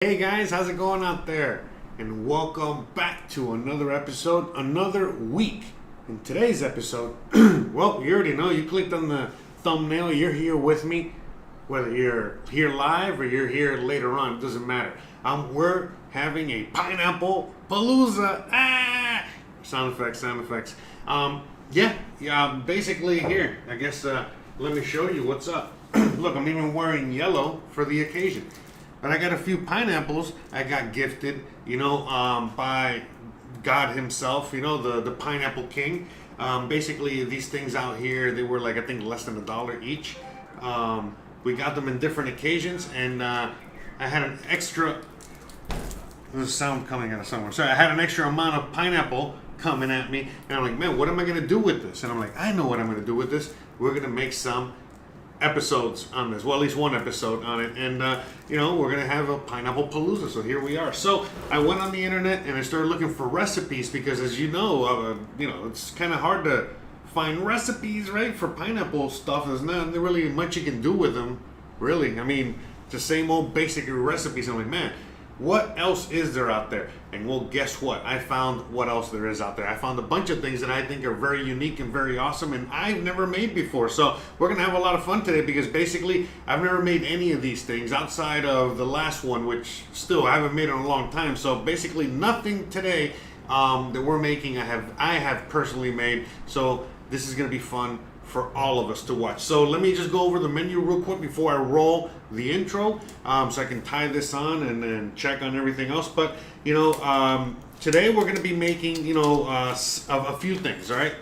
Hey guys, how's it going out there? And welcome back to another episode, another week. In today's episode, well, you already know, you clicked on the thumbnail, you're here with me. Whether you're here live or you're here later on, it doesn't matter. We're having a Pineapple-Palooza. Sound effects. Basically here, I guess, let me show you what's up. Look, I'm even wearing yellow for the occasion. But I got a few pineapples I got gifted, by God himself, the Pineapple King. Basically, these things out here, they were like, I think, less than $1 each. We got them in different occasions, and I had an extra... There's a sound coming out of somewhere. Sorry, I had an extra amount of pineapple coming at me, and I'm like, man, what am I going to do with this? And I'm like, I know what I'm going to do with this. We're going to make some episodes on this, well, at least one episode on it, and we're gonna have a Pineapple-Palooza. So here we are. So I went on the internet and I started looking for recipes because, as you know, it's kind of hard to find recipes, right, for pineapple stuff. There's not really much you can do with them, really. I mean, it's the same old basic recipes. I'm like, man, what else is there out there? And well, guess what? I found what else there is out there. I found a bunch of things that I think are very unique and very awesome, and I've never made before. So we're gonna have a lot of fun today because basically I've never made any of these things outside of the last one, which still I haven't made in a long time. So basically nothing today that we're making I have personally made. So this is gonna be fun for all of us to watch. So let me just go over the menu real quick before I roll the intro, so I can tie this on and then check on everything else. But today we're going to be making a few things. All right,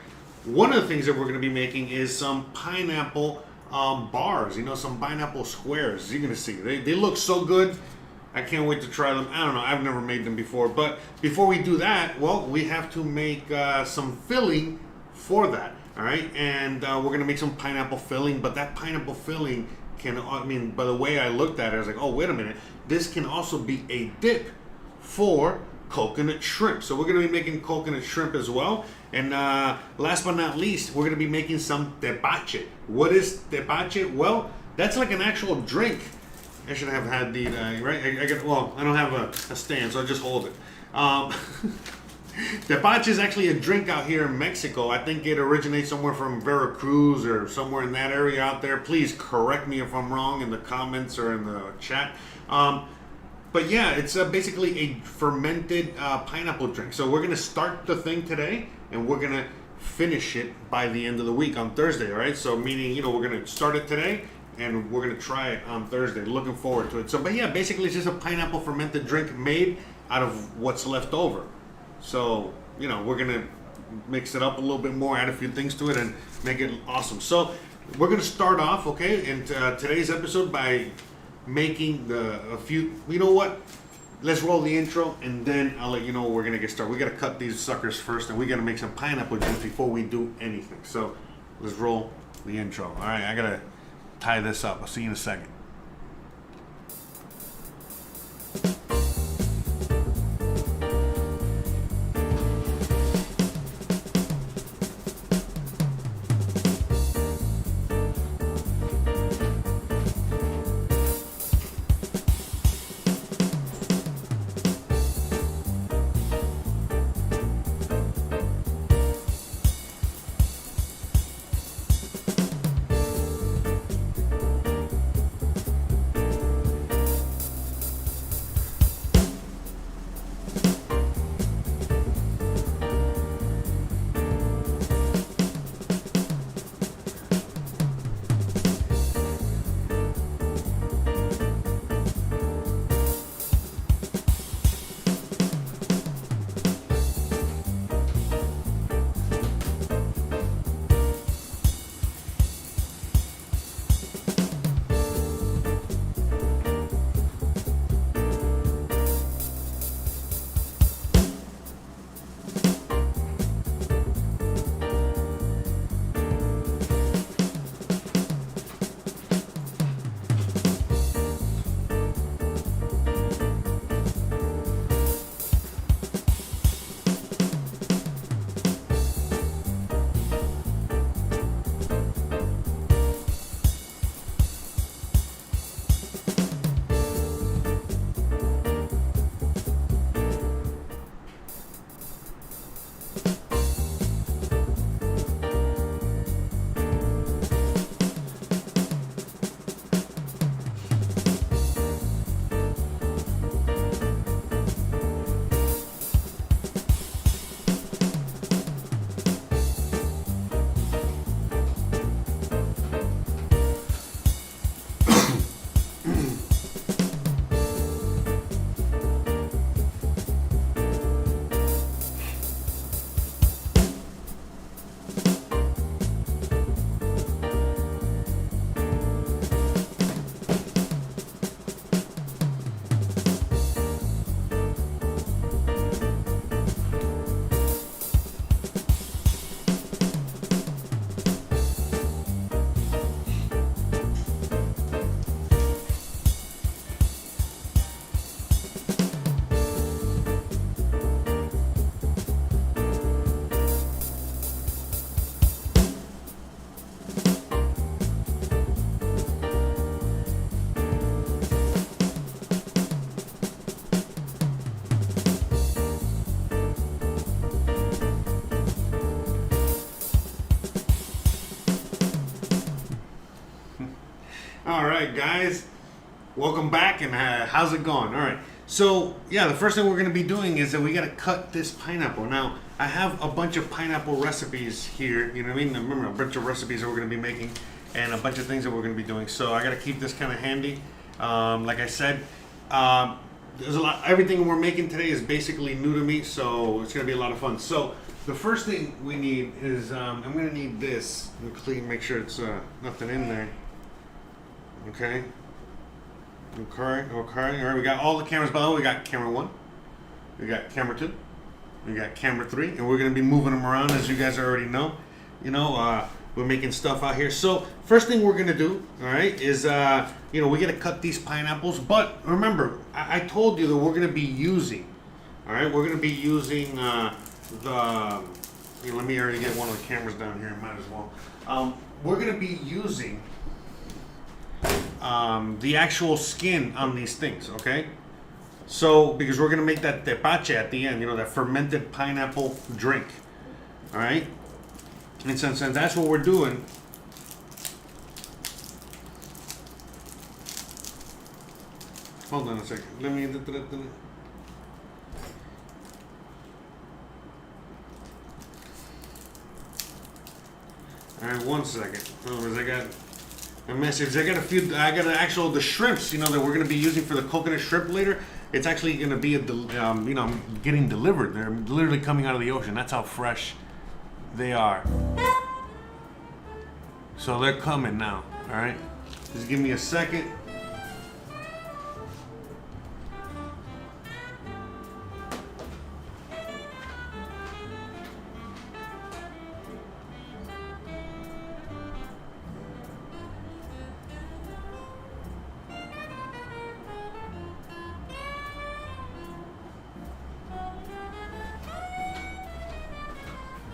one of the things that we're going to be making is some pineapple bars. Some pineapple squares. You're going to see they look so good. I can't wait to try them. I don't know, I've never made them before. But before we do that, well, we have to make some filling for that. All right, and we're going to make some pineapple filling, but that pineapple filling by the way I looked at it, I was like, oh, wait a minute. This can also be a dip for coconut shrimp. So we're going to be making coconut shrimp as well. And last but not least, we're going to be making some tepache. What is tepache? Well, that's like an actual drink. I should have had the, right? I don't have a stand, so I just hold it. Tepache is actually a drink out here in Mexico. I think it originates somewhere from Veracruz or somewhere in that area out there. Please correct me if I'm wrong in the comments or in the chat. But yeah, it's basically a fermented pineapple drink. So we're going to start the thing today, and we're going to finish it by the end of the week on Thursday, all right? So meaning, we're going to start it today, and we're going to try it on Thursday. Looking forward to it. So, but yeah, basically it's just a pineapple fermented drink made out of what's left over. So, we're going to mix it up a little bit more, add a few things to it, and make it awesome. So, we're going to start off, okay, in today's episode by making a few, you know what? Let's roll the intro, and then I'll let you know we're going to get started. We got to cut these suckers first, and we got to make some pineapple juice before we do anything. So, let's roll the intro. All right, I got to tie this up. I'll see you in a second. right, guys, welcome back, and how's it going? All right, so yeah, the first thing we're going to be doing is that we got to cut this pineapple. Now, I have a bunch of pineapple recipes here, you know what I mean? Remember, a bunch of recipes that we're going to be making and a bunch of things that we're going to be doing. So I got to keep this kind of handy. Like I said, there's a lot. Everything we're making today is basically new to me, so it's going to be a lot of fun. So the first thing we need is I'm going to need this. Clean, make sure it's nothing in there. Okay. Okay. All right, we got all the cameras. By the way, we got camera 1, we got camera 2, we got camera 3, and we're going to be moving them around, as you guys already know. You know, we're making stuff out here. So first thing we're going to do, all right, is you know, we got to cut these pineapples. But remember, I told you that we're going to be using, all right, we're going to be using the. You know, let me already get one of the cameras down here. Might as well. We're going to be using the actual skin on these things, okay? So, because we're going to make that tepache at the end, you know, that fermented pineapple drink, all right? And since that's what we're doing, hold on a second. Let me. All right, 1 second. I got a message. I got the shrimps, you know, that we're going to be using for the coconut shrimp later. It's actually going to be, you know, getting delivered. They're literally coming out of the ocean. That's how fresh they are. So they're coming now, all right? Just give me a second.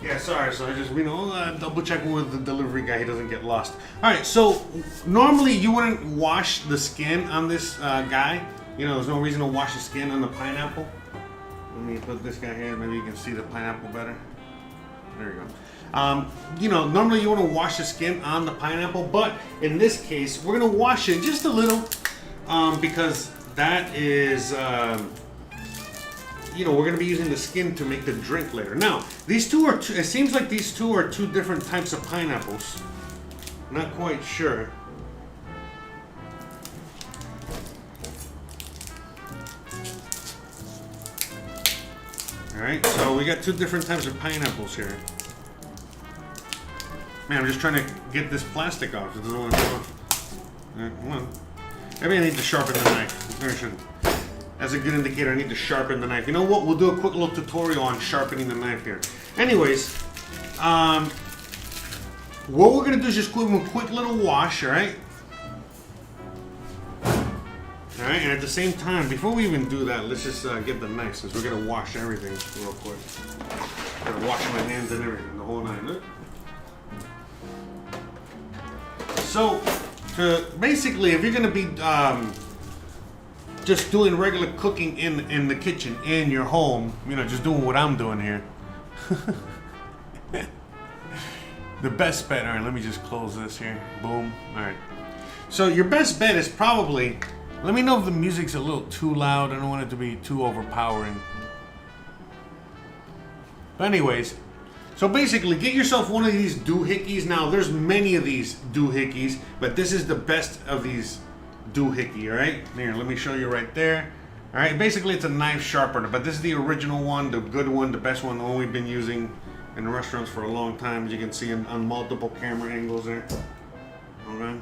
Yeah, sorry. So I just, you know, double checking with the delivery guy. He doesn't get lost. All right. So normally you wouldn't wash the skin on this guy. You know, there's no reason to wash the skin on the pineapple. Let me put this guy here. Maybe you can see the pineapple better. There you go. You know, normally you want to wash the skin on the pineapple, but in this case, we're gonna wash it just a little because that is. You know, we're going to be using the skin to make the drink later. Now, these two are, it seems like these two are two different types of pineapples. Not quite sure. Alright, so we got two different types of pineapples here. Man, I'm just trying to get this plastic off. It doesn't want to come off. Come on. Maybe I need to sharpen the knife. Maybe I shouldn't. That's a good indicator. I need to sharpen the knife. You know what? We'll do a quick little tutorial on sharpening the knife here. Anyways, what we're gonna do is just give them a quick little wash, all right? All right, and at the same time, before we even do that, let's just get the knife, since we're gonna wash everything real quick. I'm gonna wash my hands and everything, the whole nine. Look. So, basically, if you're gonna be just doing regular cooking in the kitchen, in your home, you know, just doing what I'm doing here. The best bet, all right, let me just close this here. Boom, all right. So your best bet is probably, let me know if the music's a little too loud. I don't want it to be too overpowering. But anyways, so basically get yourself one of these doohickeys. Now there's many of these doohickeys, but this is the best of these doohickey, all right? Here, let me show you right there. All right, basically it's a knife sharpener, but this is the original one, the good one, the best one, the one we've been using in restaurants for a long time, as you can see on multiple camera angles there. Okay.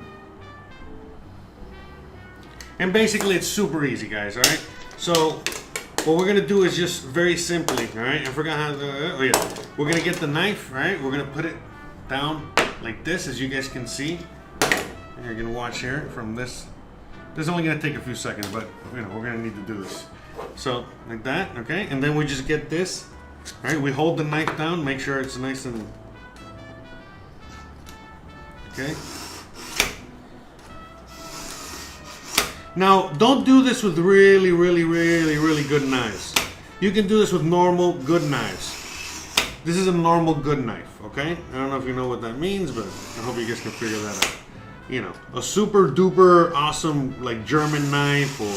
And basically it's super easy, guys, all right? So what we're gonna do is just very simply, all right? I forgot how to, oh yeah. We're gonna get the knife, right? We're gonna put it down like this, as you guys can see. And you're gonna watch here from this. This is only going to take a few seconds, but you know, we're going to need to do this. So, like that, okay? And then we just get this, right? We hold the knife down, make sure it's nice and, okay? Now, don't do this with really good knives. You can do this with normal, good knives. This is a normal, good knife, okay? I don't know if you know what that means, but I hope you guys can figure that out. you know, a super duper awesome like German knife or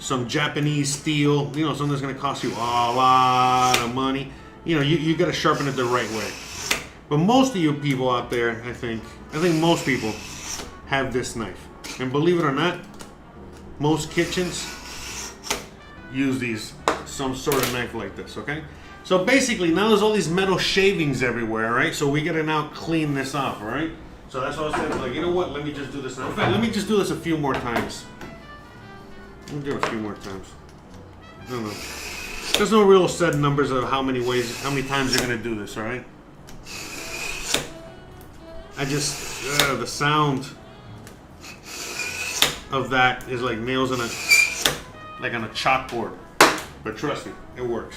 some Japanese steel, you know, something that's gonna cost you a lot of money. You know, you gotta sharpen it the right way. But most of you people out there, I think most people have this knife. And believe it or not, most kitchens use some sort of knife like this, okay? So basically, now there's all these metal shavings everywhere, right? So we gotta now clean this off, all right? So that's what I was saying, like, you know what? Let me just do this now. In fact, let me just do this a few more times. Let me do it a few more times. I don't know. There's no real set numbers of how many times you're gonna do this, all right? I just, the sound of that is like nails on a chalkboard. But trust me, it works.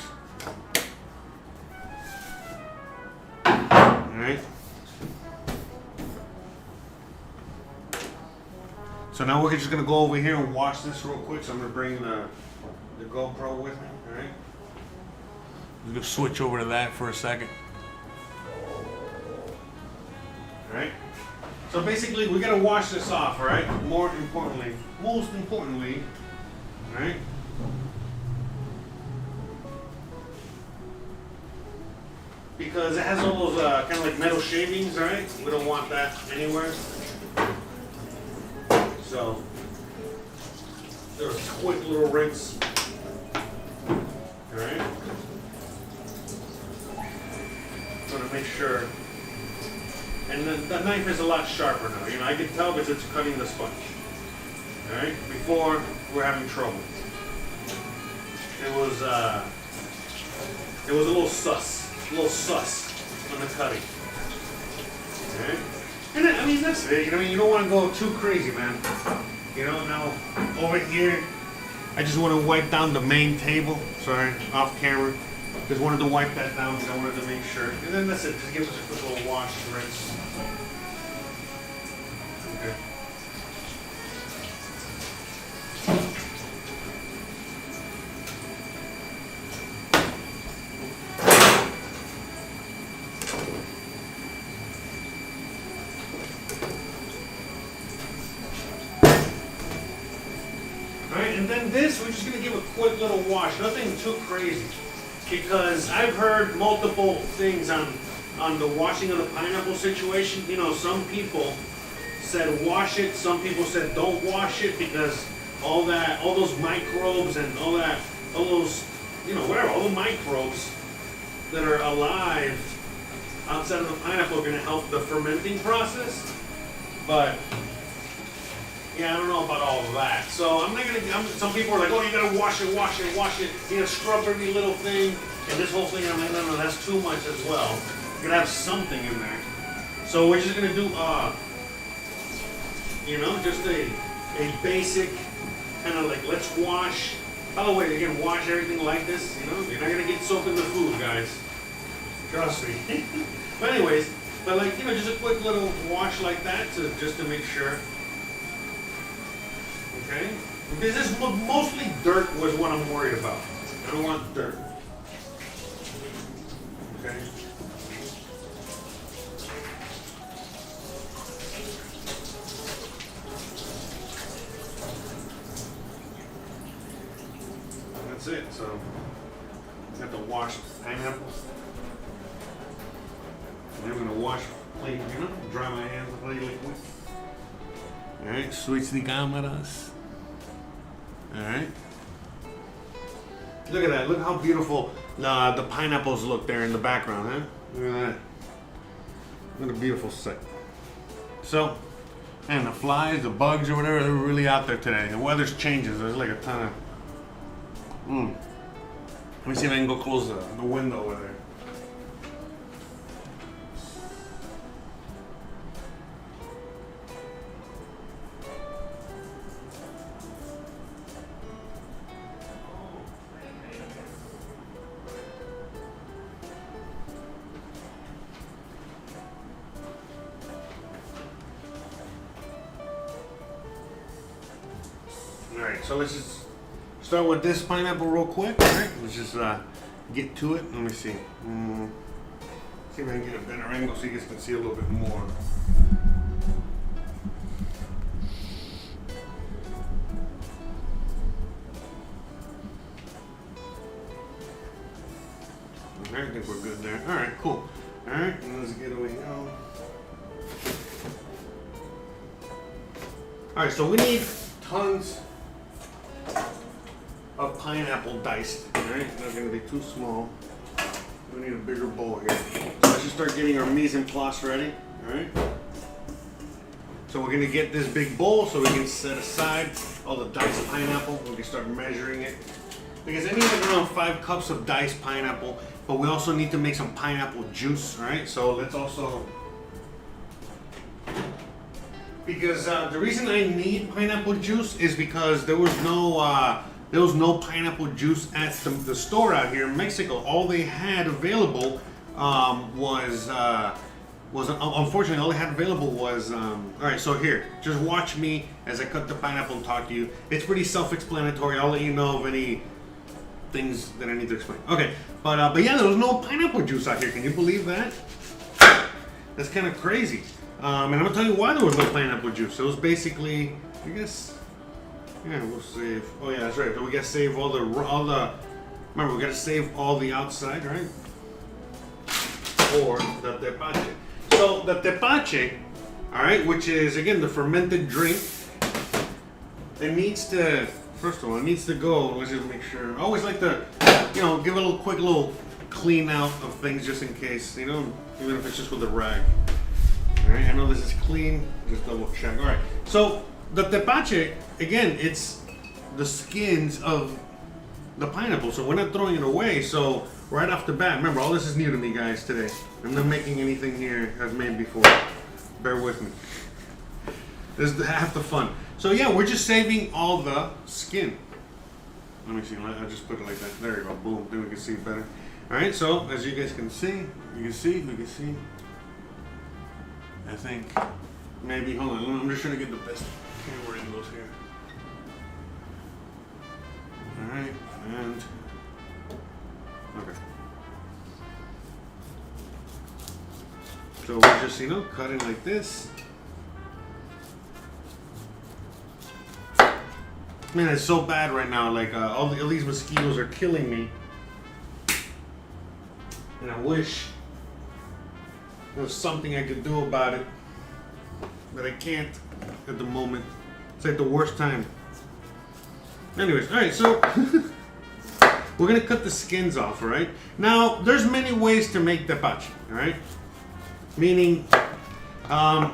Alright. So now we're just gonna go over here and wash this real quick. So I'm gonna bring the GoPro with me, alright? I'm gonna switch over to that for a second. Alright? So basically we gotta wash this off, alright? Most importantly, alright? Because it has all those kind of like metal shavings, right? We don't want that anywhere. So, there's a quick little rinse. Alright? Want to make sure. And the knife is a lot sharper now. You know, I can tell because it's cutting the sponge. Alright? Before, we're having trouble. It was a little sus. A little sus on the cutting. Okay? And then, I mean, that's it. You know, you don't want to go too crazy, man. You know, now over here, I just want to wipe down the main table. Sorry, off camera. Just wanted to wipe that down because I wanted to make sure. And then that's it. Just give us a quick little wash and rinse. Okay. And then this, we're just going to give a quick little wash, nothing too crazy, because I've heard multiple things on the washing of the pineapple situation. You know, some people said wash it, some people said don't wash it because all those microbes and all those, you know, whatever, all the microbes that are alive outside of the pineapple are going to help the fermenting process, but yeah, I don't know about all of that. So I'm not gonna. Some people are like, "Oh, you gotta wash it, wash it, wash it. You gotta scrub every little thing and this whole thing." I'm like, "No, that's too much as well. You gotta have something in there." So we're just gonna do, you know, just a basic kind of like let's wash. By the way, you're gonna wash everything like this. You know, you're not gonna get soap in the food, guys. Trust me. But anyways, like you know, just a quick little wash like that just to make sure. Okay? Because this mostly dirt was what I'm worried about. I don't want dirt. Okay? That's it. So, I have to wash pineapples. And I'm going to wash plate, you know, dry my hands with plate liquid. Alright, switch the cameras. Alright. Look at that. Look how beautiful the pineapples look there in the background, huh? Look at that. What a beautiful sight. So, and the flies, the bugs or whatever, they're really out there today. The weather's changes. There's like a ton of... Let me see if I can go close the window over there. Alright, so let's just start with this pineapple real quick. Alright, let's just get to it. Let me see. See if I can get a better angle so you guys can see a little bit more. I think we're good there. All right, cool. All right, let's get away. All right, so we need tons of pineapple diced. All right, not gonna be too small. We need a bigger bowl here. So let's just start getting our mise en place ready. All right. So we're gonna get this big bowl so we can set aside all the diced pineapple. We can start measuring it. Because I need like around 5 cups of diced pineapple, but we also need to make some pineapple juice, right? So let's also, because the reason I need pineapple juice is because there was no pineapple juice at the store out here in Mexico. All they had available was unfortunately all they had available was all right. So here, just watch me as I cut the pineapple and talk to you. It's pretty self-explanatory. I'll let you know of any things that I need to explain. Okay, but yeah, there was no pineapple juice out here. Can you believe that? That's kind of crazy. And I'm gonna tell you why there was no pineapple juice. It was basically, I guess, yeah, we'll save. Oh yeah, that's right. So we gotta save all the. Remember, we gotta save all the outside, right? Or the tepache. So the tepache, all right, which is again the fermented drink. It needs to. First of all, it needs to go. Let's just make sure. I always like to, give a quick little clean out of things just in case, even if it's just with a rag. All right, I know this is clean. Just double check. All right. So the tepache, again, it's the skins of the pineapple. So we're not throwing it away. So right off the bat, remember, all this is new to me, guys, today. I'm not making anything here I've made before. Bear with me. This is half the fun. So yeah, we're just saving all the skin. Let me see. I just put it like that. There you go. Boom. Then we can see better. All right. So as you guys can see, we can see. I think maybe. Hold on. I'm just trying to get the best camera angles here. All right. And okay. So we're just cutting like this. Man, it's so bad right now. Like all these mosquitoes are killing me, and I wish there was something I could do about it, but I can't at the moment. It's like the worst time. Anyways, all right. So we're gonna cut the skins off. All right. Now, there's many ways to make tepache. All right. Meaning, a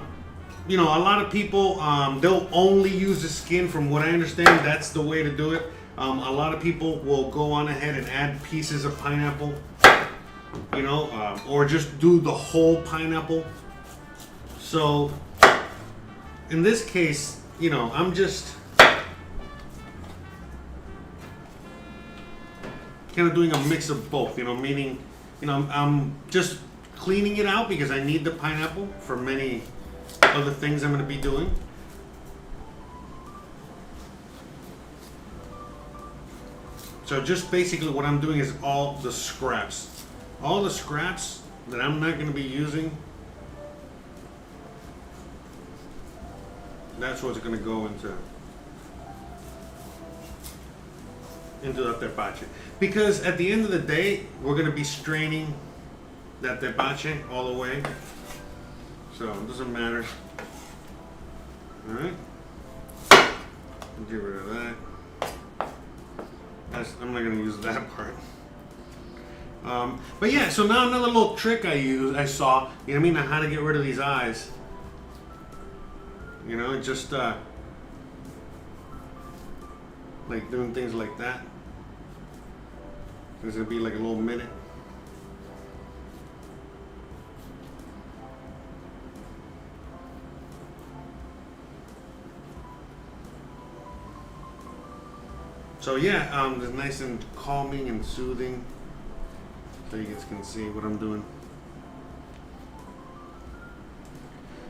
lot of people, they'll only use the skin. From what I understand, that's the way to do it. A lot of people will go on ahead and add pieces of pineapple, or just do the whole pineapple. So, in this case, I'm just kind of doing a mix of both, meaning, I'm just cleaning it out because I need the pineapple for many other things I'm going to be doing. So just basically what I'm doing is all the scraps that I'm not going to be using, that's what's going to go into the tepache. Because at the end of the day, we're going to be straining that tepache all the way. So it doesn't matter. Alright. Get rid of that. I'm not going to use that part. But yeah, so now another little trick I saw, on how to get rid of these eyes. Just like doing things like that. It's going to be like a little minute. So yeah, it's nice and calming and soothing. So you guys can see what I'm doing.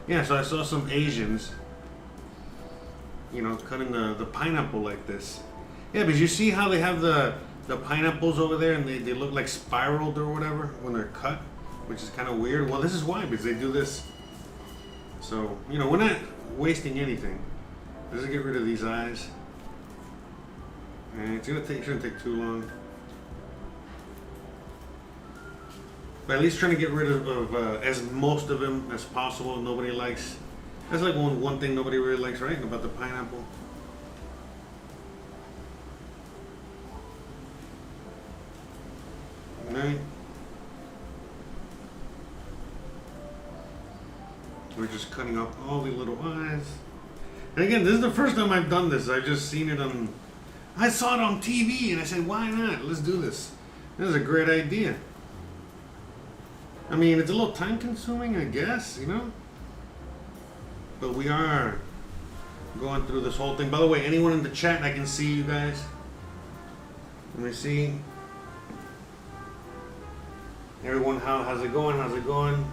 Yeah, so I saw some Asians, cutting the pineapple like this. Yeah, because you see how they have the pineapples over there and they look like spiraled or whatever when they're cut, which is kind of weird. Well, this is why, because they do this. So, we're not wasting anything. Let's get rid of these eyes. And shouldn't take too long. But at least trying to get rid of as most of them as possible. Nobody likes. That's like one thing nobody really likes, right? About the pineapple. Right. We're just cutting off all the little eyes. And again, this is the first time I've done this. I've just seen it on. I saw it on TV and I said, why not? Let's do this. This is a great idea. I mean, it's a little time consuming, I guess, you know? But we are going through this whole thing. By the way, anyone in the chat, I can see you guys. Let me see. Everyone, how's it going? How's it going?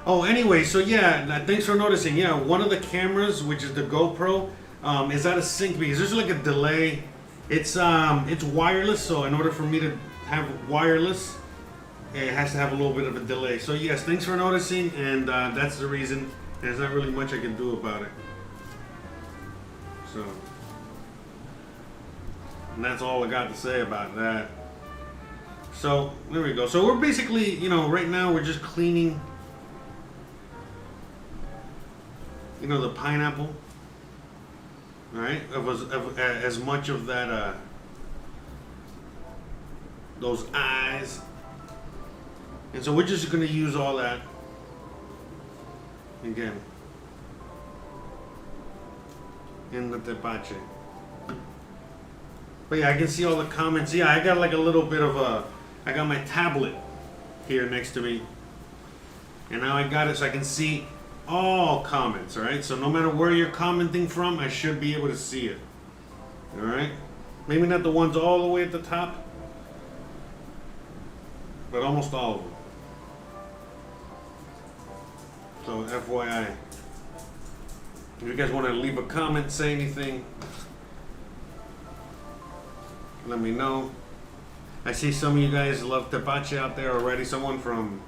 Oh, anyway, so yeah, thanks for noticing. Yeah, one of the cameras, which is the GoPro, is out of sync because there's like a delay. It's wireless, so in order for me to have wireless, it has to have a little bit of a delay. So yes, thanks for noticing, and that's the reason. There's not really much I can do about it. So, and that's all I got to say about that. So there we go. So we're basically, you know, right now we're just cleaning, you know, the pineapple. All right, of as much of that, those eyes, and so we're just gonna use all that again in the tepache. But yeah, I can see all the comments. Yeah, I got like a little bit of I got my tablet here next to me, and now I got it so I can see all comments, all right? So no matter where you're commenting from, I should be able to see it, all right? Maybe not the ones all the way at the top, but almost all of them. So FYI, if you guys want to leave a comment, say anything, let me know. I see some of you guys love Tepache out there already. Someone from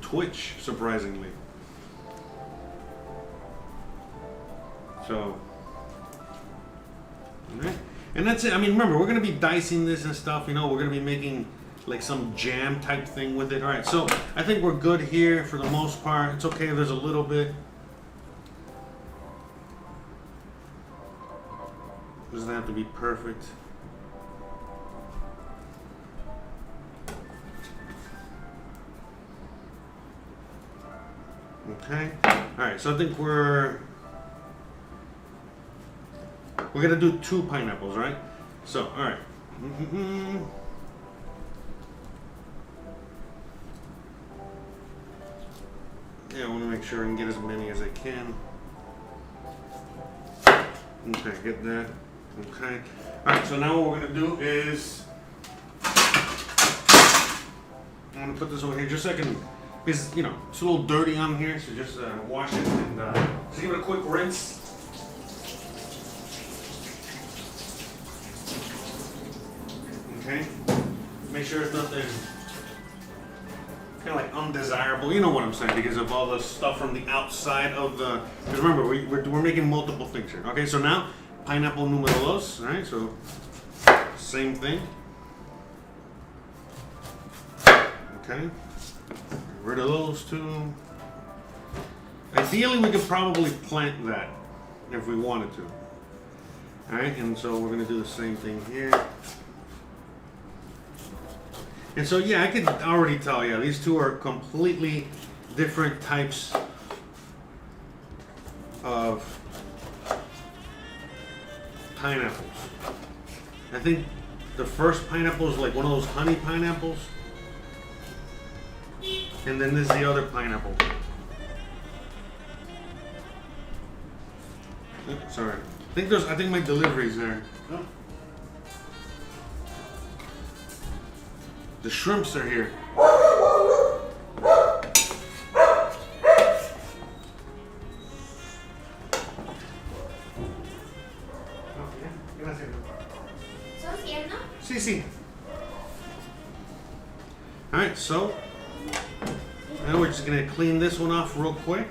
Twitch, surprisingly. So, alright. And that's it. I mean, remember, we're going to be dicing this and stuff, you know, we're going to be making like some jam type thing with it. Alright, so I think we're good here for the most part. It's okay if there's a little bit. Doesn't have to be perfect. Okay. Alright, so I think we're gonna do 2 pineapples, right? So, all right. Yeah, I want to make sure I can get as many as I can. Okay, get that. Okay. All right. So now what we're gonna do is I'm gonna put this over here just so I can, because you know it's a little dirty on here, so just wash it and just give it a quick rinse. Okay, make sure it's nothing kind of like undesirable. You know what I'm saying, because of all the stuff from the outside of the. Because remember, we're making multiple things here. Okay, so now pineapple número dos. All right, so same thing. Okay, get rid of those 2. Ideally, we could probably plant that if we wanted to. All right, and so we're gonna do the same thing here. And so, yeah, I can already tell, yeah, these 2 are completely different types of pineapples. I think the first pineapple is like one of those honey pineapples. And then this is the other pineapple. Oops, sorry. I think my delivery's there. Oh. The shrimps are here. Sí, sí. Alright, so now we're just going to clean this one off real quick.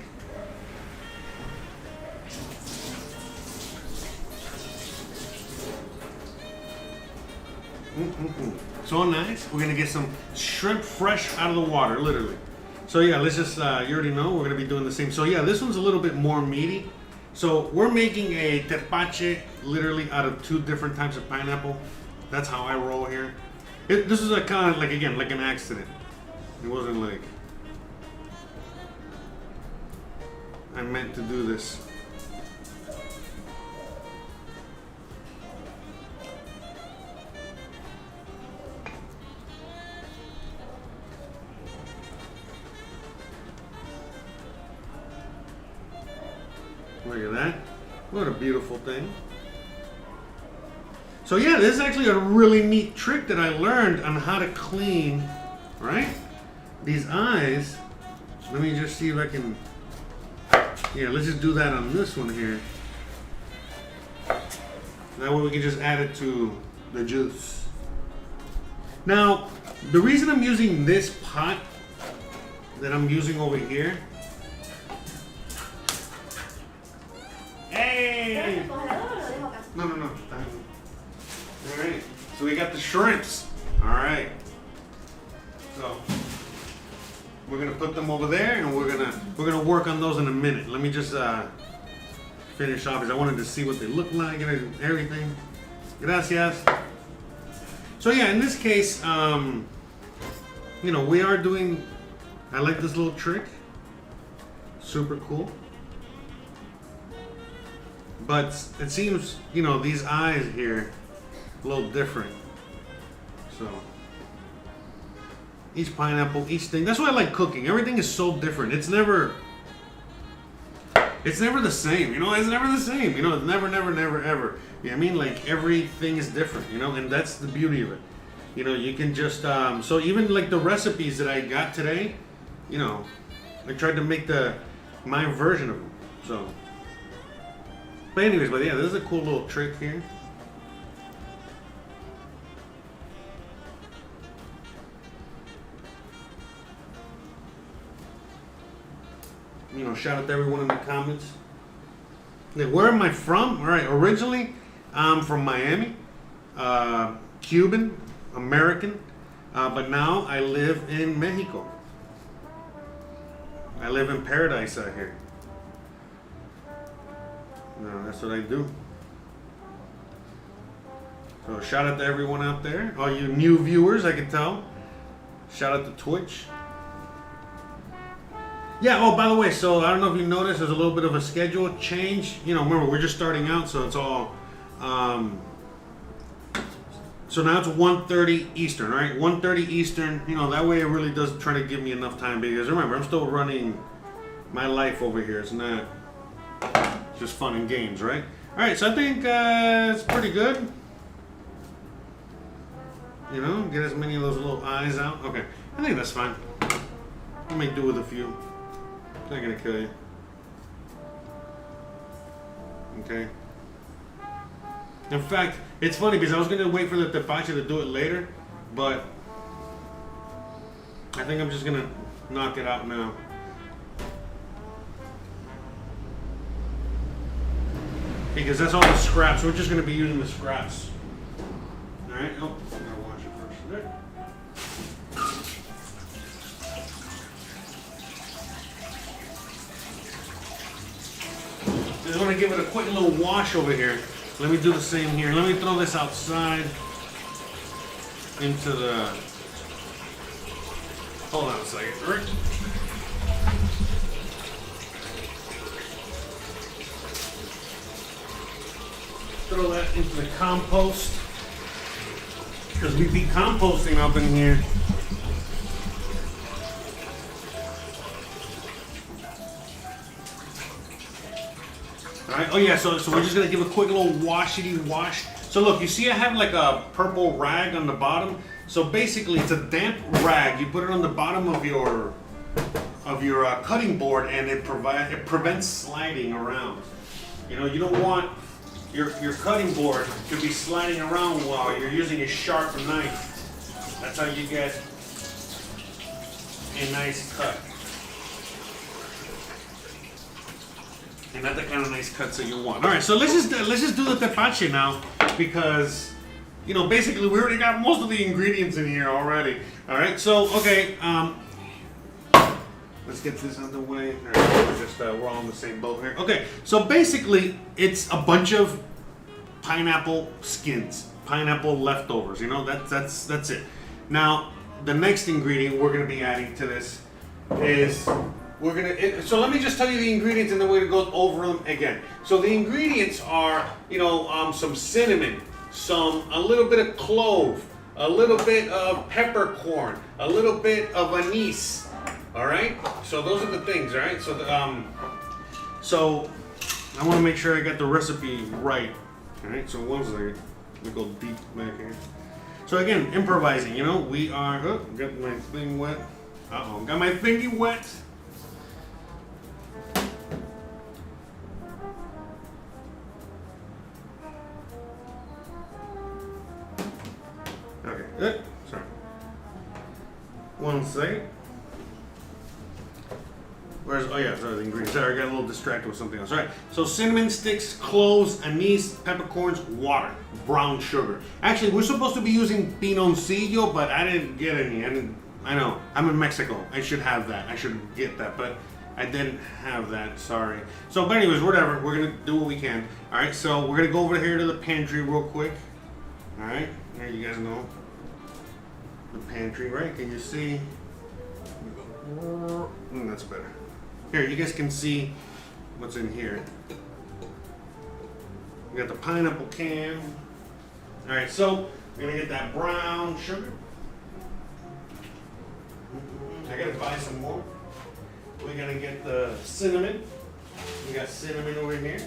So nice. We're gonna get some shrimp fresh out of the water, literally. So yeah, let's just, you already know, we're gonna be doing the same. So yeah, this one's a little bit more meaty. So we're making a tepache literally out of 2 different types of pineapple. That's how I roll here. This is a kind of like, again, like an accident. It wasn't like I meant to do this. Look at that. What a beautiful thing. So yeah, this is actually a really neat trick that I learned on how to clean, right? These eyes. Let me just see if I can, yeah, let's just do that on this one here. That way we can just add it to the juice. Now, the reason I'm using this pot that I'm using over here. Hey! No. All right. So we got the shrimps. All right. So we're gonna put them over there, and we're gonna work on those in a minute. Let me just finish off because I wanted to see what they look like and everything. Gracias. So yeah, in this case, you know, we are doing. I like this little trick. Super cool. But it seems, you know, these eyes here a little different. So each pineapple, each thing. That's why I like cooking. Everything is so different. It's never the same. You know, it's never the same. You know, it's never, ever. You know what I mean? Like everything is different. You know, and that's the beauty of it. You know, you can just so even like the recipes that I got today, you know, I tried to make my version of them. So. But anyways, yeah, this is a cool little trick here. You know, shout out to everyone in the comments. Now, where am I from? All right, originally, I'm from Miami, Cuban, American, but now I live in Mexico. I live in paradise out here. No, that's what I do. So shout out to everyone out there. All you new viewers, I can tell. Shout out to Twitch. Yeah, oh, by the way, so I don't know if you noticed, there's a little bit of a schedule change. You know, remember, we're just starting out, so it's all... so now it's 1:30 Eastern, right? 1:30 Eastern. You know, that way it really does try to give me enough time. Because remember, I'm still running my life over here. It's not... just fun and games, right? All right, so I think it's pretty good. You know, get as many of those little eyes out. Okay, I think that's fine. I may do with a few. It's not gonna kill you. Okay. In fact, it's funny because I was gonna wait for the tepache to do it later, but I think I'm just gonna knock it out now. Because that's all the scraps. We're just going to be using the scraps. Alright, oh, I'm going to wash it first. There. Just want to give it a quick little wash over here. Let me do the same here. Let me throw this outside into the... Hold on a second. Right. Throw that into the compost because we be composting up in here. All right. Oh yeah. So we're just gonna give a quick little washity wash. So look, you see, I have like a purple rag on the bottom. So basically, it's a damp rag. You put it on the bottom of your cutting board, and it prevents sliding around. You know, you don't want your cutting board to be sliding around while you're using a sharp knife. That's how you get a nice cut. And not the kind of nice cuts that you want. All right, so let's just do the tepache now, because you know, basically we already got most of the ingredients in here already. All right, so okay, let's get this out of the way. All right, we're all on the same boat here. Okay, so basically it's a bunch of pineapple skins, pineapple leftovers. You know, that's it. Now the next ingredient we're gonna be adding to this is so let me just tell you the ingredients and then we're gonna go over them again. So the ingredients are, you know, some cinnamon, a little bit of clove, a little bit of peppercorn, a little bit of anise. All right. So those are the things. All right. So I want to make sure I got the recipe right. All right. So one second. Let me go deep back here. So again, improvising. You know, we are. Oh, got my thing wet. Got my thingy wet. Okay. Sorry. One second. Sorry, the ingredients. Sorry, I got a little distracted with something else. All right, so cinnamon sticks, cloves, anise, peppercorns, water, brown sugar. Actually, we're supposed to be using pinoncillo, but I didn't get any. I know, I'm in Mexico. I should have that. I should get that, but I didn't have that. Sorry. So, but anyways, whatever. We're gonna do what we can. All right, so we're gonna go over here to the pantry real quick. All right, there you guys know the pantry, right? Can you see? That's better. Here, you guys can see what's in here. We got the pineapple can. All right, so we're gonna get that brown sugar. I gotta buy some more. We're gonna get the cinnamon. We got cinnamon over here.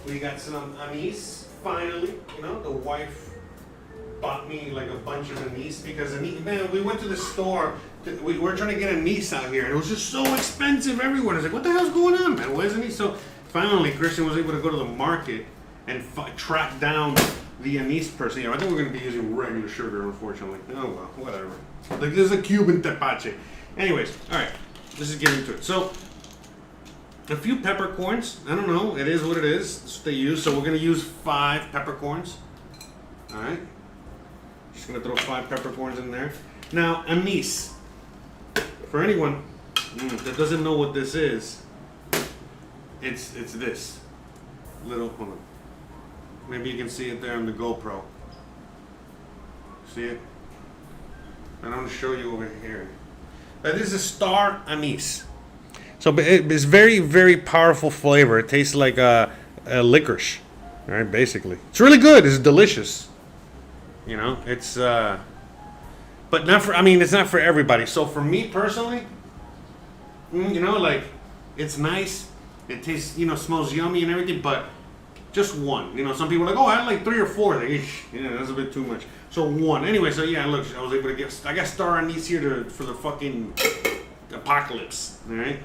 We got some anise. Finally, you know, the wife bought me like a bunch of anise because anise, man, we went to the store. We were trying to get anise out here, and it was just so expensive everywhere. I was like, what the hell's going on, man? Where's anise? So finally, Christian was able to go to the market and track down the anise person. Yeah, I think we're going to be using regular sugar, unfortunately. Oh, well, whatever. Like, this is a Cuban tepache. Anyways, all right, let's just get into it. So, a few peppercorns. I don't know. It is what it is. That's what they use. So, we're going to use 5 peppercorns. All right. Just going to throw 5 peppercorns in there. Now, anise. For anyone that doesn't know what this is, it's this little, hold on. Maybe you can see it there on the GoPro. See it? I'm going to show you over here. This is star anise. So it's very, very powerful flavor. It tastes like a licorice. All right, basically. It's really good. It's delicious. You know, it's but not for, I mean, it's not for everybody. So for me personally, you know, like, it's nice. It tastes, you know, smells yummy and everything, but just one. You know, some people are like, oh, I had like 3 or 4. Like, yeah, that's a bit too much. So one. Anyway, so yeah, look, I was able to get, I got star anise here for the fucking apocalypse. All right.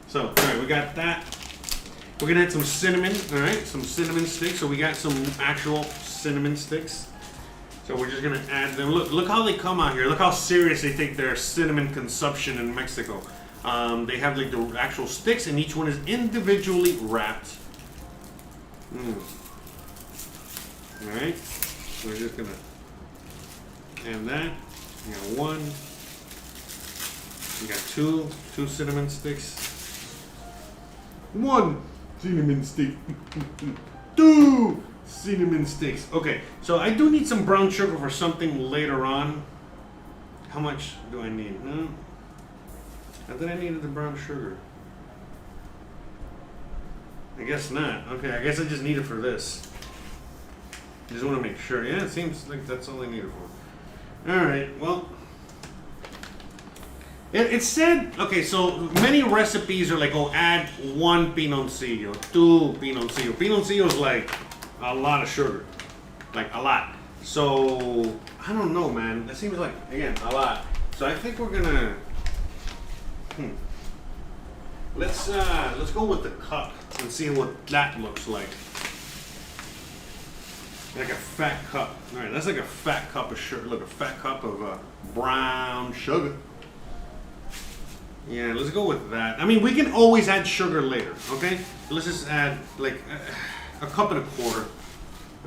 So, all right, we got that. We're gonna add some cinnamon. All right, some cinnamon sticks. So we got some actual cinnamon sticks. So we're just gonna add them. Look how they come out here. Look how serious they take their cinnamon consumption in Mexico. They have like the actual sticks, and each one is individually wrapped. All right. So we're just gonna add that. We got 1. We got 2 cinnamon sticks. 1 cinnamon stick. 2 cinnamon sticks. Okay, so I do need some brown sugar for something later on. How much do I need? I thought I needed the brown sugar. I guess not. Okay, I guess I just need it for this. Just want to make sure. Yeah, it seems like that's all I need it for. All right, well. It said, okay, so many recipes are like, oh, add 1 pinoncillo, 2 pinoncillo. Pinoncillo is like a lot of sugar, like a lot. So I don't know, man. That seems like, again, a lot. So I think we're gonna let's go with the cup and see what that looks like. Like a fat cup. All right, that's like a fat cup of sugar. Look, a fat cup of brown sugar. Yeah, let's go with that. I mean, we can always add sugar later, okay? Let's just add like a cup and a quarter.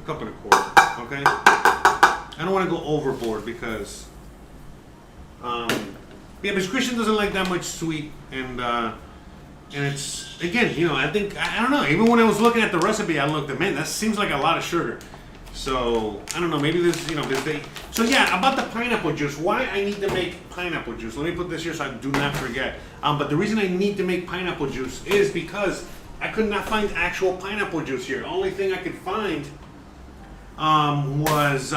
a cup and a quarter. Okay. I don't want to go overboard because, yeah, because Christian doesn't like that much sweet, and it's, again, you know, I think, I don't know. Even when I was looking at the recipe, I looked at, man, that seems like a lot of sugar. So I don't know. Maybe this, you know, so yeah, about the pineapple juice. Why I need to make pineapple juice? Let me put this here so I do not forget. But the reason I need to make pineapple juice is because I could not find actual pineapple juice here. The only thing I could find was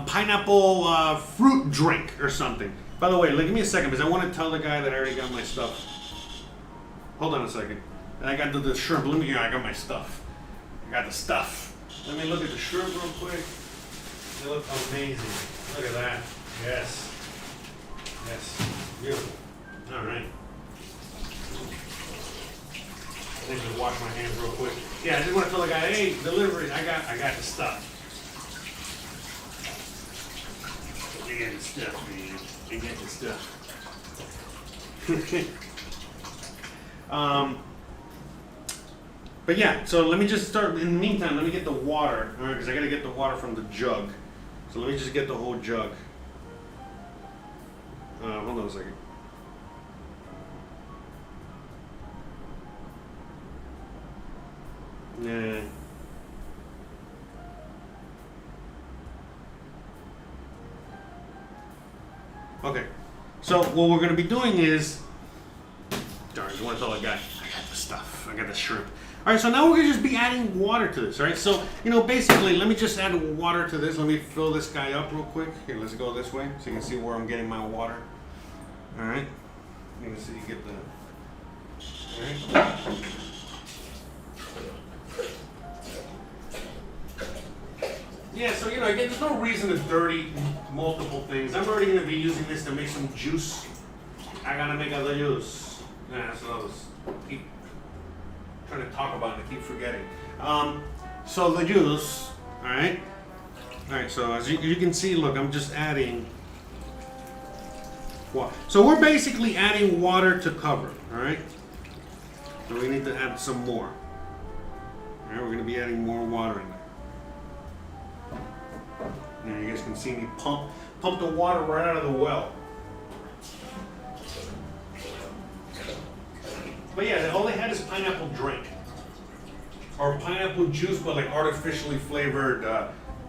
pineapple fruit drink or something. By the way, give me a second because I want to tell the guy that I already got my stuff. Hold on a second. And I got the shrimp. Let me hear. I got my stuff. I got the stuff. Let me look at the shrimp real quick. They look amazing. Look at that. Yes. Yes. Beautiful. All right. I need to wash my hands real quick. Yeah, I just want to tell the guy, hey, delivery. I got the stuff. You get the stuff, man. You get the stuff. But yeah, so let me just start. In the meantime, let me get the water, all right? Because I got to get the water from the jug. So let me just get the whole jug. Hold on a second. Yeah. Okay. So what we're going to be doing is, darn, I want to tell the guy, I got the stuff. I got the shrimp. All right, so now we're going to just be adding water to this, all right? So, you know, basically, let me just add water to this. Let me fill this guy up real quick. Here, let's go this way so you can see where I'm getting my water. All right? You can see, you get the, all right? Yeah, so, you know, again, there's no reason to dirty multiple things. I'm already going to be using this to make some juice. I got to make other juice. Yeah, that's what I was trying to talk about and I keep forgetting. So the juice, all right. So as you can see, look, I'm just adding water. So we're basically adding water to cover, all right. So we need to add some more. All right, we're going to be adding more water in there. And you guys can see me pump the water right out of the well. But yeah, all they had is pineapple drink. Or pineapple juice, but like artificially flavored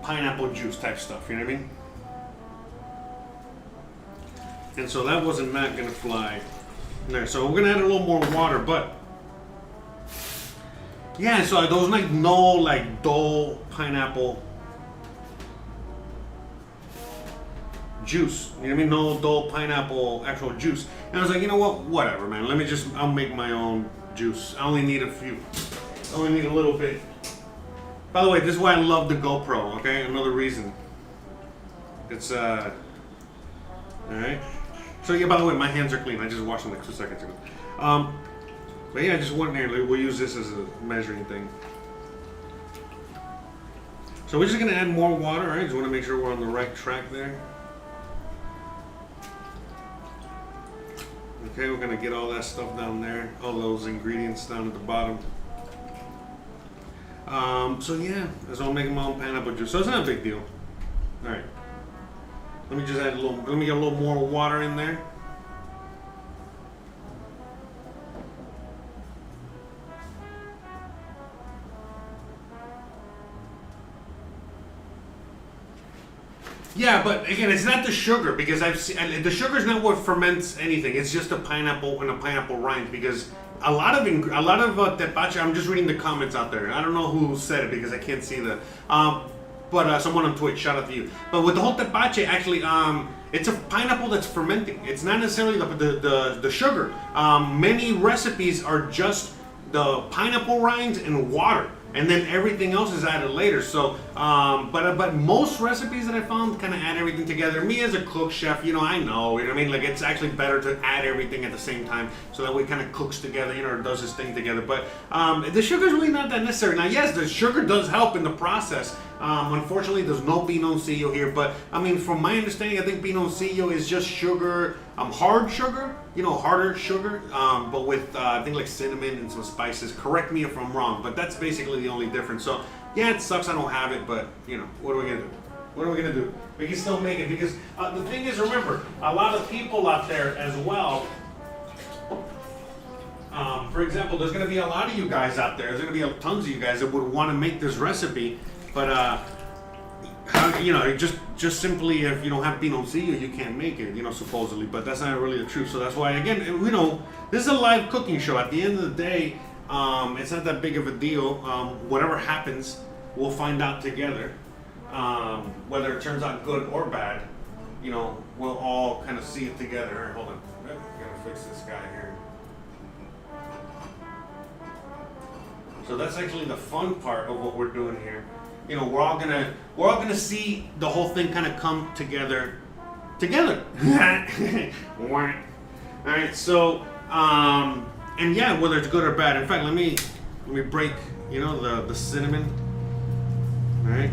pineapple juice type stuff, you know what I mean? And so that wasn't not gonna fly. There, so we're gonna add a little more water, but yeah, so there was like no like dull pineapple juice. You know what I mean? No dull pineapple actual juice. And I was like, you know what? Whatever, man. I'll make my own juice. I only need a few. I only need a little bit. By the way, this is why I love the GoPro, okay? Another reason. It's, alright. So yeah, by the way, my hands are clean. I just washed them like 2 seconds ago. But yeah, I just went there. We'll use this as a measuring thing. So we're just gonna add more water, alright? Just wanna make sure we're on the right track there. Okay, we're gonna get all that stuff down there, all those ingredients down at the bottom. So yeah, so I'm making my own pineapple juice. So it's not a big deal. All right, let me just add let me get a little more water in there. Yeah, but again, it's not the sugar because I've seen the sugar is not what ferments anything. It's just a pineapple and a pineapple rind because a lot of tepache. I'm just reading the comments out there. I don't know who said it because I can't see the. But someone on Twitch, shout out to you. But with the whole tepache, actually, it's a pineapple that's fermenting. It's not necessarily the sugar. Many recipes are just the pineapple rinds and water. And then everything else is added later. So, but most recipes that I found kind of add everything together. Me as a cook chef, you know what I mean? Like it's actually better to add everything at the same time, so that way it kind of cooks together, you know, or does this thing together. But the sugar is really not that necessary. Now, yes, the sugar does help in the process, Unfortunately, there's no pinoncillo here, but I mean, from my understanding, I think pinoncillo is just sugar, hard sugar, harder sugar, but with I think like cinnamon and some spices. Correct me if I'm wrong, but that's basically the only difference. So yeah, it sucks I don't have it, but what are we gonna do? What are we gonna do? We can still make it because the thing is, remember, a lot of people out there as well. For example, there's going to be a lot of you guys out there. There's going to be tons of you guys that would want to make this recipe, but just simply if you don't have pinoncillo, you can't make it. Supposedly, but that's not really the truth. So that's why, again, this is a live cooking show. At the end of the day, it's not that big of a deal. Whatever happens, we'll find out together. Whether it turns out good or bad, we'll all kind of see it together. All right, hold on, I gotta fix this guy here. So that's actually the fun part of what we're doing here. We're all gonna see the whole thing kind of come together. All right. So and yeah, whether it's good or bad. In fact, let me break the cinnamon. All right.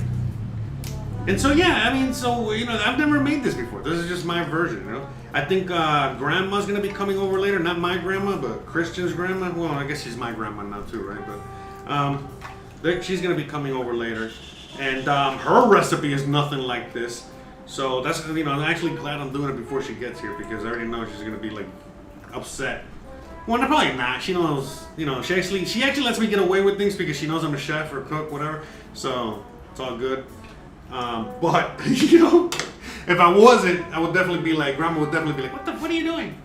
And so yeah, I mean, I've never made this before. This is just my version. I think grandma's gonna be coming over later. Not my grandma, but Christian's grandma. Well, I guess she's my grandma now too, right? But she's gonna be coming over later, and her recipe is nothing like this. So that's I'm actually glad I'm doing it before she gets here because I already know she's gonna be like upset. Well, probably not. She knows. She actually lets me get away with things because she knows I'm a chef or cook, whatever. So it's all good. But if I wasn't, I would definitely be like, Grandma would definitely be like, what are you doing?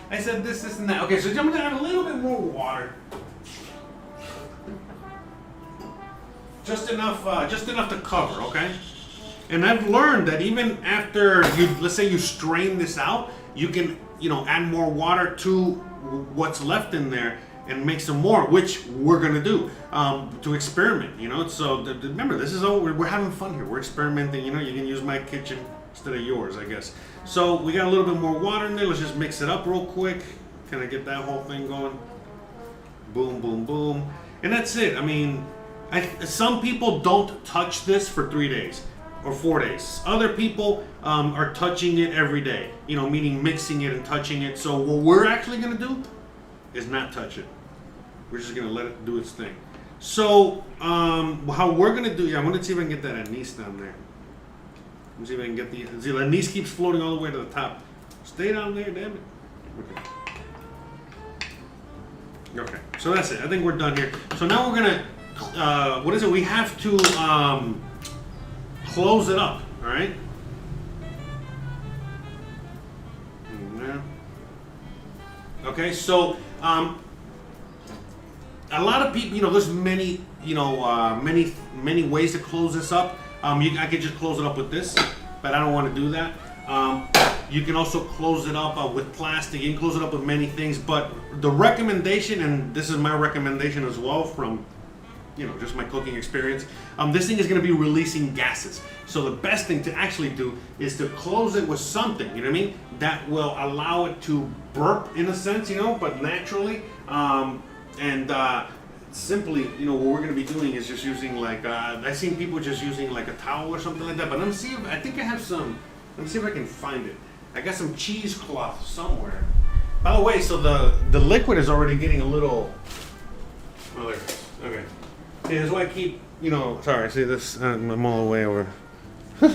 I said this, and that. Okay, so I'm gonna add a little bit more water. Just enough to cover, okay? And I've learned that even after let's say you strain this out, you can, add more water to what's left in there and make some more, which we're gonna do to experiment. So remember, this is all we're having fun here. We're experimenting. You can use my kitchen instead of yours, I guess. So we got a little bit more water in there. Let's just mix it up real quick. Kind of get that whole thing going. Boom, boom, boom, and that's it. I mean, some people don't touch this for 3 days or 4 days. Other people are touching it every day. Meaning mixing it and touching it. So what we're actually gonna do is not touch it. We're just gonna let it do its thing. So how we're gonna do? Yeah, I'm gonna see if I can get that anise down there. Let me see if I can get the anise keeps floating all the way to the top. Stay down there, damn it. Okay. So that's it. I think we're done here. So now we're gonna. What is it? We have to close it up. All right. Okay. So a lot of people, there's many, many ways to close this up. I could just close it up with this, but I don't want to do that. You can also close it up with plastic. You can close it up with many things, but the recommendation, and this is my recommendation as well from, just my cooking experience, this thing is going to be releasing gases. So the best thing to actually do is to close it with something, you know what I mean, that will allow it to burp in a sense, but naturally. Simply, what we're going to be doing is just using like, I've seen people just using like a towel or something like that, but I think I have some, let me see if I can find it. I got some cheesecloth somewhere. By the way, so the liquid is already getting a little, oh, there it is. Okay. See, that's why I keep, sorry, see this, I'm all the way over. I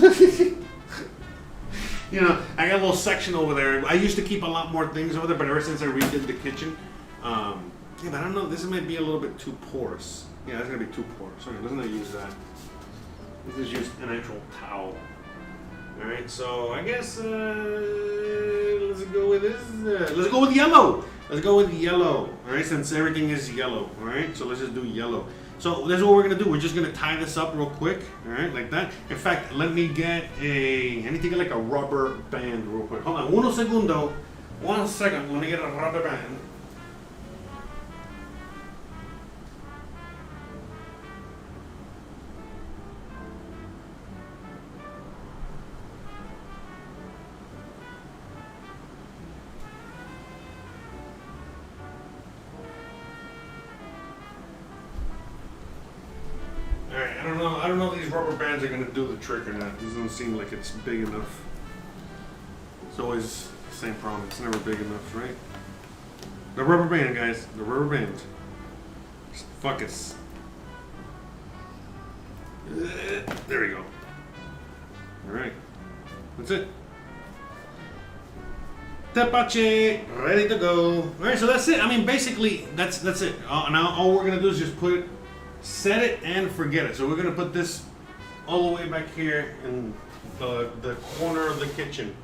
got a little section over there. I used to keep a lot more things over there, but ever since I redid the kitchen, yeah, but I don't know, this might be a little bit too porous. Yeah, it's gonna be too porous. Okay, let's not use that. Let's just use an actual towel. Alright, so I guess, let's go with this. Let's go with yellow. Let's go with yellow. Alright, since everything is yellow. Alright, so let's just do yellow. So that's what we're gonna do. We're just gonna tie this up real quick. Alright, like that. In fact, I need to get like a rubber band real quick. Hold on, 1 segundo. 1 second, let me get a rubber band. don't know. I don't know if these rubber bands are gonna do the trick or not. These don't seem like it's big enough. It's always the same problem. It's never big enough, right? The rubber band, guys. The rubber band. Just fuck it. There we go. All right. That's it. Tepache, ready to go. All right, so that's it. I mean, basically, that's it. Now all we're gonna do is just put it, set it, and forget it. So we're gonna put this all the way back here in the corner of the kitchen.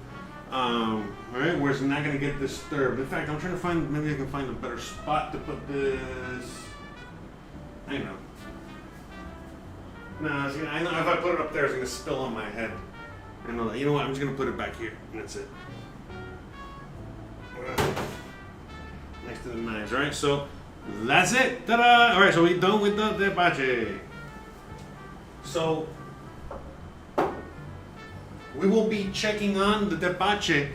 All right, where it's not gonna get disturbed. In fact, I'm trying to find, maybe I can find a better spot to put this. I know. Nah, I know if I put it up there, it's gonna spill on my head. I know that. You know what? I'm just gonna put it back here, and that's it. Next to the knives, right? So that's it. Ta-da! All right, so we're done with the tepache. So we will be checking on the tepache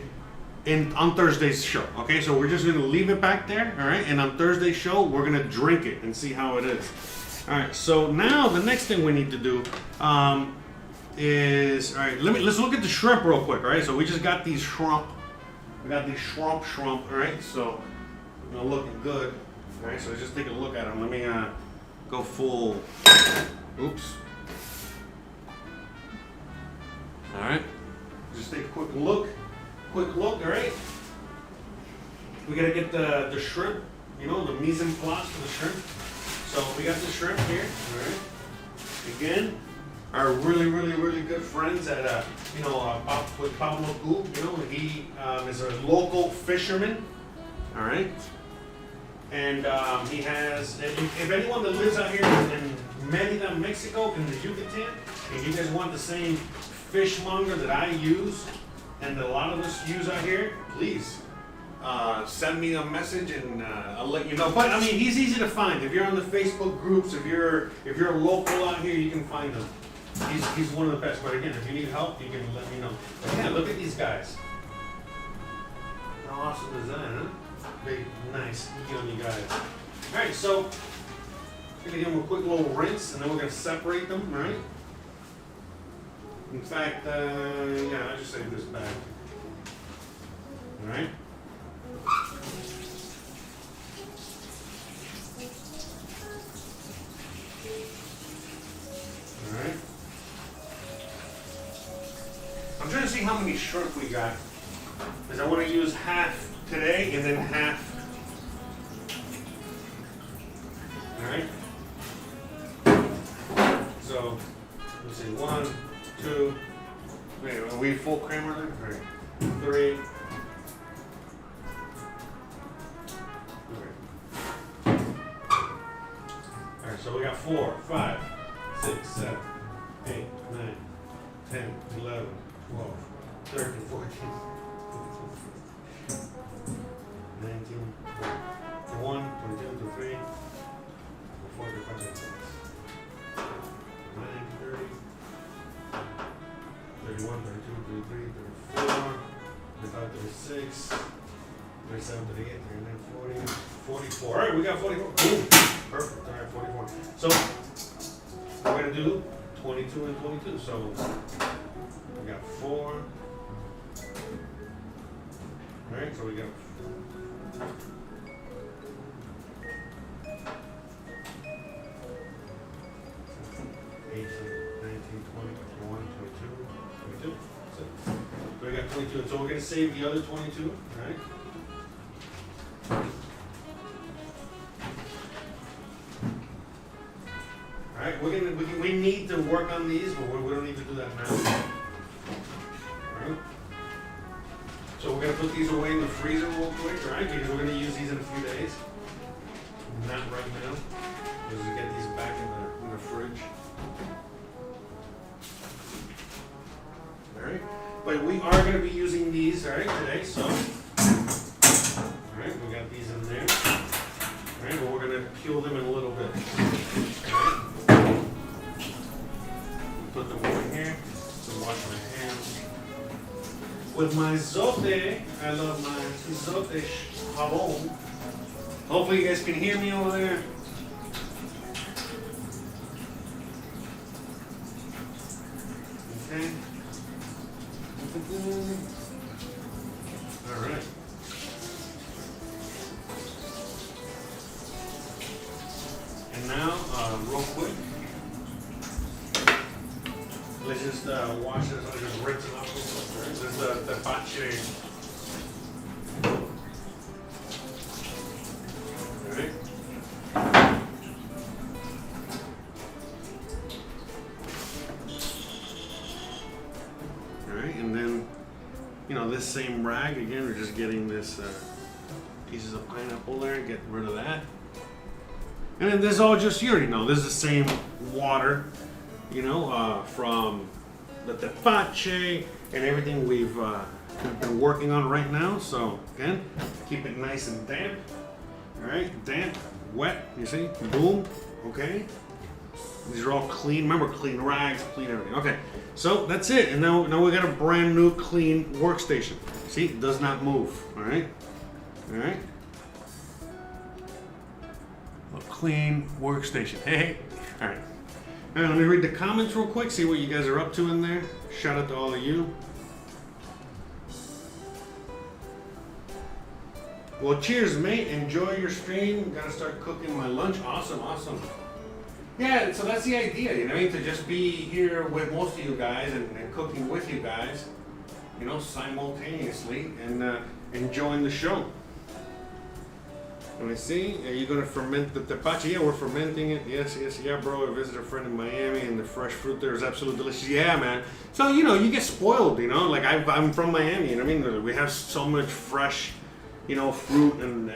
on Thursday's show. Okay, so we're just gonna leave it back there, all right? And on Thursday's show, we're gonna drink it and see how it is. All right. So now the next thing we need to do is, all right. Let's look at the shrimp real quick. All right. So we just got these shrimp. We got these shrimp. All right. So they're looking good. All right. So just take a look at them. Let me go full. Oops. All right. Just take a quick look. All right. We gotta get the shrimp. You know, the mise en place for the shrimp. So we got the shrimp here. All right. Again, our really good friends at with Pablo. You know, he is a local fisherman. All right. And he has. If anyone that lives out here in Mérida, Mexico, in the Yucatan, and you guys want the same fishmonger that I use and that a lot of us use out here, please. Send me a message and I'll let you know. But I mean, he's easy to find. If you're on the Facebook groups, if you're local out here, you can find him. He's one of the best. But again, if you need help, you can let me know. But yeah, look at these guys. How awesome is that, huh? Big, nice, yummy guys. All right, so I'm gonna give them a quick little rinse, and then we're gonna separate them, right? In fact, yeah, I'll just save this back. All right. Alright. I'm trying to see how many shrimp we got. Because I want to use half today and then half. Alright. So, let's see. 1, 2. Wait, are we full crammer then? 3. Alright, so we got 4, 5, 6, 7, 8, 9, 10, 11, 12, 13, 14, 19, 21, 22, 23, 24, 25, 26, 29, 30, 31, 32, 33, 34, 35, 36, 37, 38, 39, 40, 44. All right, we got 44. Boom. Perfect. All right, 44. So we're going to do 22 and 22. So we got 4. All right, so we got 18, 19, 20, 21, 22, 22. So we got 22. So we're going to save the other 22. All right. All right, we need to work on these, but we don't need to do that now. All right. So we're gonna put these away in the freezer real quick, right? Because we're gonna use these in a few days. Not right now. Because we get these back in the fridge. All right. But we are gonna be using these, all right, today. So, all right, we got these in there. All right, but we're gonna peel them in a little bit. All right. Put them over here to wash my hands. With my zote, I love my zote jabón. Hopefully you guys can hear me over there. All right. And now, real quick, let's just wash this. I'll just rinse it off. This is the Tepache. All right. All right, and then, you know, this same rag again. We're just getting this pieces of pineapple there. Get rid of that. And then this is all just, you already know, this is the same water, you know, from the Tepache and everything we've been working on right now. So again, keep it nice and damp. All right, damp, wet, you see, boom, okay. These are all clean, remember, clean rags, clean everything. Okay, so that's it. And now we got a brand new clean workstation. See, it does not move, all right? All right. A clean workstation. Hey. All right. All right, let me read the comments real quick, see what you guys are up to in there. Shout out to all of you. Well, cheers, mate. Enjoy your stream. Gotta start cooking my lunch. Awesome, awesome. Yeah, so that's the idea, you know what I mean? To just be here with most of you guys and cooking with you guys, you know, simultaneously and enjoying the show. Let me see. Are you gonna ferment the Tepache? Yeah, we're fermenting it. Yes, yeah, bro. I visited a friend in Miami, and the fresh fruit there is absolutely delicious. Yeah, man. So you know, you get spoiled. You know, like I'm from Miami, you know what I mean? We have so much fresh, you know, fruit and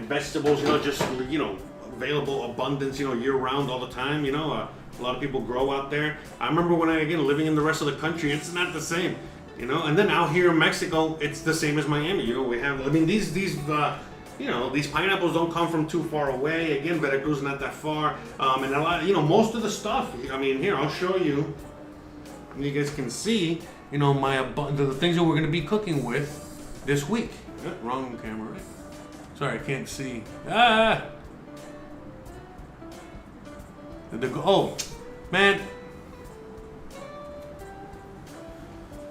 vegetables. You know, just you know, available abundance. You know, year round, all the time. You know, a lot of people grow out there. I remember when again living in the rest of the country, it's not the same. You know, and then out here in Mexico, it's the same as Miami. You know, we have. I mean, these. You know, these pineapples don't come from too far away. Again, Veracruz not that far. And a lot, you know, most of the stuff, I mean, here, I'll show you. You guys can see, you know, the things that we're going to be cooking with this week. Wrong camera, right? Sorry, I can't see. Oh, man.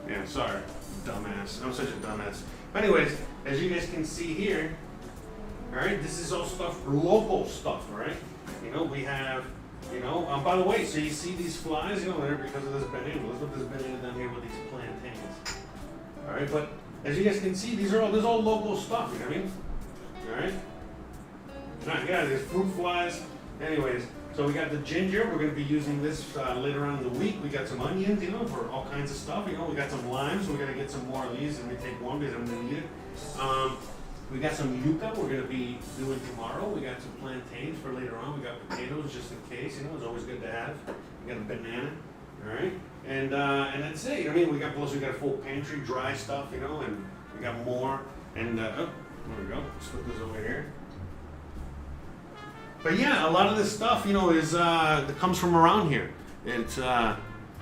Yeah, sorry. Dumbass. I'm such a dumbass. But anyways, as you guys can see here, all right, this is all stuff, local stuff, all right? You know, we have, you know, by the way, so you see these flies, you know, they're because of this banana. Look at this banana down here with these plantains. All right, but as you guys can see, this is all local stuff, you know what I mean? All right? Yeah, there's fruit flies. Anyways, so we got the ginger. We're going to be using this later on in the week. We got some onions, you know, for all kinds of stuff. You know, we got some limes. So we're going to get some more of these, and we take one because I'm going to need it. We got some yuca we're going to be doing tomorrow. We got some plantains for later on. We got potatoes just in case. You know, it's always good to have. We got a banana. All right, and that's it. I mean, we got a full pantry, dry stuff. You know, and we got more. And there we go. Let's put this over here. But yeah, a lot of this stuff, you know, is that comes from around here. It's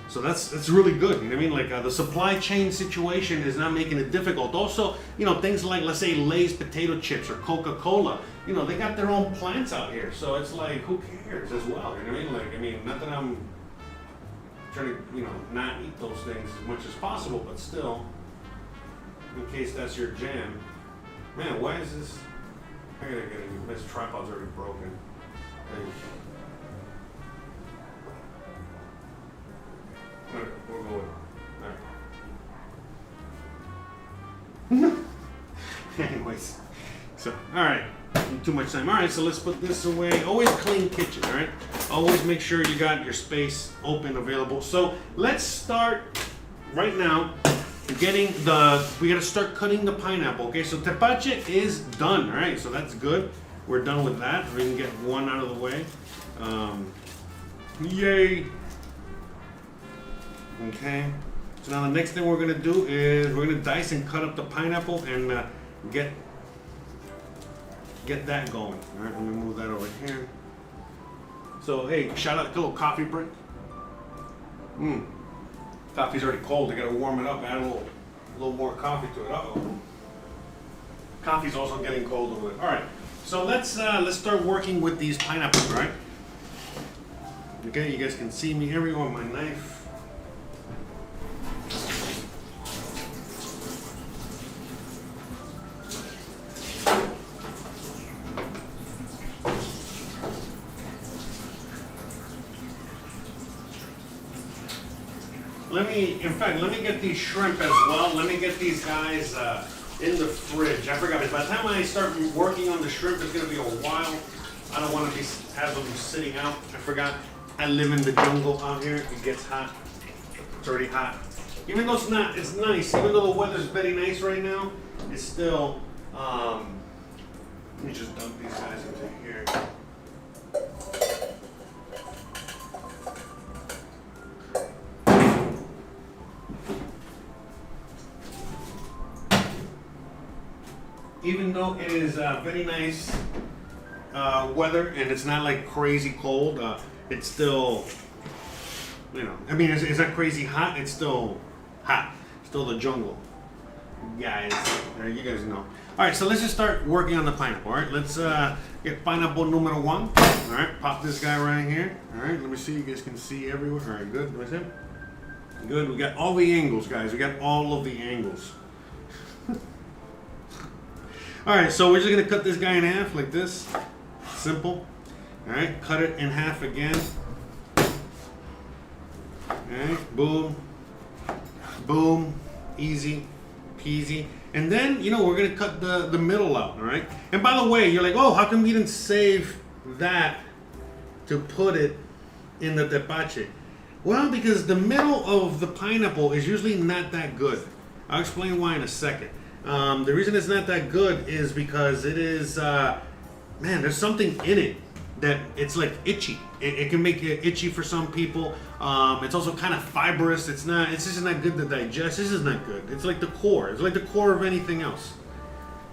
so that's really good. You know what I mean? Like the supply chain situation is not making it difficult. Also, you know, things like, let's say, Lay's potato chips or Coca-Cola. You know, they got their own plants out here, so it's like, who cares as well? You know what I mean? Like, I mean, not that I'm trying to, you know, not eat those things as much as possible, but still, in case that's your jam. Man, why is this? I gotta get it. This tripod's already broken. Alright, we'll go with it. Alright. Anyways, so, alright. Too much time. Alright, so let's put this away. Always clean kitchen, alright? Always make sure you got your space open, available. So let's start right now getting we gotta start cutting the pineapple, okay? So Tepache is done, alright? So that's good. We're done with that. We can get one out of the way. Yay! Okay. So now the next thing we're gonna do is we're gonna dice and cut up the pineapple and get that going. All right, let me move that over here. So hey, shout out to a little coffee break. Coffee's already cold. I gotta warm it up. Add a little more coffee to it. Coffee's also getting cold a little bit. All right. So let's start working with these pineapples, right? Okay, you guys can see me everywhere with my knife. in fact, let me get these shrimp as well. Let me get these guys in the fridge. I forgot it. By the time I start working on the shrimp, it's gonna be a while. I don't want to have them sitting out. I forgot. I live in the jungle out here. It gets hot. It's already hot. Even though it's not, it's nice. Even though the weather's very nice right now, it's still. Let me just dump these guys into here. Even though it is very nice weather and it's not like crazy cold, it's still, you know, I mean, it's not crazy hot. It's still hot. Still the jungle, guys. You guys know. All right, so let's just start working on the pineapple. All right, let's get pineapple number 1. All right, pop this guy right here. All right, let me see. You guys can see everywhere. All right, good. Let me see. Good. We got all the angles, guys. We got all of the angles. All right, so we're just gonna cut this guy in half like this. Simple. All right, cut it in half again. All right, boom, boom, easy peasy. And then, you know, we're gonna cut the middle out, all right? And by the way, you're like, oh, how come you didn't save that to put it in the tepache? Well, because the middle of the pineapple is usually not that good. I'll explain why in a second. The reason it's not that good is because it is, man, there's something in it that it's like itchy. It can make it itchy for some people. It's also kind of fibrous. It's just not good to digest. This is not good. It's like the core. It's like the core of anything else.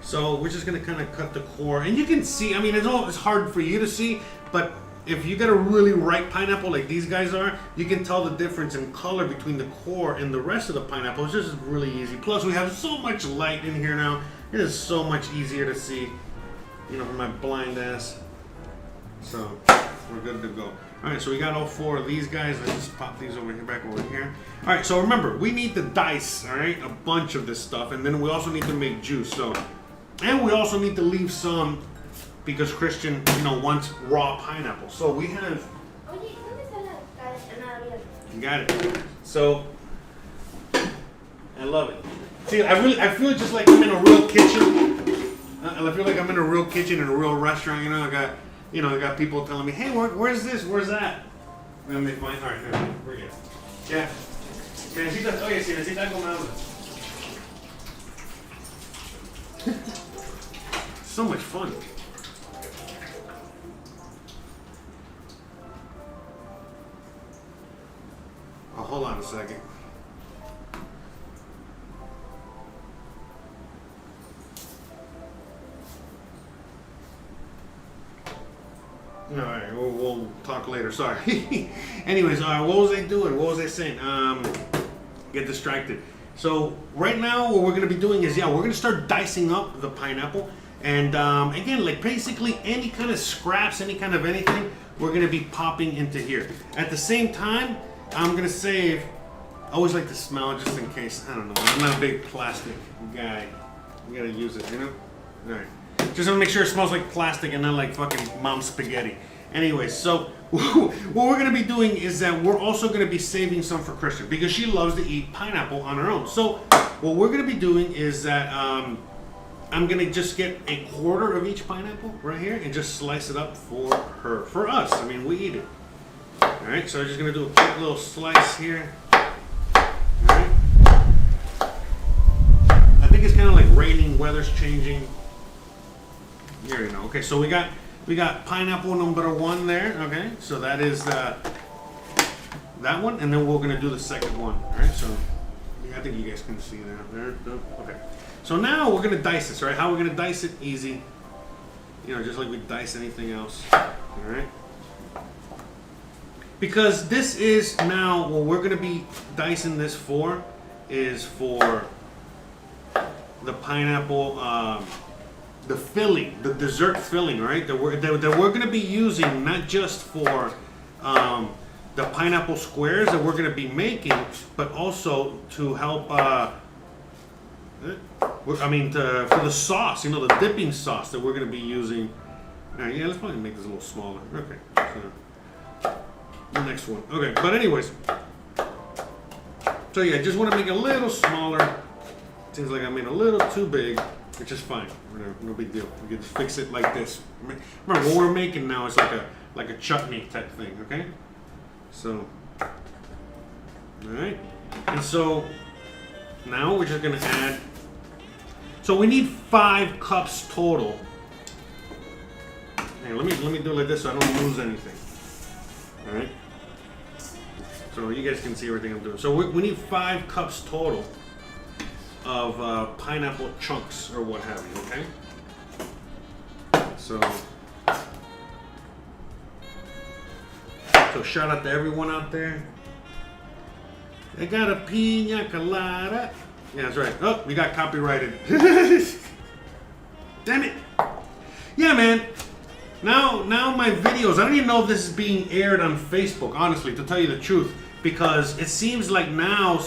So we're just gonna kind of cut the core, and you can see. I mean, it's hard for you to see, but if you get a really ripe pineapple like these guys are, you can tell the difference in color between the core and the rest of the pineapple. It's just really easy. Plus, we have so much light in here now. It is so much easier to see, you know, for my blind ass. So we're good to go. All right, so we got all 4 of these guys. Let's just pop these over here, back over here. All right, so remember, we need to dice, all right, a bunch of this stuff, and then we also need to make juice. So, and we also need to leave some, because Christian, you know, wants raw pineapple. So we have. You got it. So I love it. See, I feel just like I'm in a real kitchen. I feel like I'm in a real kitchen in a real restaurant. You know, I got people telling me, hey, where's this? Where's that? And they find, all right, here, we're good. Yeah. Oye, si necesita algo más. So much fun. Oh, hold on a second. All right, we'll talk later. Sorry. Anyways, what was I doing? What was I saying? Get distracted. So right now, what we're gonna be doing is, we're gonna start dicing up the pineapple, and again, like basically any kind of scraps, any kind of anything, we're gonna be popping into here. At the same time, I'm gonna save. I always like to smell just in case. I don't know. I'm not a big plastic guy. We gotta use it, you know. All right. Just want to make sure it smells like plastic and not like fucking mom's spaghetti. Anyways, so what we're going to be doing is that we're also going to be saving some for Christian because she loves to eat pineapple on her own. So what we're going to be doing is that I'm going to just get a quarter of each pineapple right here and just slice it up for her. For us. I mean, we eat it. All right, so I'm just going to do a quick little slice here. All right. I think it's kind of like raining, weather's changing. You already know. Okay, so we got pineapple number 1 there. Okay, so that is that one, and then we're gonna do the second one. All right, so I think you guys can see that there. Okay, so now we're gonna dice this. Right? How we're gonna dice it? Easy. You know, just like we dice anything else. All right. Because this is now what we're gonna be dicing this for is for the pineapple. The filling, the dessert filling, right? That we're going to be using not just for the pineapple squares that we're going to be making, but also to help. For the sauce, you know, the dipping sauce that we're going to be using. Let's probably make this a little smaller. Okay, so the next one. Okay, but anyways, So yeah, just want to make it a little smaller. Seems like I made it a little too big, which is fine. Whatever, no big deal. We can just fix it like this. Remember, what we're making now is like a chutney type thing, okay? So, all right. And so now we're just gonna add. So we need 5 cups total. Hey, let me do it like this so I don't lose anything. All right. So you guys can see everything I'm doing. So we need 5 cups total of pineapple chunks or what have you. Okay. So shout out to everyone out there. I got a piña colada. Yeah, that's right. Oh, we got copyrighted. Damn it. Yeah, man. Now my videos, I don't even know if this is being aired on Facebook, honestly, to tell you the truth. Because it seems like now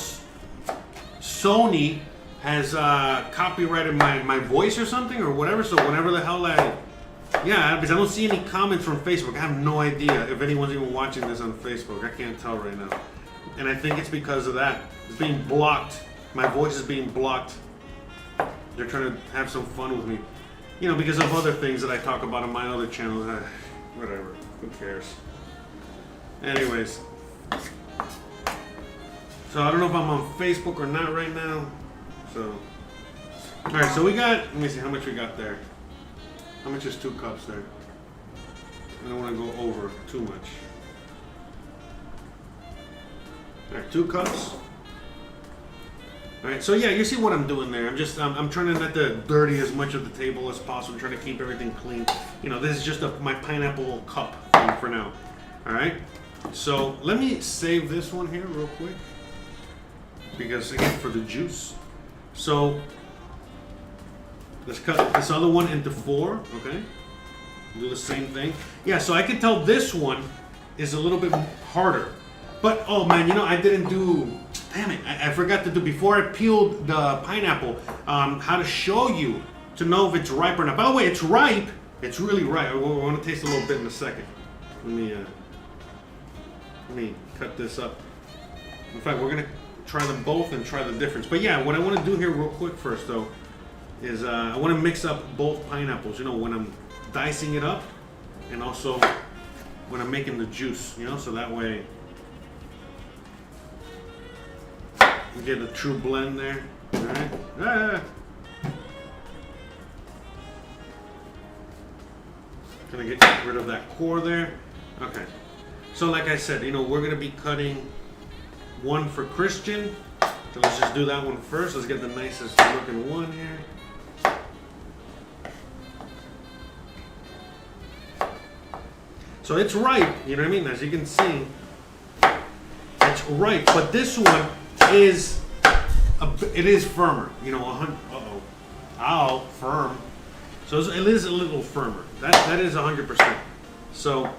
Sony has copyrighted my voice or something or whatever. So whenever the hell yeah, because I don't see any comments from Facebook. I have no idea if anyone's even watching this on Facebook. I can't tell right now. And I think it's because of that. It's being blocked. My voice is being blocked. They're trying to have some fun with me. You know, because of other things that I talk about on my other channels. Whatever. Who cares? Anyways. So I don't know if I'm on Facebook or not right now. So. Alright, so we got, let me see how much we got there. How much is 2 cups there? I don't want to go over too much. Alright, 2 cups. Alright, so yeah, you see what I'm doing there. I'm trying to not to dirty as much of the table as possible. I'm trying to keep everything clean. You know, this is just my pineapple cup thing for now. Alright, so let me save this one here real quick. Because again, for the juice. So let's cut this other one into 4, okay? Do the same thing. Yeah, so I can tell this one is a little bit harder. But, oh man, you know, I didn't do, damn it, I forgot to do, before I peeled the pineapple, how to show you to know if it's ripe or not. By the way, it's ripe. It's really ripe. I want to taste a little bit in a second. Let me cut this up. In fact, we're going to try them both and try the difference. But yeah, what I want to do here real quick first, though, is I want to mix up both pineapples, you know, when I'm dicing it up and also when I'm making the juice, you know, so that way we get a true blend there. All right. Gonna get rid of that core there. Okay. So like I said, you know, we're gonna be cutting one for Christian. So let's just do that one first. Let's get the nicest looking one here. So it's ripe, you know what I mean? As you can see, it's ripe. But this one is it is firmer, you know. Firm. So it is a little firmer. That is 100%. So,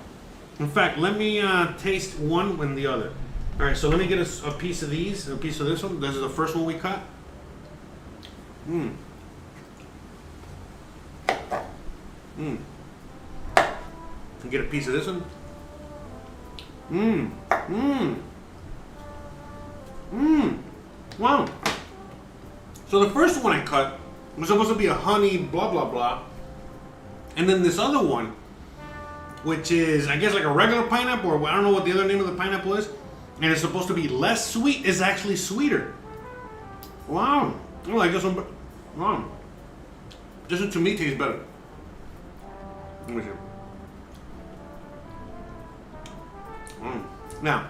in fact, let me taste one and the other. All right, so let me get a piece of these, a piece of this one. This is the first one we cut. Get a piece of this one. Wow. So the first one I cut was supposed to be a honey blah blah blah, and then this other one, which is I guess like a regular pineapple, or I don't know what the other name of the pineapple is, and it's supposed to be less sweet, is actually sweeter. Wow. I like this one. Wow. This one to me tastes better. Let me see. Now,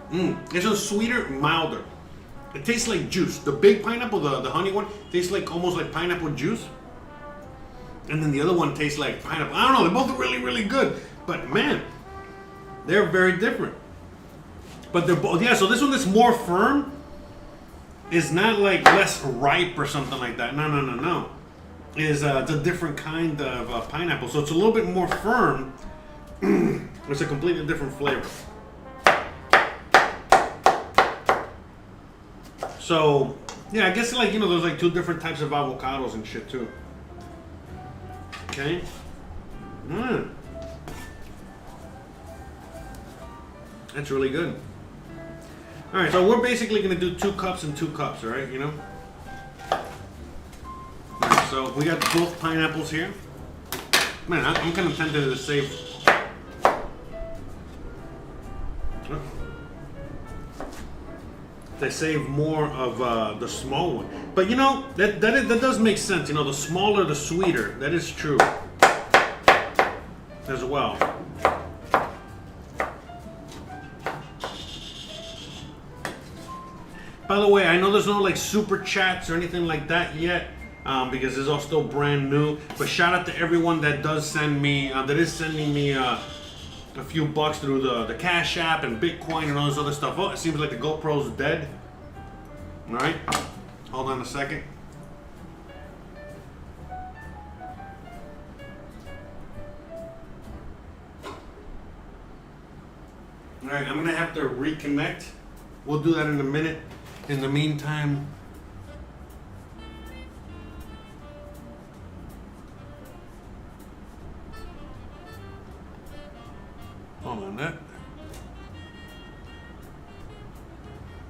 this one's sweeter, milder. It tastes like juice. The big pineapple, the honey one, tastes like almost like pineapple juice. And then the other one tastes like pineapple. I don't know, they're both really, really good. But man, they're very different. But they're both, yeah, so this one that's more firm is not like less ripe or something like that. No. It's a different kind of pineapple. So it's a little bit more firm. It's a completely different flavor. So, yeah, I guess like, you know, there's like 2 different types of avocados and shit too. Okay. That's really good. All right, so we're basically gonna do 2 cups and 2 cups, all right? You know. All right, so we got both pineapples here. Man, I'm kind of tempted to save. They save more of the small one, but you know that does make sense. You know, the smaller the sweeter. That is true as well. By the way, I know there's no like super chats or anything like that yet because it's all still brand new. But shout out to everyone that does send me that is sending me a few bucks through the Cash App and Bitcoin and all this other stuff. Oh, it seems like the GoPro's dead. All right, hold on a second. All right, I'm gonna have to reconnect. We'll do that in a minute. In the meantime, hold on that.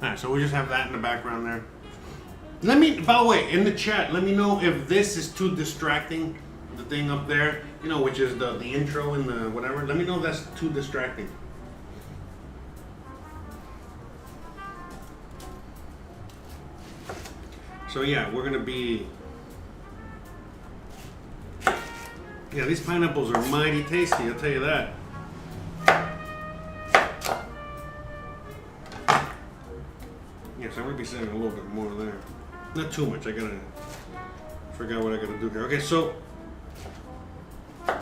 Alright, so we just have that in the background there. Let me, by the way, in the chat, let me know if this is too distracting, the thing up there, you know, which is the intro and the whatever. Let me know if that's too distracting. So yeah, we're gonna be. Yeah, these pineapples are mighty tasty, I'll tell you that. Yes, I'm gonna be saying a little bit more there. Not too much, I gotta forget what I gotta do here. Okay, so I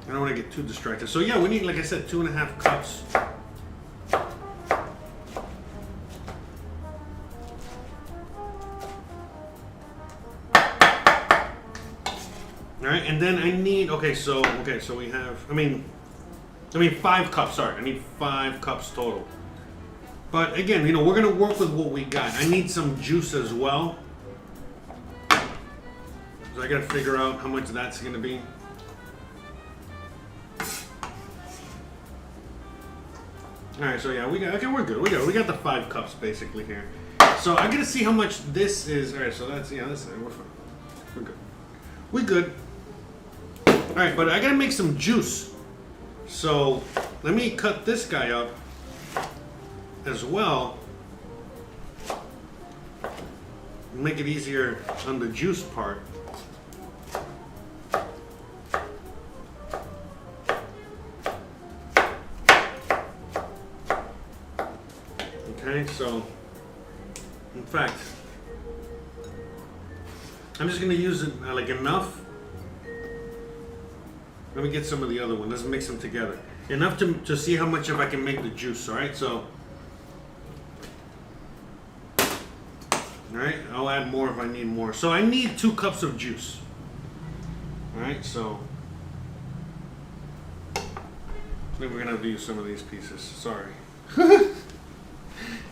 don't wanna get too distracted. So yeah, we need, like I said, 2.5 cups. Alright, and then I need, so we have, I mean 5 cups, sorry, I need 5 cups total. But again, you know, we're gonna work with what we got. I need some juice as well. So I gotta figure out how much that's gonna be. Alright, so yeah, we got, okay, we're good. We got the 5 cups basically here. So I gotta see how much this is. Alright, so that's, yeah, that's, we're fine. We're good. We good. Alright, but I gotta make some juice. So let me cut this guy up as well. Make it easier on the juice part. Okay, so in fact, I'm just gonna use it like enough. Let me get some of the other one. Let's mix them together. Enough to see how much of I can make the juice, alright? So, alright, I'll add more if I need more. So I need 2 cups of juice. Alright, so I think we're gonna have to use some of these pieces. Sorry.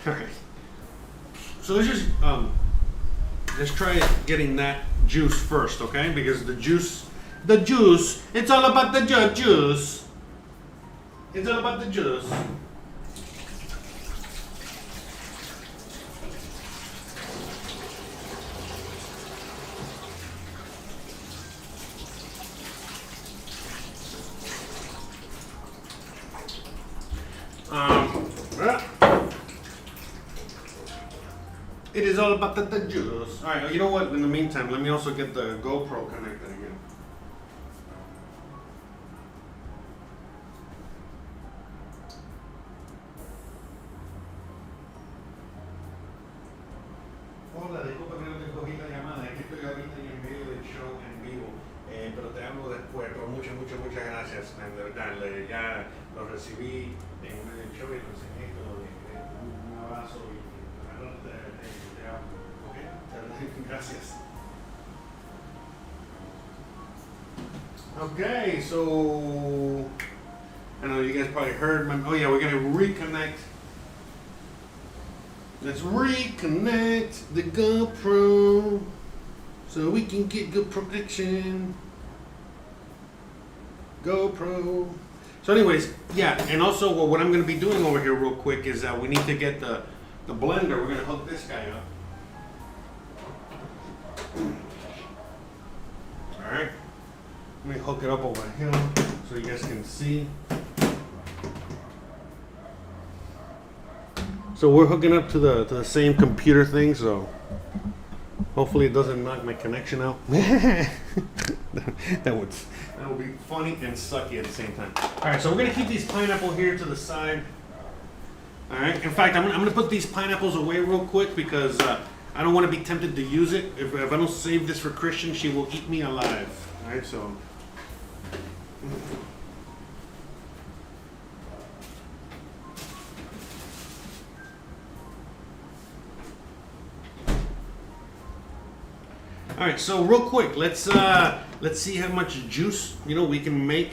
Alright. So let's try getting that juice first, okay? Because the juice, it's all about the juice. It's all about the juice. It is all about the juice. All right, you know what? In the meantime, let me also get the GoPro connected again. Hola, disculpa que no te cogí la llamada, es que estoy ahorita en medio del show en vivo, pero te hablo después, pero muchas gracias, de verdad, ya lo recibí en medio del show y lo enseñé, un abrazo y te amo, ¿ok? Gracias. Okay, so I know you guys probably heard my, oh yeah, we're gonna reconnect. Let's reconnect the GoPro so we can get good protection. GoPro. So So anyways, yeah, and also what I'm going to be doing over here real quick is we need to get the blender. We're going to hook this guy up. Alright. Let me hook it up over here so you guys can see. So we're hooking up to the same computer thing, so hopefully it doesn't knock my connection out. that would be funny and sucky at the same time. Alright, so we're gonna keep these pineapple here to the side. Alright, in fact, I'm gonna put these pineapples away real quick because I don't want to be tempted to use it. If I don't save this for Christian, she will eat me alive. Alright, so. All right, so real quick, let's see how much juice we can make.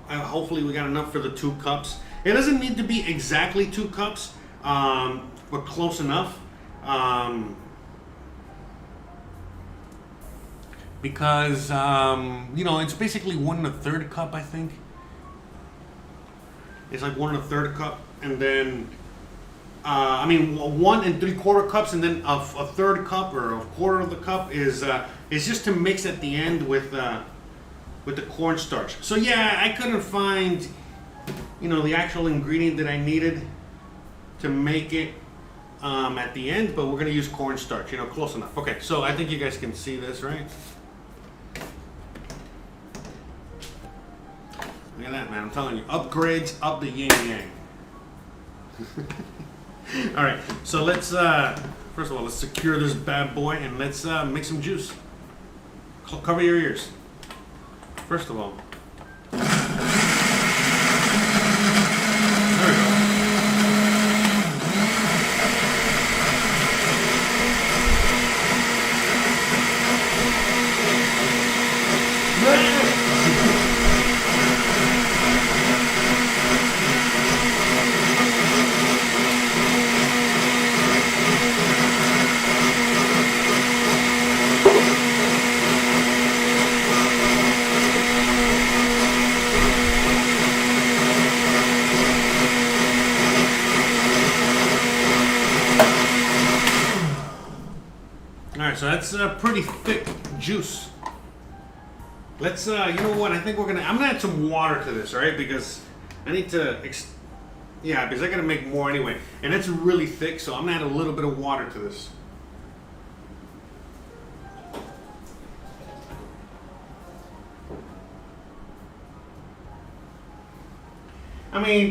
Hopefully, we got enough for the 2 cups. It doesn't need to be exactly 2 cups, but close enough. Because it's basically 1 1/3 cup, I think. It's like 1 1/3 cup, and then. 1 3/4 cups, and then a 1/3 cup or a 1/4 of the cup is just to mix at the end with the cornstarch. So yeah, I couldn't find the actual ingredient that I needed to make it at the end, but we're gonna use cornstarch. Close enough. Okay, so I think you guys can see this, right? Look at that, man! I'm telling you, upgrades up the yin yang. All right, so let's first of all let's secure this bad boy and let's make some juice. Cover your ears. First of all, there we go. So that's a pretty thick juice. Let's, you know what? I think I'm gonna add some water to this, right? Because I need to, because I gotta make more anyway. And it's really thick, so I'm gonna add a little bit of water to this.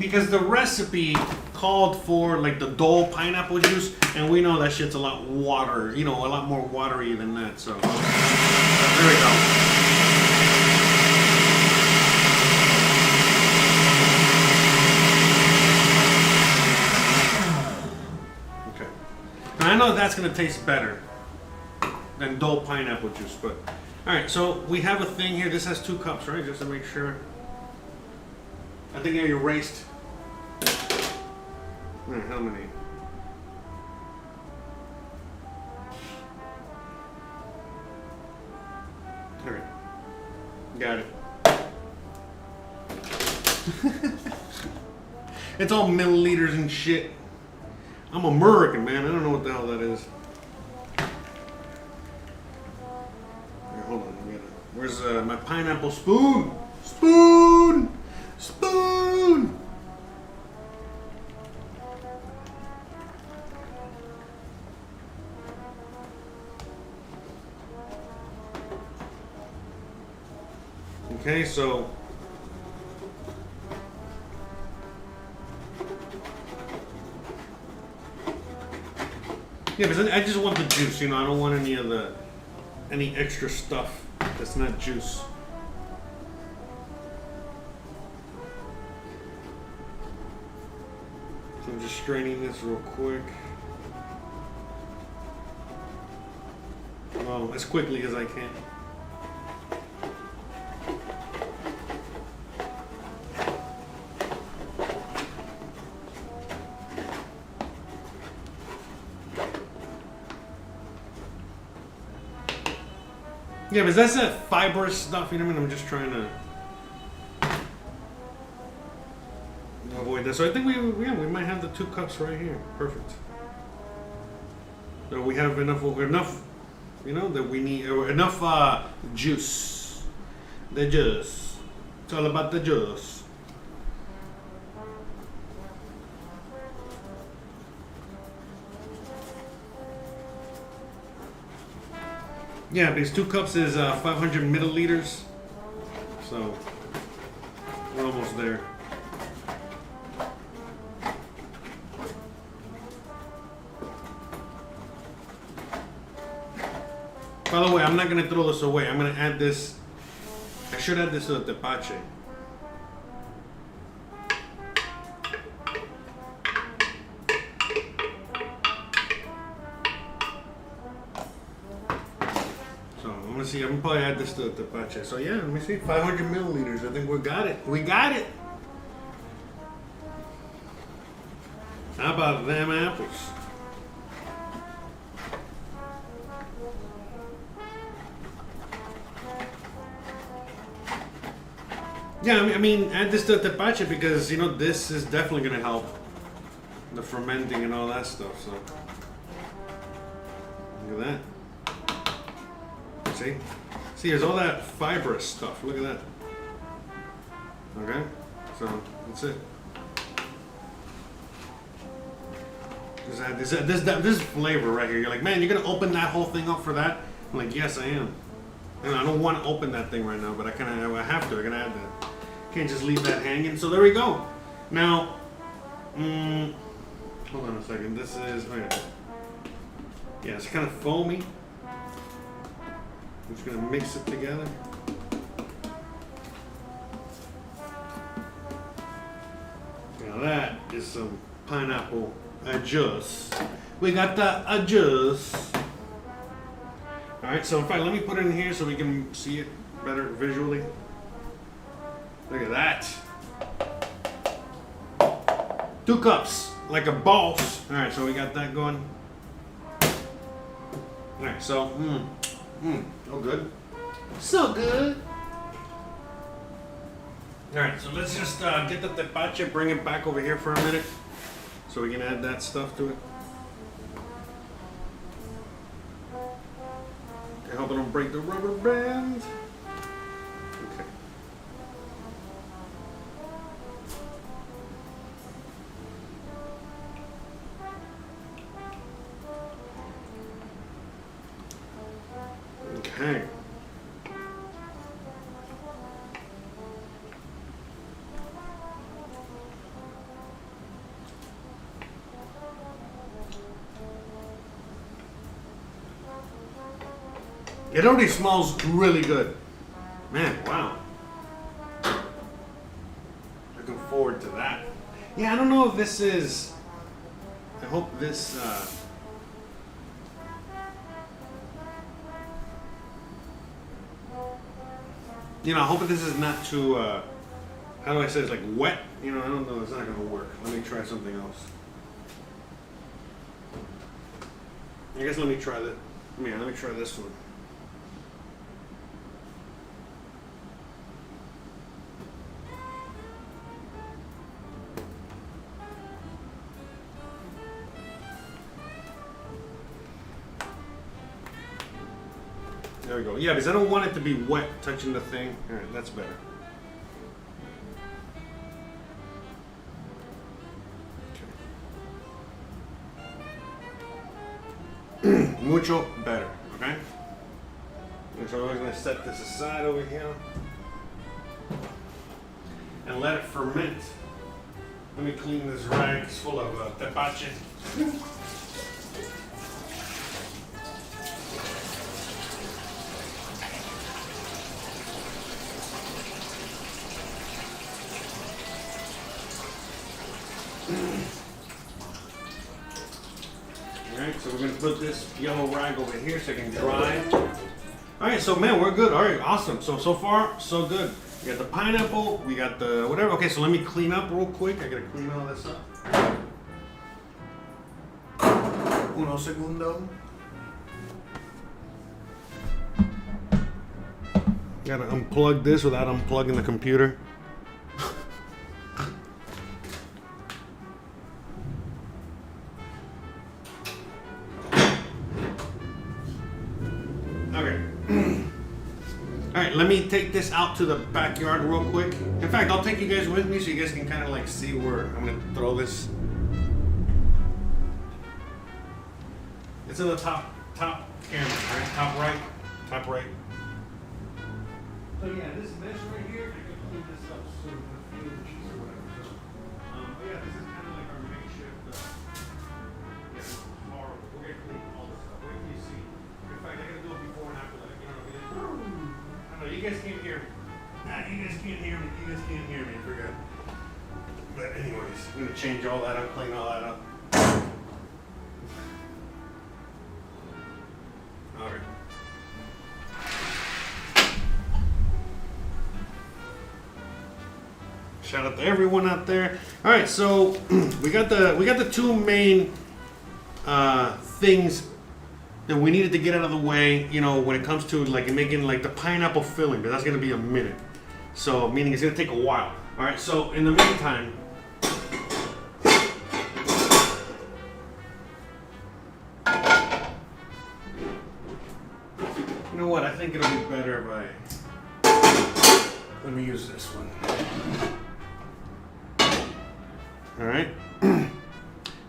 Because the recipe called for like the Dole pineapple juice, and we know that shit's a lot water, a lot more watery than that. So there we go. Okay. Now I know that's gonna taste better than Dole pineapple juice, but all right. So we have a thing here. This has 2 cups, right? Just to make sure. I think I erased. How many? Okay. Got it. It's all milliliters and shit. I'm American, man. I don't know what the hell that is. Here, hold on. Where's my pineapple spoon? Spoon! Spoon! Okay, so yeah, because I just want the juice, I don't want any extra stuff that's not juice. So I'm just straining this real quick. Well, as quickly as I can. Yeah, because that's that fibrous stuff, I'm just trying to Avoid that. So I think we might have the 2 cups right here. Perfect. So we have enough, you know, that we need enough juice. The juice. It's all about the juice. Yeah, these 2 cups is 500 milliliters. So we're almost there. By the way, I'm not gonna throw this away. I'm gonna add this. I should add this to the tepache. So I'm gonna see. I'm gonna probably add this to the tepache. So yeah, let me see. 500 milliliters. I think we got it. We got it. How about them apples? Yeah, I mean, add this to the tepache because, you know, this is definitely going to help the fermenting and all that stuff, so. Look at that. See? See, there's all that fibrous stuff. Look at that. Okay? So, that's it. Just add this flavor right here. You're like, man, you're going to open that whole thing up for that? I'm like, yes, I am. And I don't want to open that thing right now, but I have to. I'm going to add that. Can't just leave that hanging. So there we go. Now, hold on a second. This is, oh yeah, it's kind of foamy. I'm just gonna mix it together. Now that is some pineapple juice. We got the juice. All right. So in fact, let me put it in here so we can see it better visually. Look at that. 2 cups, like a boss. All right, so we got that going. All right, so, oh good. So good. All right, so let's just get the tepache, bring it back over here for a minute so we can add that stuff to it. I hope I don't break the rubber band. Okay. It already smells really good. Man, wow. Looking forward to that. Yeah, I don't know if this is... I hope this... You know, I hope this is not too, how do I say, it's like wet. You know, I don't know, it's not going to work. Let me try something else. I guess let me try that. Yeah, let me try this one. There we go. Yeah, because I don't want it to be wet touching the thing. All right, that's better. Okay. Mucho better, okay? And so I'm going to set this aside over here and let it ferment. Let me clean this rag. It's full of tepache. Alright, so we're going to put this yellow rag over here so it can dry. Alright, so man, we're good. Alright, awesome. So far, so good. We got the pineapple, we got the whatever. Okay, so let me clean up real quick. I got to clean all this up. Uno segundo. Got to unplug this without unplugging the computer. let me take this out to the backyard real quick. In fact, I'll take you guys with me so you guys can kind of like see where I'm gonna throw this. It's in the top camera, right? Top right. So yeah, this mesh right here, I can clean this up so we're gonna feel the cheese or whatever. So, but yeah, this is kind of like our makeshift. Yeah, it's horrible. We're gonna clean all this up. Wait till you see. In fact, I gotta do it before and after that. You know what I mean? I know you guys can't hear me. Nah, you guys can't hear me. You guys can't hear me. I forgot. But anyways, I'm gonna change all that up, clean all that up. Alright. Shout out to everyone out there. All right, so we got the two main things that we needed to get out of the way. You know, when it comes to like making like the pineapple filling, but that's gonna be a minute. So meaning it's gonna take a while. All right. So in the meantime, you know what? I think it'll be better if let me use this one. All right.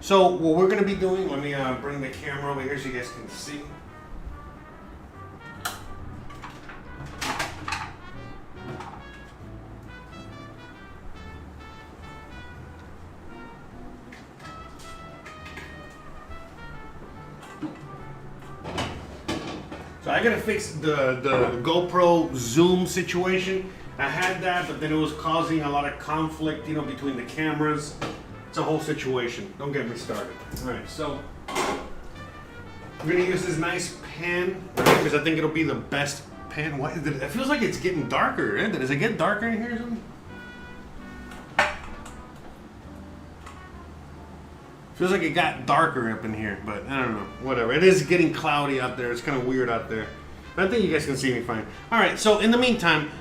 So what we're going to be doing, let me bring the camera over here so you guys can see. So I got to fix the GoPro zoom situation. I had that, but then it was causing a lot of conflict, you know, between the cameras. It's a whole situation. Don't get me started. All right, so we're gonna use this nice pan, right? Because I think it'll be the best pan. What? It feels like it's getting darker. Isn't it? Does it get darker in here or something? Feels like it got darker up in here, but I don't know. Whatever. It is getting cloudy out there. It's kind of weird out there. But I think you guys can see me fine. All right, so in the meantime,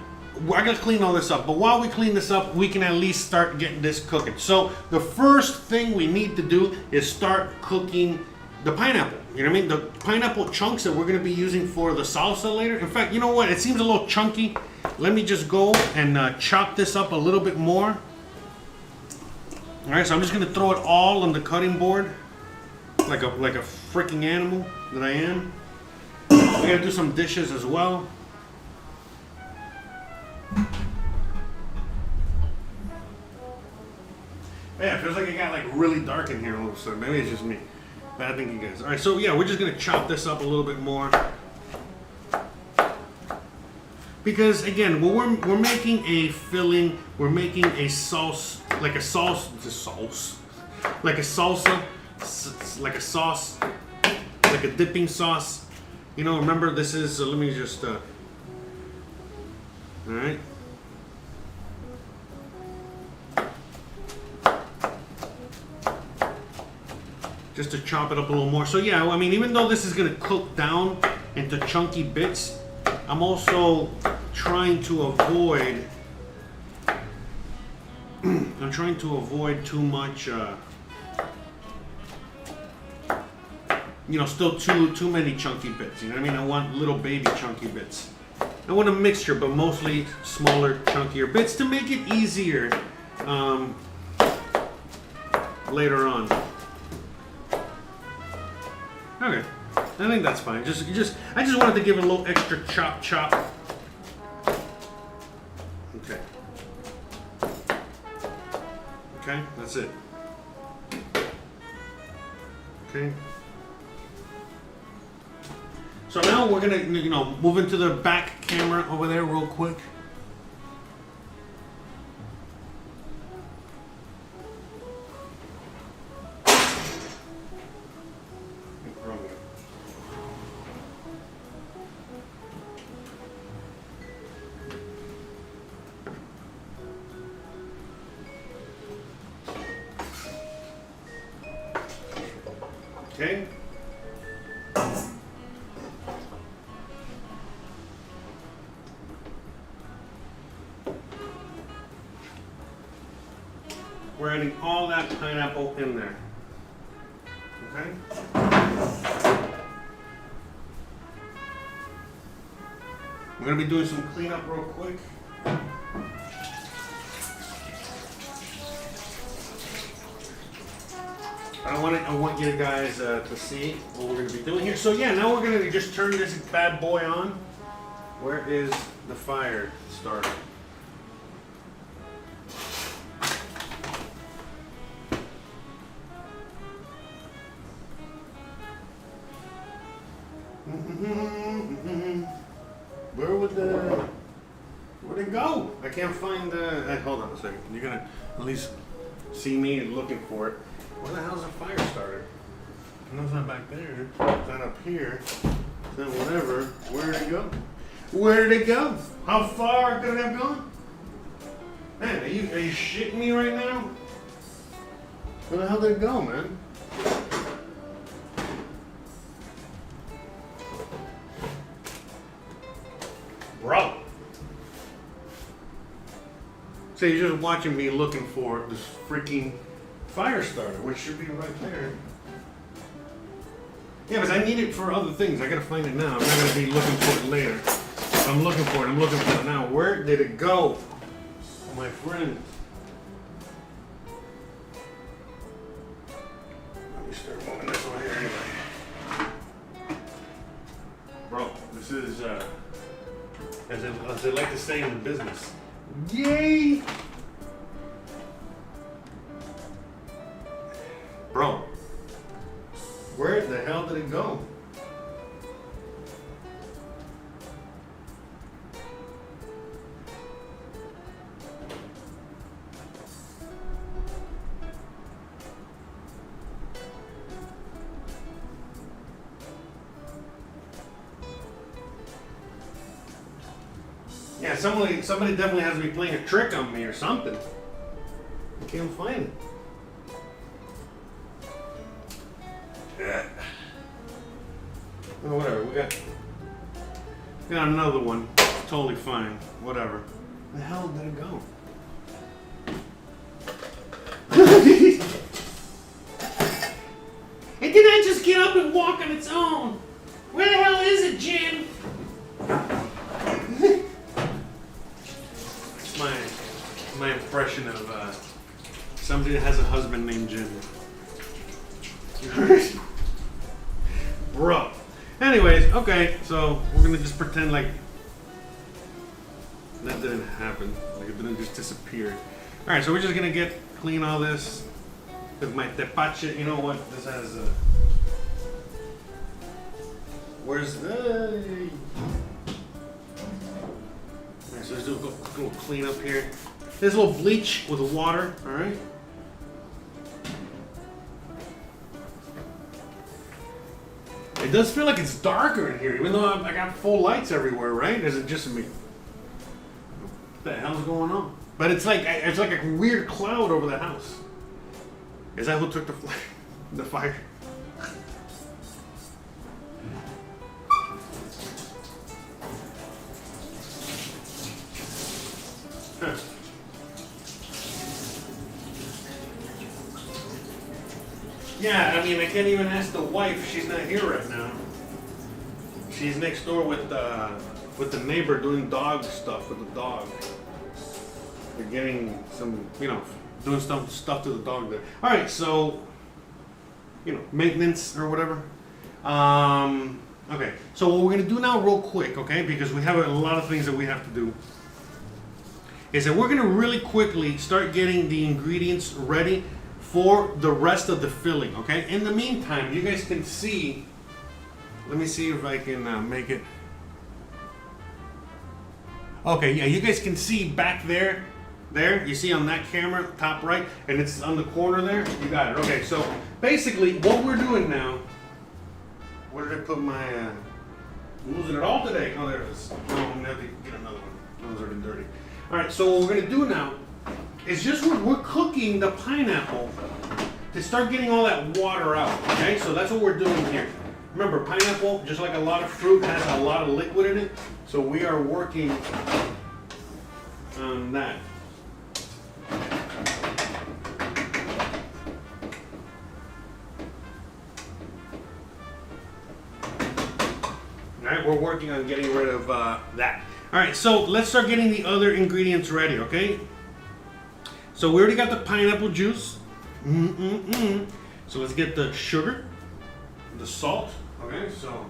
I gotta clean all this up, but while we clean this up, we can at least start getting this cooking. So the first thing we need to do is start cooking the pineapple. You know what I mean? The pineapple chunks that we're gonna be using for the salsa later. In fact, you know what? It seems a little chunky. Let me just go and chop this up a little bit more. All right, so I'm just gonna throw it all on the cutting board, like a freaking animal that I am. We gotta do some dishes as well. Yeah, it feels like it got like really dark in here all of a sudden. Maybe it's just me. But I think you guys. All right, so yeah, we're just gonna chop this up a little bit more. Because again, when we're making a filling, we're making a sauce, like a sauce, like a salsa, like a sauce, like a dipping sauce. You know, remember this is. Let me just. All right. Just to chop it up a little more. So yeah, I mean, even though this is gonna cook down into chunky bits, I'm also trying to avoid. I'm trying to avoid too much. You know, still too many chunky bits. You know what I mean? I want little baby chunky bits. I want a mixture, but mostly smaller, chunkier bits to make it easier later on. Okay, I think that's fine. I just wanted to give it a little extra chop. Okay, that's it. Okay. So now we're gonna, you know, move into the back camera over there real quick. Okay. We're adding all that pineapple in there. Okay. We're gonna be doing some cleanup real quick. I want you guys to see what we're gonna be doing here. So yeah, now we're gonna just turn this bad boy on. Where is the fire starter? Where'd it go? I can't find the. Hold on a second. You're gonna at least see me looking for it. Where the hell's the fire starter? No, it's not back there. It's not up here. It's not whatever. Where'd it go? Where'd it go? How far could it have gone? Man, are you shitting me right now? Where the hell did it go, man? Bro. So you're just watching me looking for this freaking fire starter, which should be right there. Yeah, because I need it for other things. I gotta find it now. I'm not gonna be looking for it later. I'm looking for it. I'm looking for it now. Where did it go, my friend? Let me start moving this one here anyway. Bro, this is as they like to say in the business. Yay! Bro, where the hell did it go? Yeah, somebody definitely has to be playing a trick on me or something. I can't find it. Yeah. Oh, whatever. We got another one. It's totally fine. Whatever. Where the hell did it go? It didn't just get up and walk on its own. Where the hell is it, Jim? My impression of somebody that has a husband named Jim. Bro. Anyways, okay, so we're gonna just pretend like that didn't happen. Like it didn't just disappear. Alright, so we're just gonna clean all this with my Tepache. You know what? This has where's the Alright, so let's do a little clean up here. There's a little bleach with water, alright? It does feel like it's darker in here, even though I got full lights everywhere, right? Is it just me? What the hell's going on? But it's like a weird cloud over the house. Is that who took the fire? Huh. Yeah, I mean, I can't even ask the wife. She's not here right now. She's next door with the neighbor doing dog stuff with the dog. They're getting some, doing stuff to the dog there. All right, so, maintenance or whatever. Okay, so what we're gonna do now, real quick, okay, because we have a lot of things that we have to do, is that we're gonna really quickly start getting the ingredients ready for the rest of the filling, okay? In the meantime, you guys can see, let me see if I can make it. Okay, yeah, you guys can see back there, you see on that camera, top right, and it's on the corner there, you got it. Okay, so basically what we're doing now, where did I put my, I'm losing it all today. Oh, there it is. No, I'm gonna have to get another one. Those are dirty. All right, so what we're gonna do now is just we're cooking the pineapple to start getting all that water out, okay? So that's what we're doing here. Remember, pineapple, just like a lot of fruit, has a lot of liquid in it, so we are working on that. All right, we're working on getting rid of that. All right, so let's start getting the other ingredients ready, okay? So we already got the pineapple juice. So let's get the sugar, the salt, okay? So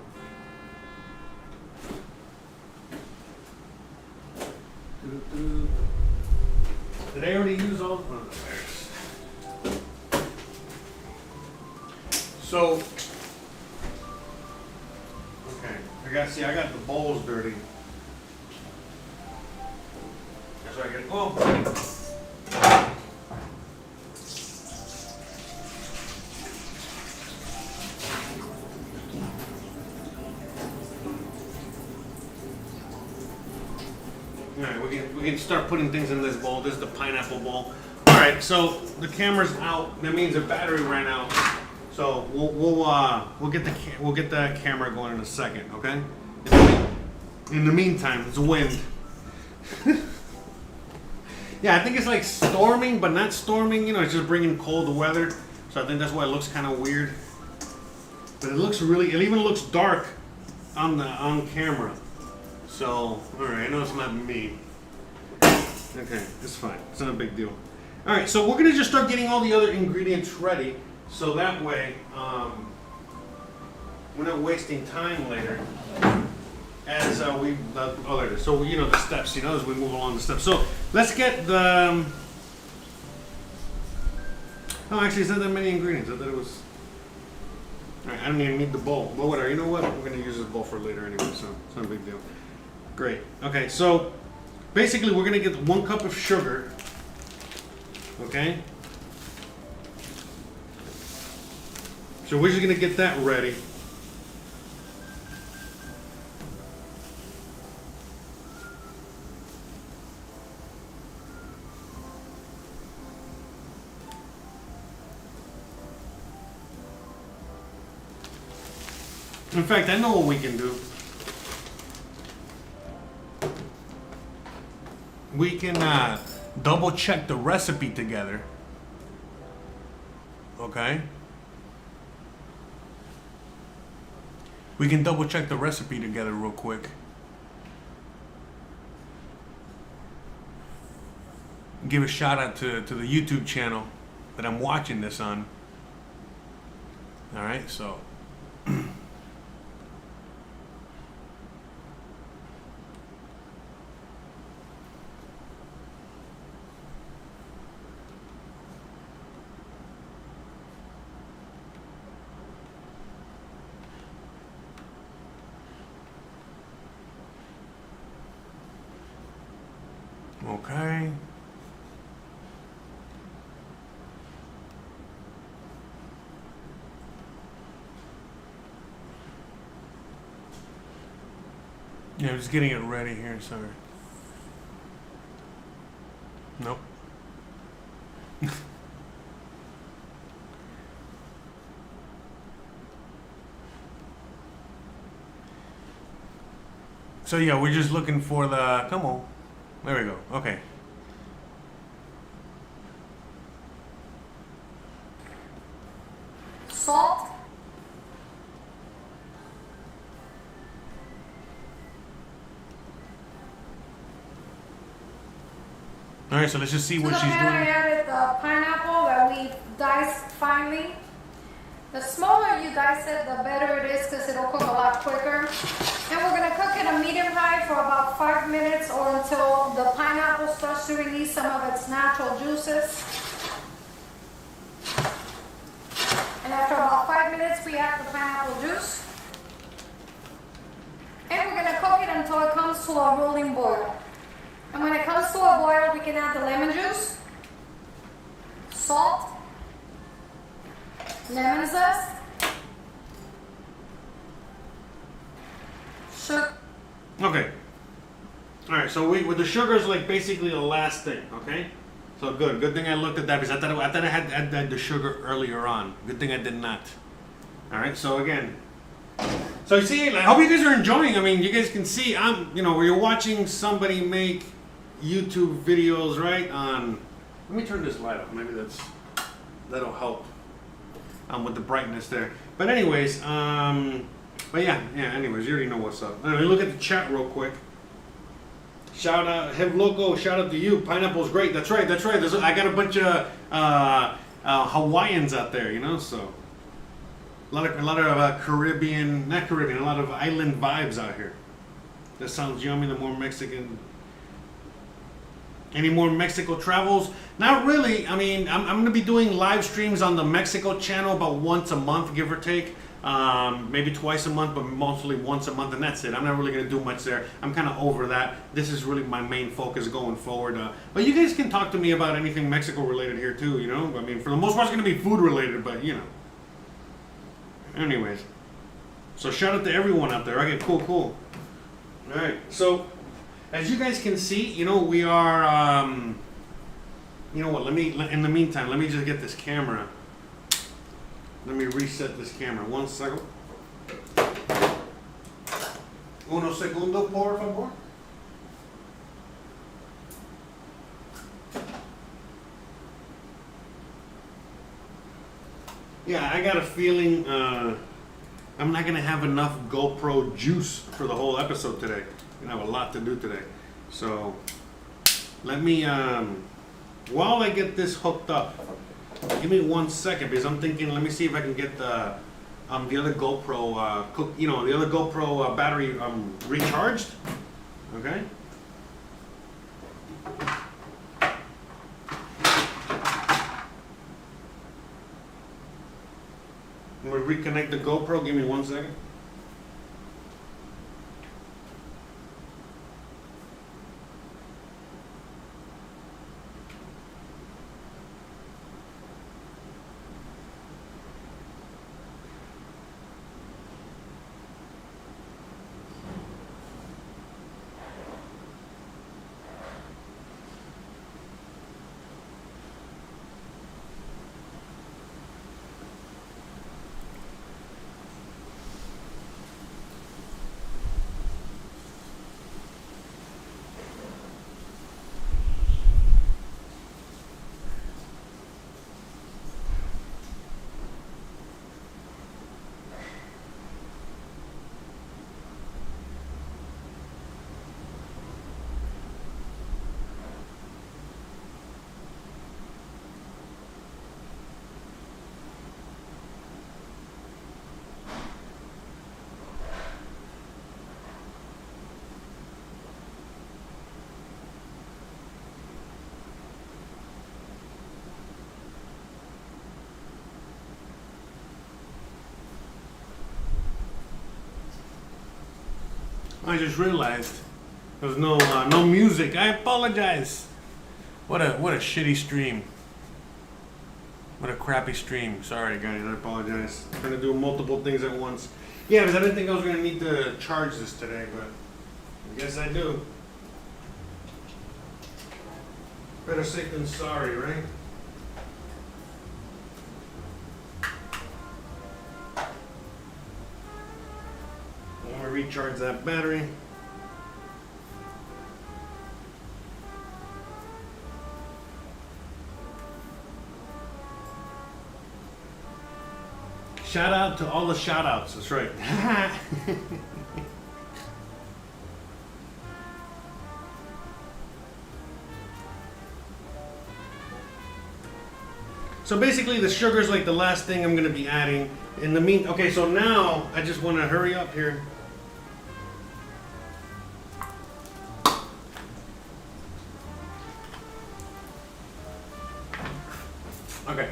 did I already use all? Oh, no, so okay, I got the bowls dirty. That's why I get. Oh. Alright, we can start putting things in this bowl. This is the pineapple bowl. Alright, so the camera's out. That means the battery ran out. So we'll get the camera going in a second, okay? In the meantime, it's wind. Yeah, I think it's like storming, but not storming. You know, it's just bringing cold weather. So I think that's why it looks kind of weird. But it even looks dark on camera. So, alright, I know it's not me. Okay, it's fine. It's not a big deal. Alright, so we're going to just start getting all the other ingredients ready. So that way, we're not wasting time later. As there it is. So, you know, the steps, as we move along the steps. So, let's get the... Oh, actually, it's not that many ingredients. I thought it was... Alright, I don't even need the bowl. But whatever, you know what? We're going to use this bowl for later anyway, so it's not a big deal. Great. Okay, so basically we're going to get 1 cup of sugar. Okay? So we're just going to get that ready. In fact, I know what we can do. We can double check the recipe together. Okay? We can double check the recipe together real quick. Give a shout out to the YouTube channel that I'm watching this on. Alright, so. Okay. Yeah, I'm just getting it ready here, sorry. Nope. So yeah, we're just looking for the, come on. There we go. Okay. Salt. All right, so let's just see what she's doing. I added the pineapple that we diced finely. The smaller you dice it, the better it is because it'll cook a lot quicker. And we're going to cook it on medium high for about 5 minutes or until the pineapple starts to release some of its natural juices. And after about 5 minutes, we add the pineapple juice. And we're going to cook it until it comes to a rolling boil. And when it comes to a boil, we can add the lemon juice, salt, lemon zest, sugar. Okay. All right. So with the sugar is like basically the last thing. Okay. So good thing I looked at that because I thought I had added the sugar earlier on. Good thing I did not. All right. So again. So you see, I hope you guys are enjoying. I mean, you guys can see where you're watching somebody make YouTube videos, right? Let me turn this light up. Maybe that'll help with the brightness there. But anyways, But yeah. Anyways, you already know what's up. Anyway, look at the chat real quick. Shout out, Hev Loco. Shout out to you. Pineapple's great. That's right. I got a bunch of Hawaiians out there, you know. So a lot of Caribbean, not Caribbean, a lot of island vibes out here. That sounds yummy. The more Mexican. Any more Mexico travels? Not really. I mean, I'm going to be doing live streams on the Mexico channel about once a month, give or take. Maybe twice a month, but mostly once a month, and that's it. I'm not really going to do much there. I'm kind of over that. This is really my main focus going forward. But you guys can talk to me about anything Mexico related here too, you know? I mean, for the most part, it's going to be food related, but you know. Anyways. So shout out to everyone out there. Okay, cool. All right. So, as you guys can see, you know, we are, you know what, in the meantime, let me just get this camera. Let me reset this camera. 1 second. Uno segundo, por favor. Yeah, I got a feeling I'm not going to have enough GoPro juice for the whole episode today. I have a lot to do today. So, let me, while I get this hooked up, give me 1 second because I'm thinking, let me see if I can get the other GoPro, the other GoPro battery recharged. Okay. I'm going to reconnect the GoPro. Give me 1 second. I just realized there's no music. I apologize. What a shitty stream. What a crappy stream. Sorry guys, I apologize. I'm trying to do multiple things at once. Yeah, because I didn't think I was gonna need to charge this today, but I guess I do. Better safe than sorry, right? Recharge that battery. Shout out to all the shout outs, that's right. So basically the sugar is like the last thing I'm going to be adding. In the okay, so now I just want to hurry up here. Okay.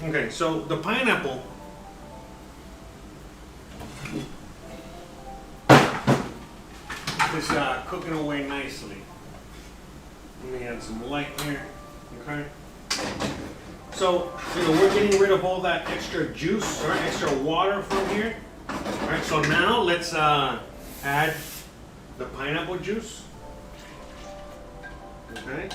Okay, so the pineapple is cooking away nicely. Let me add some light here. Okay. So, we're getting rid of all that extra juice or extra water from here. All right, so now let's add the pineapple juice. Okay.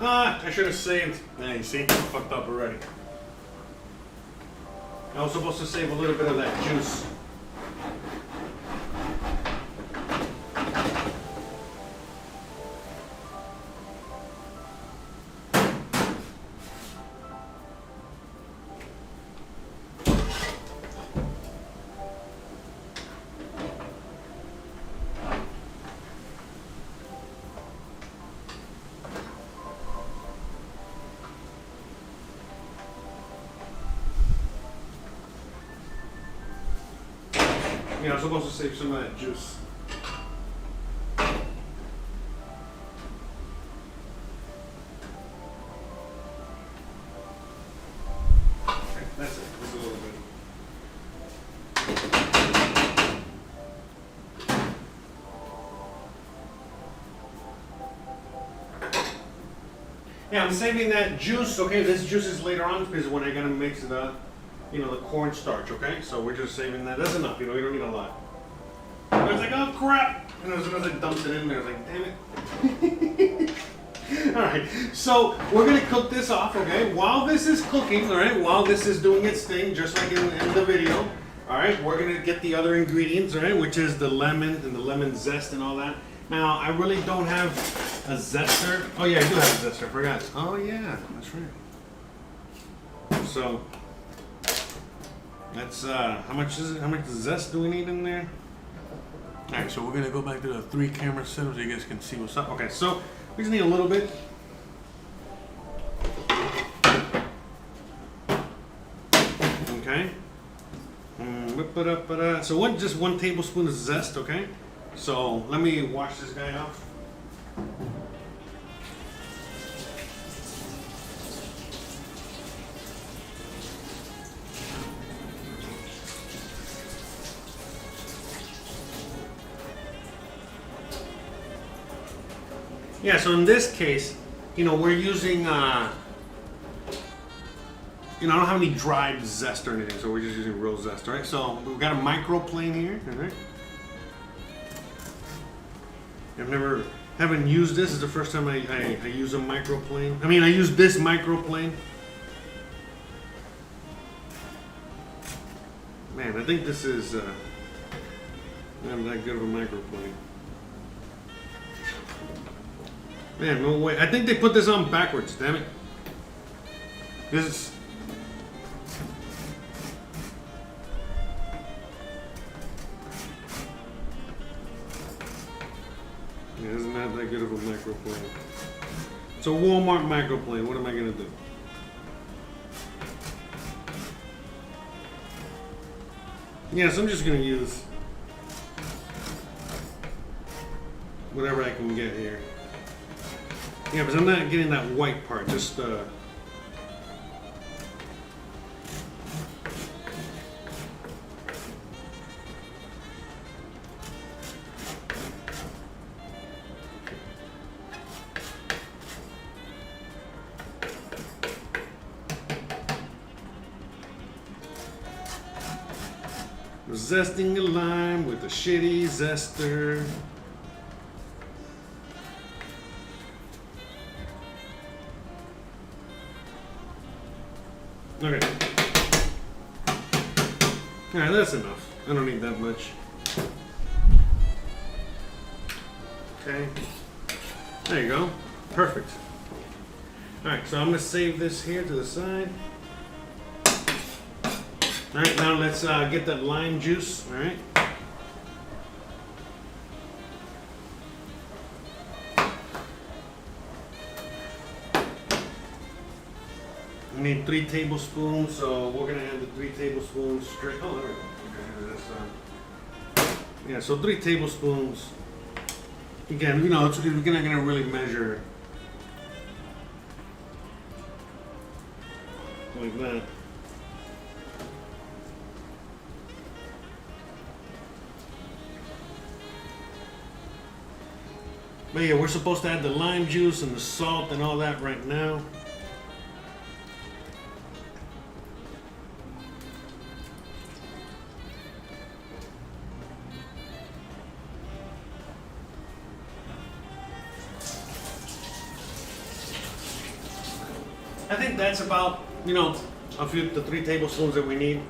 I should have saved. Yeah, you see, I fucked up already. I was supposed to save a little bit of that juice. Yeah, I was supposed to save some of that juice. Okay, that's it. Just a little bit. Yeah, I'm saving that juice. Okay, this juice is later on because when I'm gonna mix the cornstarch, okay? So we're just saving that. That's enough, you don't need a lot. I was like, oh crap! And as soon as I dumped it in there, I was like, damn it. Alright, so we're gonna cook this off, okay? While this is cooking, alright, while this is doing its thing, just like in the video, alright, we're gonna get the other ingredients, alright, which is the lemon and the lemon zest and all that. Now, I really don't have a zester. Oh yeah, I do have a zester, I forgot. Oh yeah, that's right. So, that's, how much is it? How much zest do we need in there? Alright, so we're gonna go back to the 3 camera setup so you guys can see what's up. Okay, so we just need a little bit. Okay. So just 1 tablespoon of zest, okay? So let me wash this guy off. Yeah, so in this case, we're using, I don't have any dried zest or anything, so we're just using real zest, right? So we've got a microplane here, all right? Haven't used this. This is the first time I use a microplane. I mean, I use this microplane. Man, I think this is not that good of a microplane. Man, no way. I think they put this on backwards, damn it. This is... Yeah, it's not that good of a microplane. It's a Walmart microplane. What am I going to do? Yeah, so I'm just going to use whatever I can get here. Yeah, because I'm not getting that white part, just zesting a lime with a shitty zester. Okay. Alright, that's enough. I don't need that much. Okay. There you go. Perfect. Alright, so I'm going to save this here to the side. Alright, now let's get that lime juice. Alright. We need 3 tablespoons, so we're gonna add the 3 tablespoons straight. Oh, there we go. Okay, that's, yeah, so 3 tablespoons. Again, we're not gonna really measure like that. But yeah, we're supposed to add the lime juice and the salt and all that right now. I think that's about, you know, the 3 tablespoons that we need.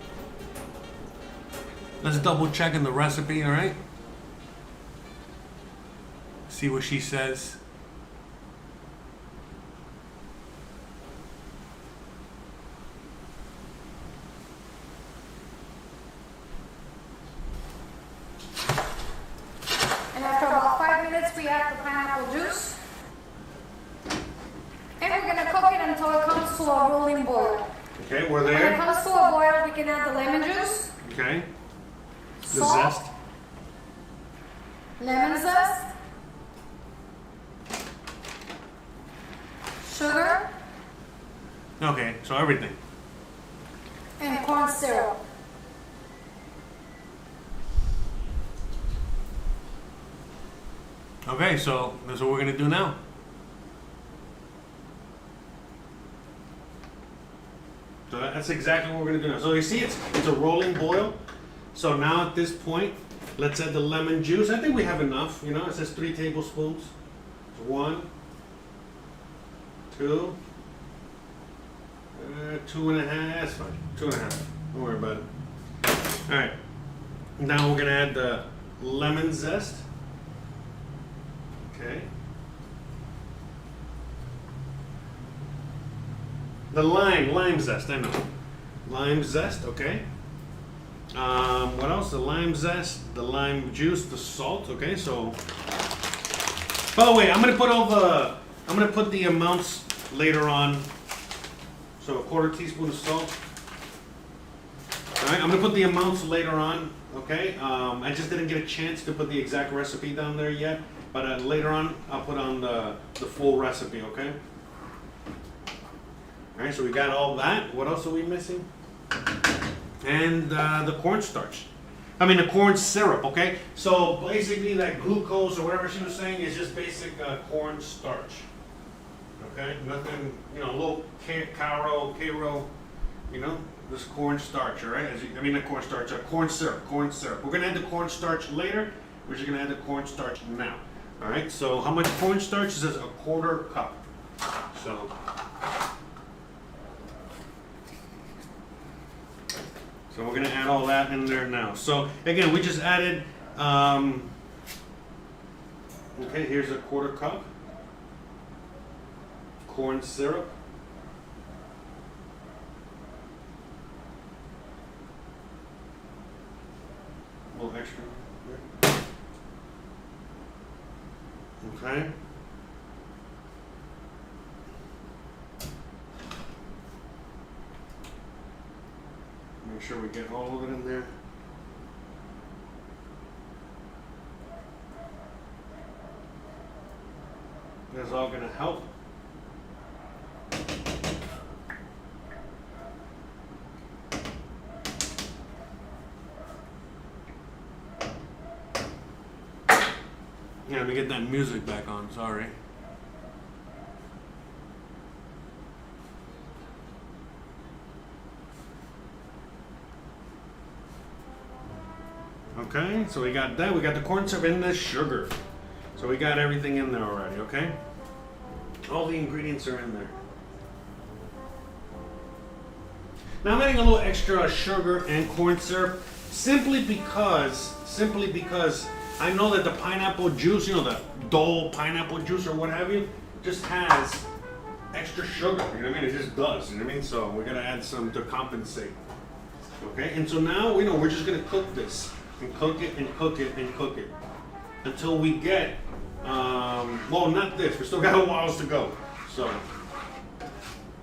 Let's double check in the recipe, all right? See what she says. And after about 5 minutes, we add the pineapple juice. And we're gonna cook it until it comes to a rolling boil. Okay, we're When it there. comes to a boil, we can add the lemon juice, Okay. The salt, zest. lemon zest, sugar, Okay, so everything. and corn syrup. Okay, so that's what we're gonna do now. So that's exactly what we're gonna do now. So you see, it's a rolling boil. So now at this point, let's add the lemon juice. I think we have enough. You know, it says 3 tablespoons. So 1, 2, 2.5. That's fine. 2.5. Don't worry about it. All right. Now we're gonna add the lemon zest. Okay. The lime zest, I know. Lime zest, okay. What else? The lime zest, the lime juice, the salt, okay, so. By the way, I'm gonna put the amounts later on. So a 1/4 teaspoon of salt. Alright, I'm gonna put the amounts later on, okay? I just didn't get a chance to put the exact recipe down there yet, but later on, I'll put on the full recipe, okay? Alright, so we got all that. What else are we missing? And the cornstarch. I mean, the corn syrup, okay? So basically, that glucose or whatever she was saying is just basic corn starch. Okay? Nothing, you know, a little caro, you know, this corn starch, all right? Not corn starch, corn syrup. We're gonna add the corn starch later. We're just gonna add the corn starch now. All right, so how much corn starch? It says a 1/4 cup. So we're gonna add all that in there now. So again, we just added, okay, here's a 1/4 cup. Corn syrup. A little extra. Okay. Make sure we get all of it in there. That's all going to help. Yeah, let me get that music back on, sorry. Okay, so we got that. We got the corn syrup and the sugar. So we got everything in there already, okay? All the ingredients are in there. Now I'm adding a little extra sugar and corn syrup simply because I know that the pineapple juice, you know, the Dole pineapple juice or what have you, just has extra sugar, you know what I mean? It just does, you know what I mean? So we're gonna add some to compensate. Okay, and so now, you know, we're just gonna cook this. And cook it and cook it and cook it until we get, well, not this. We still got a while to go. So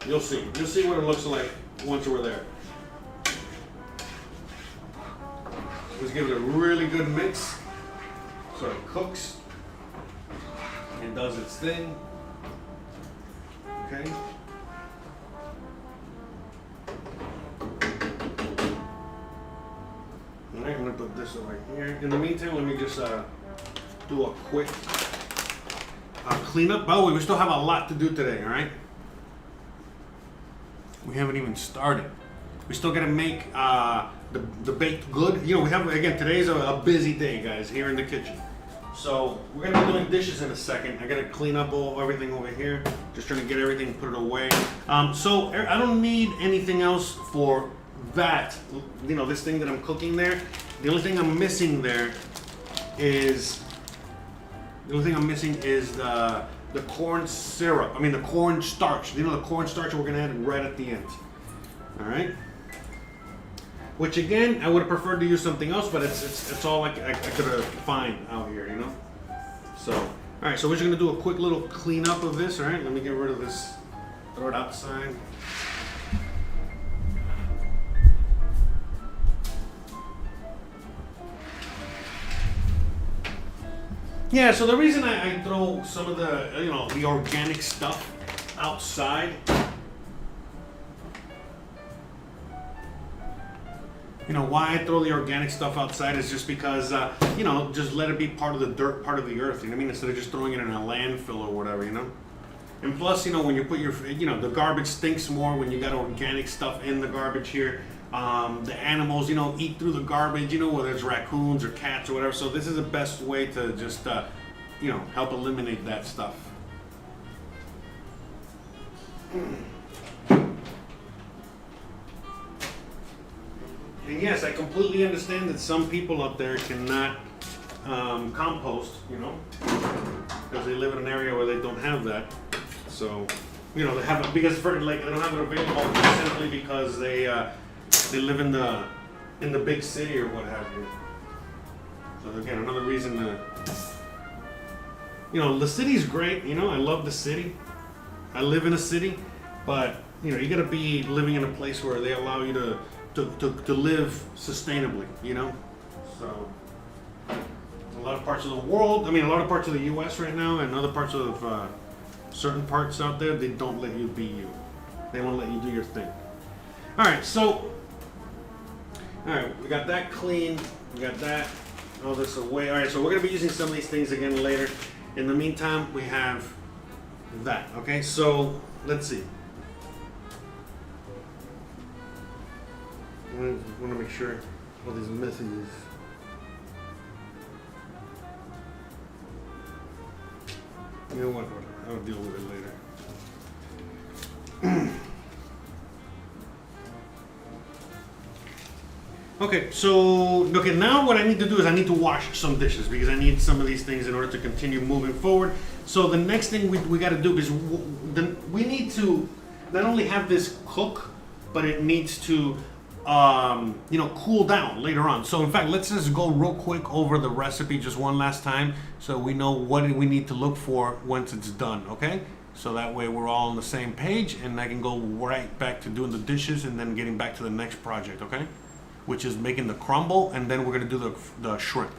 you'll see. You'll see what it looks like once we're there. Let's give it a really good mix so it cooks and does its thing. Okay. I'm gonna put this over here. In the meantime, let me just do a quick cleanup. By the way, we still have a lot to do today, all right? We haven't even started. We still gotta make the baked good. You know, we have, again, today's a busy day, guys, here in the kitchen. So we're gonna be doing dishes in a second. I gotta clean up everything over here. Just trying to get everything, put it away. So I don't need anything else for that. You know, this thing that I'm cooking there. The only thing I'm missing there is the corn syrup. I mean the corn starch. You know, the corn starch we're gonna add right at the end. All right. Which again, I would have preferred to use something else, but it's all I could find out here, you know. So, all right. So we're just gonna do a quick little cleanup of this. All right. Let me get rid of this. Throw it outside. Yeah. So the reason I throw some of the the organic stuff outside. You know, why I throw the organic stuff outside is just because, just let it be part of the dirt, part of the earth, you know what I mean? Instead of just throwing it in a landfill or whatever, you know? And plus, when you put the garbage stinks more when you got organic stuff in the garbage here. The animals, eat through the garbage, whether it's raccoons or cats or whatever. So this is the best way to just, help eliminate that stuff. And yes, I completely understand that some people out there cannot compost, because they live in an area where they don't have that. So, they have it because they don't have it available simply because they live in the big city or what have you. So again, another reason to, the city's great. I love the city. I live in a city, but you got to be living in a place where they allow you to live sustainably, So, a lot of parts of the world, a lot of parts of the U.S. right now, and other parts of certain parts out there, they don't let you be you. They won't let you do your thing. All right, we got that clean. We got that, all this away. All right, so we're gonna be using some of these things again later. In the meantime, we have that. Okay, so let's see. I want to make sure all these messages. You know what? Whatever. I'll deal with it later. Okay, now what I need to do is I need to wash some dishes because I need some of these things in order to continue moving forward. So the next thing we got to do is we need to not only have this cook, but it needs to cool down later on. So in fact, let's just go real quick over the recipe just one last time so we know what we need to look for once it's done, okay? So that way we're all on the same page and I can go right back to doing the dishes and then getting back to the next project, okay? Which is making the crumble, and then we're gonna do the shrimp.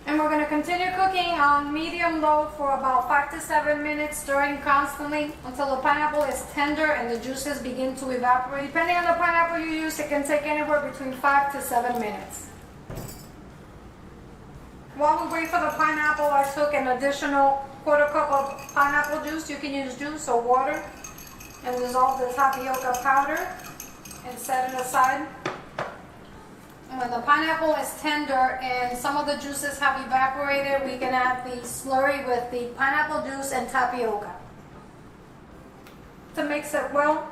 And we're gonna continue cooking on medium-low for about 5 to 7 minutes, stirring constantly until the pineapple is tender and the juices begin to evaporate. Depending on the pineapple you use, it can take anywhere between 5 to 7 minutes. While we wait for the pineapple, I took an additional quarter cup of pineapple juice. You can use juice or water, and dissolve the tapioca powder and set it aside. When the pineapple is tender and some of the juices have evaporated, we can add the slurry with the pineapple juice and tapioca to mix it well.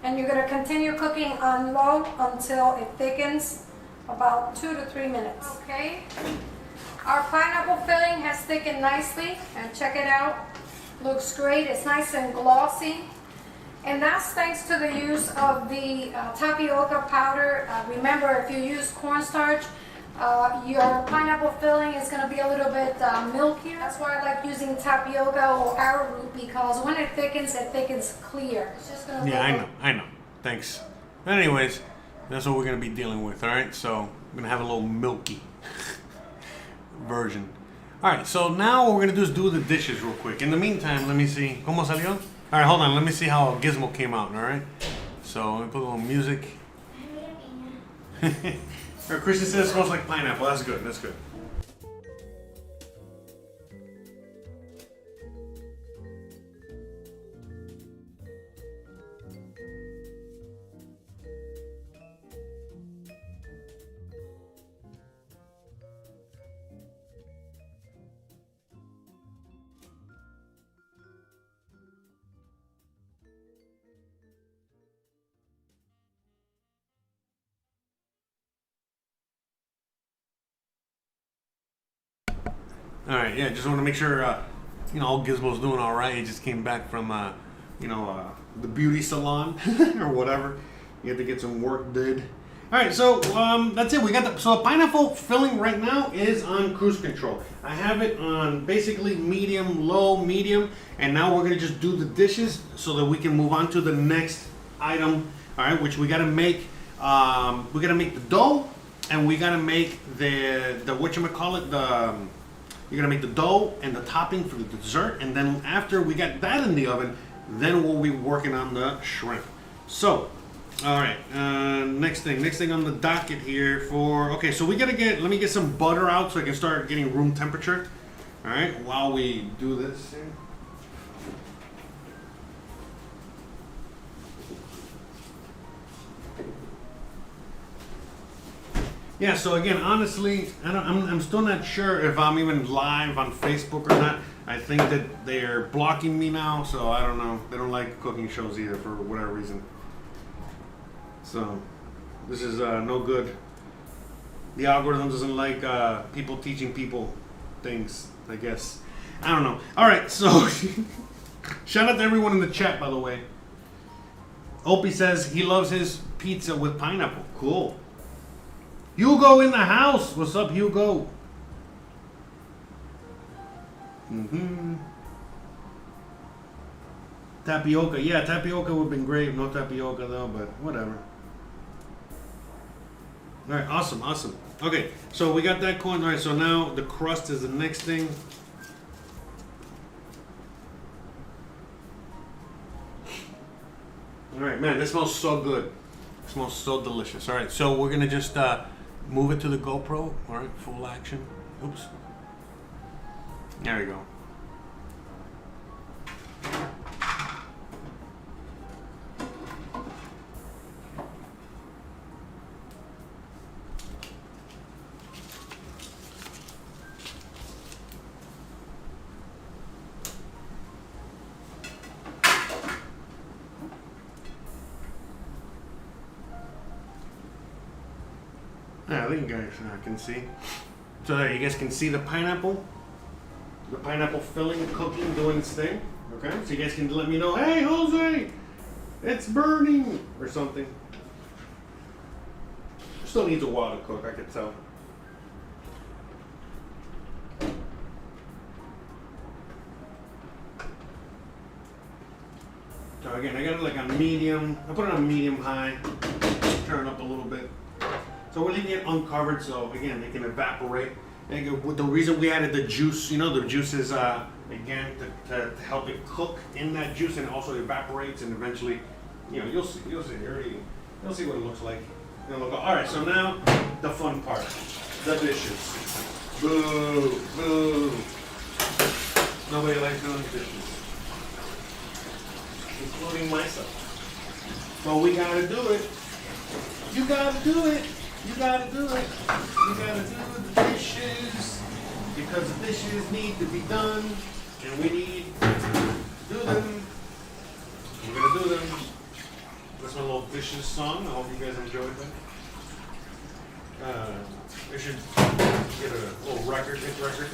And you're going to continue cooking on low until it thickens, about 2 to 3 minutes. Okay, our pineapple filling has thickened nicely, and check it out. Looks great. It's nice and glossy. And that's thanks to the use of the tapioca powder. Remember, if you use cornstarch, your pineapple filling is going to be a little bit milkier. That's why I like using tapioca or arrowroot, because when it thickens clear. It's just gonna I know. Thanks. But anyways, that's what we're going to be dealing with, all right? So I'm going to have a little milky version. All right, so now what we're going to do is do the dishes real quick. In the meantime, let me see. ¿Cómo salió? All right, hold on. Let me see how Gizmo came out, all right? So let me put a little music. Christian says it smells like pineapple. That's good. That's good. All right, yeah, just want to make sure, old Gizmo's doing all right. He just came back from, the beauty salon or whatever. You had to get some work did. All right, so that's it. We got the pineapple filling right now is on cruise control. I have it on basically medium, low, medium, and now we're gonna just do the dishes so that we can move on to the next item. All right, which we gotta make. We gotta make the dough, and we gotta make the whatchamacallit, you're gonna make the dough and the topping for the dessert, and then after we got that in the oven, then we'll be working on the shrimp. So. All right, next thing on the docket here okay, so let me get some butter out so I can start getting room temperature. All right, while we do this here. Yeah, so again, honestly, I'm still not sure if I'm even live on Facebook or not. I think that they're blocking me now, so I don't know. They don't like cooking shows either for whatever reason. So, this is no good. The algorithm doesn't like people teaching people things, I guess. I don't know. Alright, so, shout out to everyone in the chat, by the way. Opie says he loves his pizza with pineapple. Cool. Hugo in the house. What's up, Hugo? Tapioca. Yeah, tapioca would have been great. No tapioca, though, but whatever. All right, awesome. Okay, so we got that corn. All right, so now the crust is the next thing. All right, man, this smells so good. It smells so delicious. All right, so we're gonna just move it to the GoPro. All right, full action. Oops. There we go. Yeah, I think you guys can see. So there, you guys can see the pineapple filling, cooking, doing its thing. Okay, so you guys can let me know, hey, Jose, it's burning, or something. Still needs a while to cook, I could tell. So again, I got it like on medium. I put it on medium high. Turn it up a little bit. So we're leaving it uncovered, so again, they can evaporate. And the reason we added the juice, the juice is, again, to help it cook in that juice, and it also evaporates, and eventually, you'll see what it looks like. All right, so now the fun part, the dishes. Boo, boo. Nobody likes doing dishes, including myself. But we gotta do it. You gotta do it. You gotta do it. You gotta do the dishes because the dishes need to be done, and we need to do them. We're gonna do them. That's my little dishes song. I hope you guys enjoyed that. I should get a little record, hit record.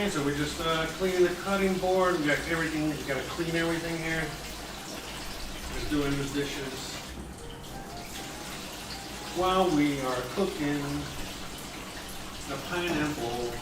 So we're just cleaning the cutting board. We got everything. You got to clean everything here. Just doing the dishes while we are cooking the pineapple.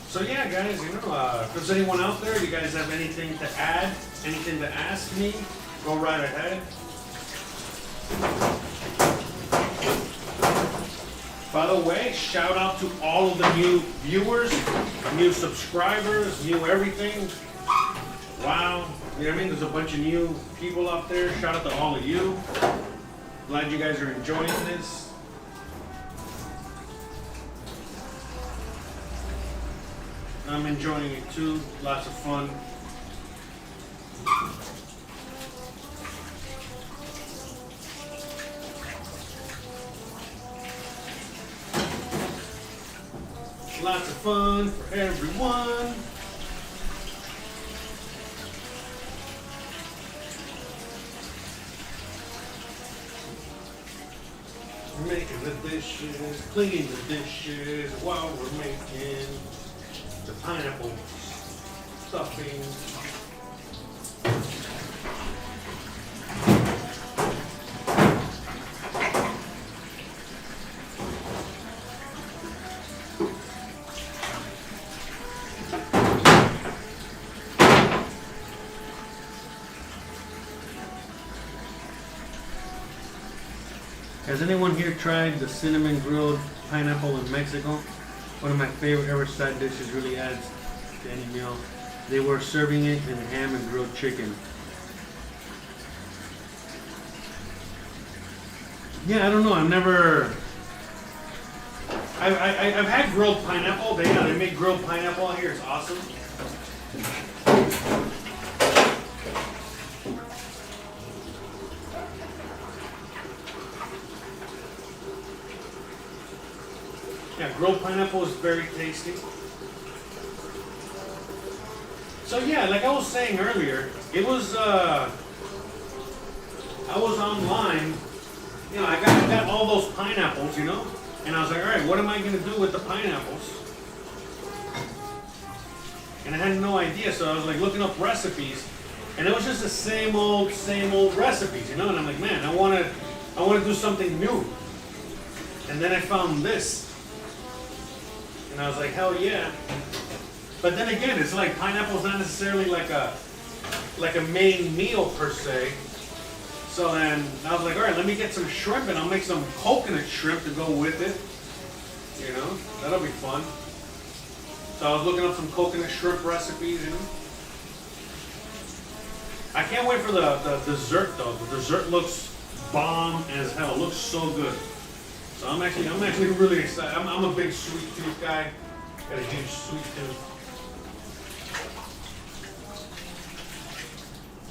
So yeah, guys, if there's anyone out there, you guys have anything to add, anything to ask me, go right ahead. By the way, shout out to all of the new viewers, new subscribers, new everything. Wow. You know what I mean? There's a bunch of new people out there. Shout out to all of you. Glad you guys are enjoying this. I'm enjoying it too. Lots of fun. Lots of fun for everyone. We're making the dishes, cleaning the dishes while we're making the pineapple stuffing. Has anyone here tried the cinnamon grilled pineapple in Mexico? One of my favorite ever side dishes, really adds to any meal. They were serving it in ham and grilled chicken. Yeah, I don't know. I've had grilled pineapple. They make grilled pineapple out here. It's awesome. Yeah, grilled pineapple is very tasty. So yeah, like I was saying earlier, it was I was online, you know, I got all those pineapples, you know, and I was like, all right, what am I gonna do with the pineapples? And I had no idea, so I was like looking up recipes, and it was just the same old recipes, you know. And I'm like, man, I wanna do something new. And then I found this. And I was like, hell yeah. But then again, it's like pineapple's not necessarily like a main meal per se. So then I was like, all right, let me get some shrimp and I'll make some coconut shrimp to go with it. You know, that'll be fun. So I was looking up some coconut shrimp recipes, you know. I can't wait for the dessert though. The dessert looks bomb as hell. It looks so good. So I'm actually really excited. I'm a big sweet tooth guy. Got a huge sweet tooth.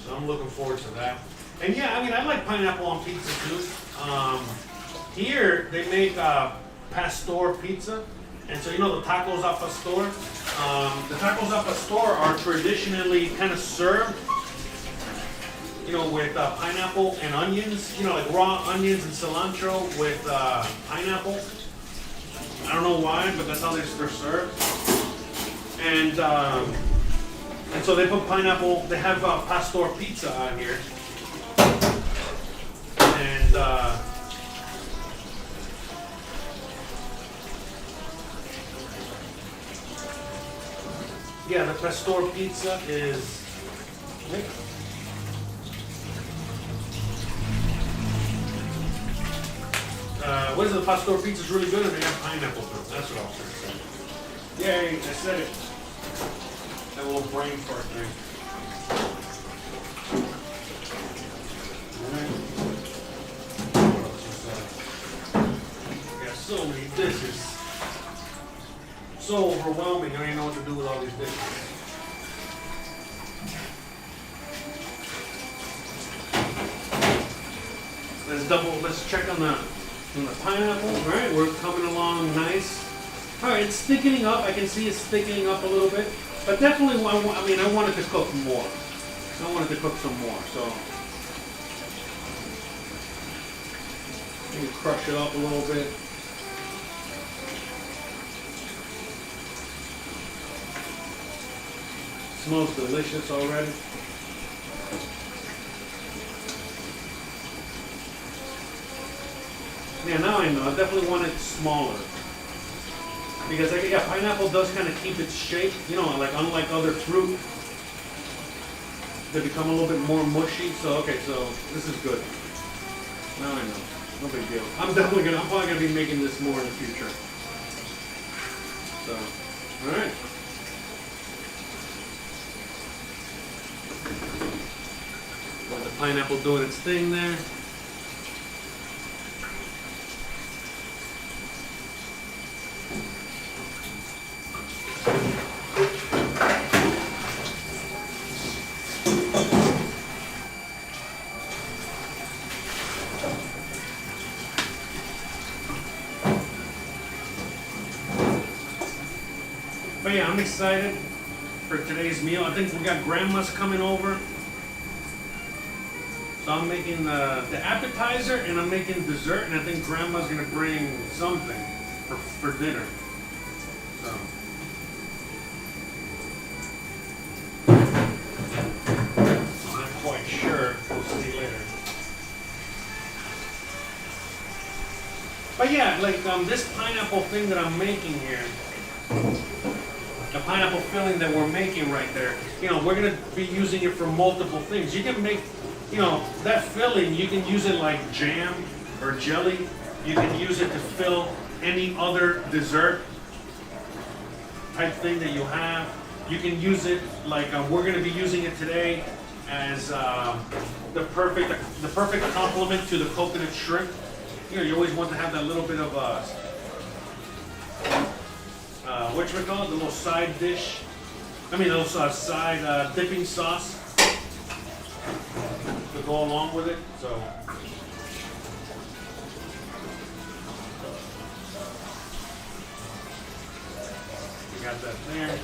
So I'm looking forward to that. And yeah, I mean, I like pineapple on pizza too. Here they make pastor pizza. And so you know the tacos al pastor? The tacos al pastor are traditionally kind of served, you know, with pineapple and onions, you know, like raw onions and cilantro with pineapple. I don't know why, but that's how they're served. And so they put pineapple. They have pastor pizza on here, and yeah, the pastor pizza is. What is it? The pastor pizza is really good, and they have pineapple too. That's what I was trying to say. Yay! I said it. That little brain fart thing. Got so many dishes. So overwhelming. I don't even know what to do with all these dishes. Let's check on the pineapple. All right, we're coming along nice. All right, it's thickening up. I can see it's thickening up a little bit, but definitely, I wanted to cook more. I wanted to cook some more, so maybe crush it up a little bit. Smells delicious already. Yeah, now I know. I definitely want it smaller. Because pineapple does kind of keep its shape, you know, like unlike other fruit, they become a little bit more mushy. So okay, so this is good. Now I know. No big deal. I'm probably gonna be making this more in the future. So, all right. pineapple doing its thing there. But yeah, I'm excited for today's meal. I think we got grandma's coming over. So I'm making the appetizer and I'm making dessert, and I think grandma's gonna bring something for dinner. So I'm not quite sure. We'll see later. But yeah, like this pineapple thing that I'm making here, the pineapple filling that we're making right there, you know, we're gonna be using it for multiple things. You can make, you know, that filling, you can use it like jam or jelly. You can use it to fill any other dessert type thing that you have. You can use it like we're gonna be using it today as the perfect complement to the coconut shrimp. You know, you always want to have that little bit of what you call it, the little side dish. I mean, those side dipping sauce to go along with it. So we got that there.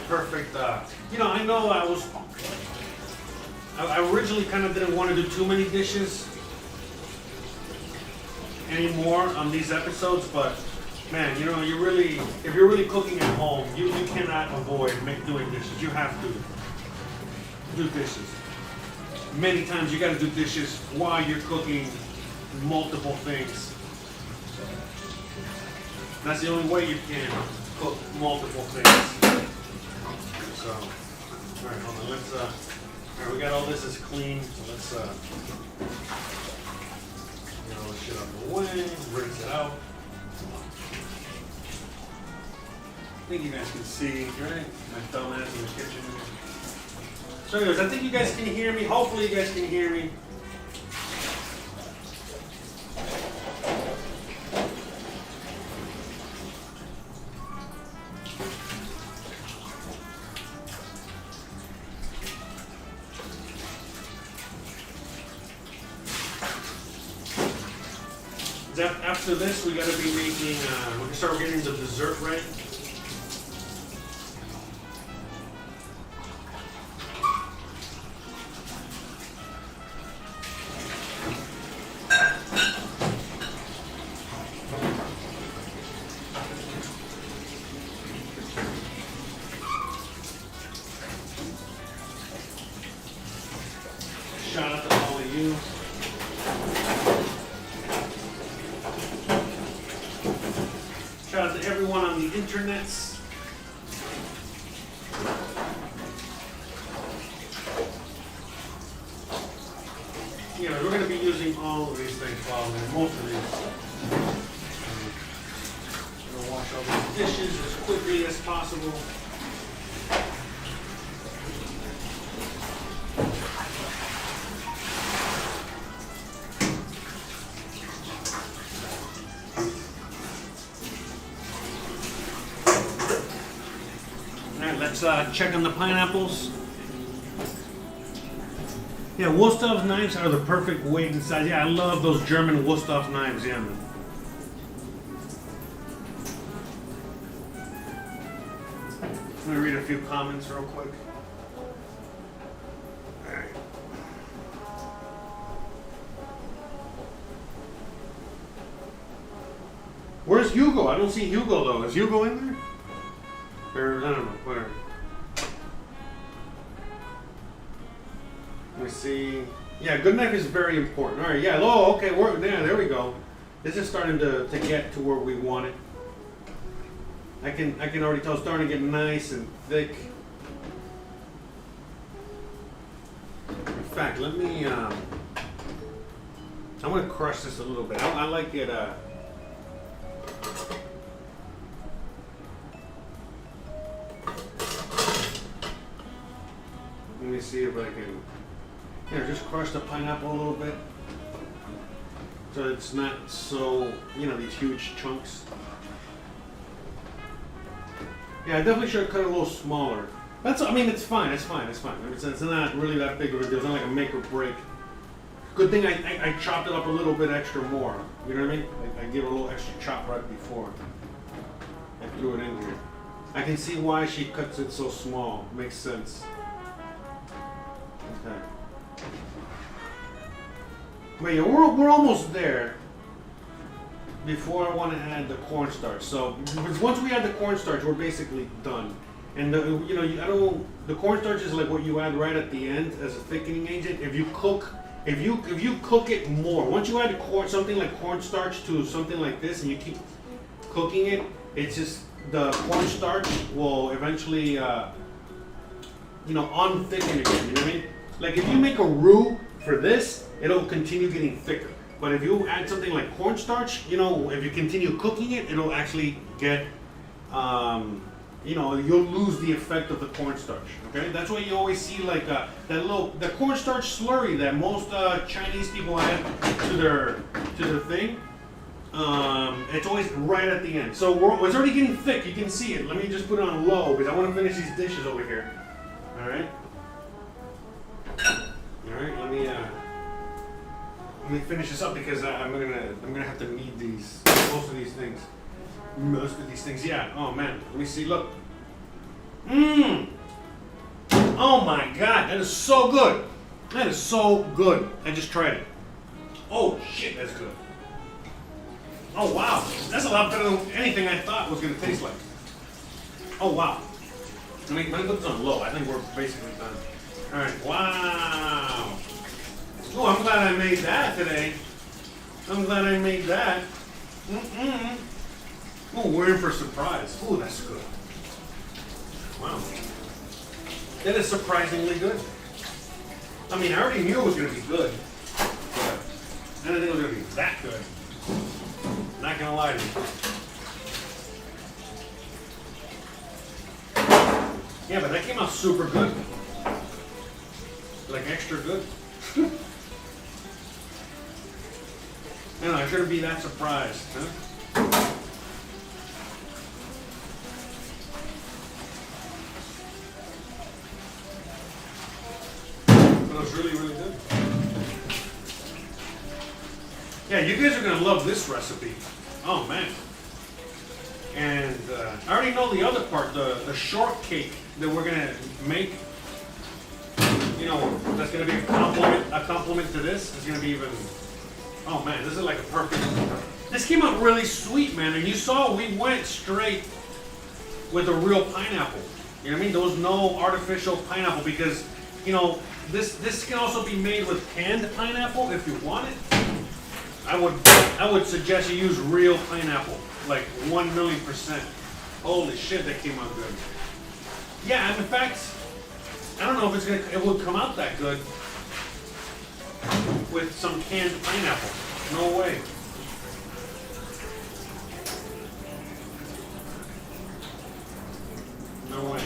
Perfect. You know, I know I originally kind of didn't want to do too many dishes anymore on these episodes, but man, you know, if you're really cooking at home, you cannot avoid doing dishes. You have to do dishes. Many times you got to do dishes while you're cooking multiple things. That's the only way you can cook multiple things. So, all right, hold on. Let's. All right, we got all this is clean. So let's get all this shit out of the way. Rinse it out. I think you guys can see, right? My dumb ass in the kitchen. So, anyways, I think you guys can hear me. Hopefully, you guys can hear me. After this, we got to be making, we're going to start getting the dessert ready. Shout out to all of you. Shout out to everyone on the internets. You know, we're going to be using all of these things, probably, most of these. I'm going to wash all these dishes as quickly as possible. Let's check on the pineapples. Yeah, Wusthof knives are the perfect weight and size. Yeah, I love those German Wusthof knives. Yeah, man. Let me read a few comments real quick. All right. Where's Hugo? I don't see Hugo though. Is Hugo in there? Or, I don't know, whatever. Let me see. Yeah, good knife is very important. All right, yeah, oh, okay, there we go. This is starting to get to where we want it. I can already tell it's starting to get nice and thick. In fact, let me I'm gonna crush this a little bit. I like it. Let me see if I can. Here, just crush the pineapple a little bit, so it's not so, you know, these huge chunks. Yeah, I definitely should have cut it a little smaller. I mean, it's fine. It's fine. It's not really that big of a deal. It's not like a make or break. Good thing I chopped it up a little bit extra more. You know what I mean? I gave it a little extra chop right before I threw it in here. I can see why she cuts it so small. Makes sense. Okay. But yeah, we're almost there. Before I want to add the cornstarch. So once we add the cornstarch, we're basically done. And the cornstarch is like what you add right at the end as a thickening agent. If you cook it more, once you add something like cornstarch to something like this, and you keep cooking it, it's just the cornstarch will eventually unthicken again. You know what I mean? Like if you make a roux for this, it'll continue getting thicker. But if you add something like cornstarch, if you continue cooking it, it'll actually get, you'll lose the effect of the cornstarch. Okay, that's why you always see like the cornstarch slurry that most Chinese people add to their thing. It's always right at the end. So it's already getting thick. You can see it. Let me just put it on low because I want to finish these dishes over here. All right. All right. Let me finish this up because I'm gonna have to knead most of these things. Yeah. Oh man. Let me see. Look. Oh my God. That is so good. That is so good. I just tried it. Oh shit. That's good. Oh wow. That's a lot better than anything I thought was gonna taste like. Oh wow. Let me put this on low. I think we're basically done. All right. Wow. Oh, I'm glad I made that today. I'm glad I made that. Oh, we're in for a surprise. Oh, that's good. Wow. That is surprisingly good. I mean, I already knew it was going to be good, but I didn't think it was going to be that good. Not going to lie to you. Yeah, but that came out super good. Like extra good. I shouldn't be that surprised, huh? But it was really, really good. Yeah, you guys are going to love this recipe. Oh, man. And I already know the other part, the shortcake that we're going to make. That's going to be a compliment to this. It's going to be even... Oh man, this is like a perfect... This came out really sweet, man. And you saw we went straight with a real pineapple. You know what I mean? There was no artificial pineapple because, this can also be made with canned pineapple if you want it. I would suggest you use real pineapple, like 1,000,000%. Holy shit, that came out good. Yeah, and in fact, I don't know if it would come out that good with some canned pineapple. No way. No way.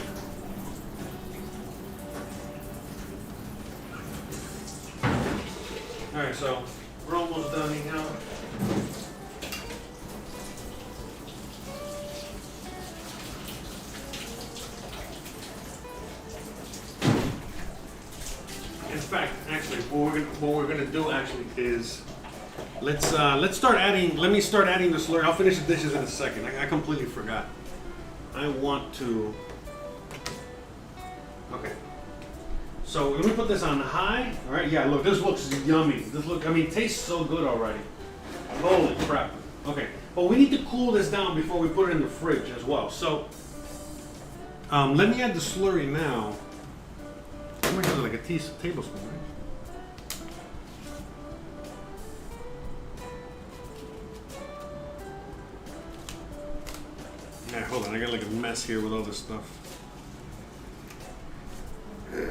Alright, so we're almost done now. In fact, actually, what we're gonna do actually is let's start adding. Let me start adding the slurry. I'll finish the dishes in a second. I completely forgot. I want to. Okay. So let me put this on high. All right. Yeah. Look, this looks yummy. It tastes so good already. Holy crap. Okay. But we need to cool this down before we put it in the fridge as well. So let me add the slurry now. I'm gonna have like a tablespoon, right? Yeah, hold on. I got like a mess here with all this stuff. Okay.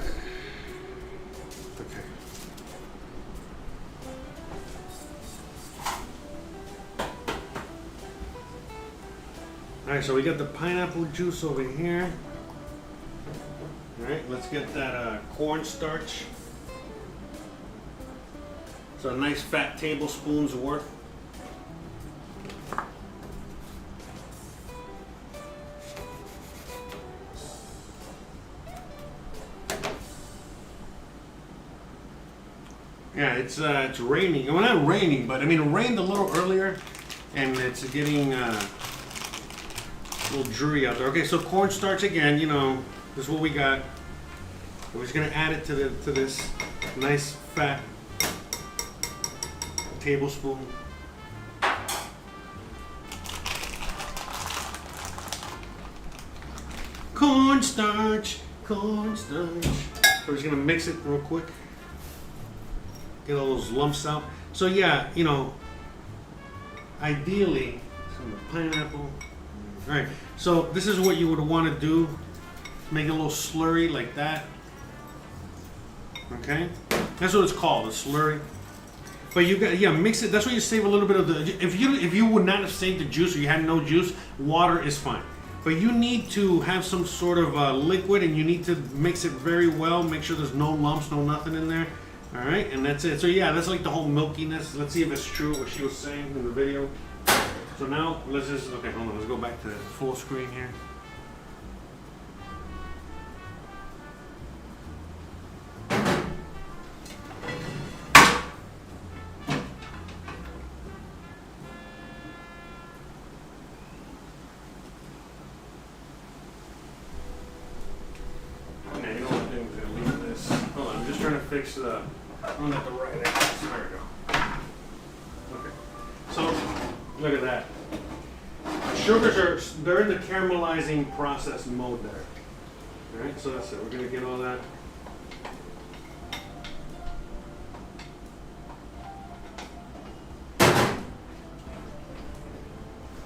All right, so we got the pineapple juice over here. All right, let's get that cornstarch. So a nice fat tablespoon's worth. Yeah, it's raining. Well, not raining, but I mean it rained a little earlier, and it's getting a little dreary out there. Okay, so cornstarch again. You know, this is what we got. We're just gonna add it to this nice fat tablespoon. Cornstarch. So we're just gonna mix it real quick. Get all those lumps out. So yeah, you know, ideally, some pineapple. All right, so this is what you would want to do. Make it a little slurry like that. Okay, that's what it's called, a slurry. But you got, yeah, mix it. That's why you save a little bit of the. If you would not have saved the juice or you had no juice, water is fine. But you need to have some sort of liquid, and you need to mix it very well. Make sure there's no lumps, no nothing in there. All right, and that's it. So yeah, that's like the whole milkiness. Let's see if it's true what she was saying in the video. So now let's just, okay, hold on. Let's go back to full screen here. Okay, you know what I'm doing? I'm gonna leave this. Hold on, I'm just trying to fix the. I'm at the right angle. There we go. Okay. So, look at that. Sugars they're in the caramelizing process mode there. Alright, so that's it. We're going to get all that.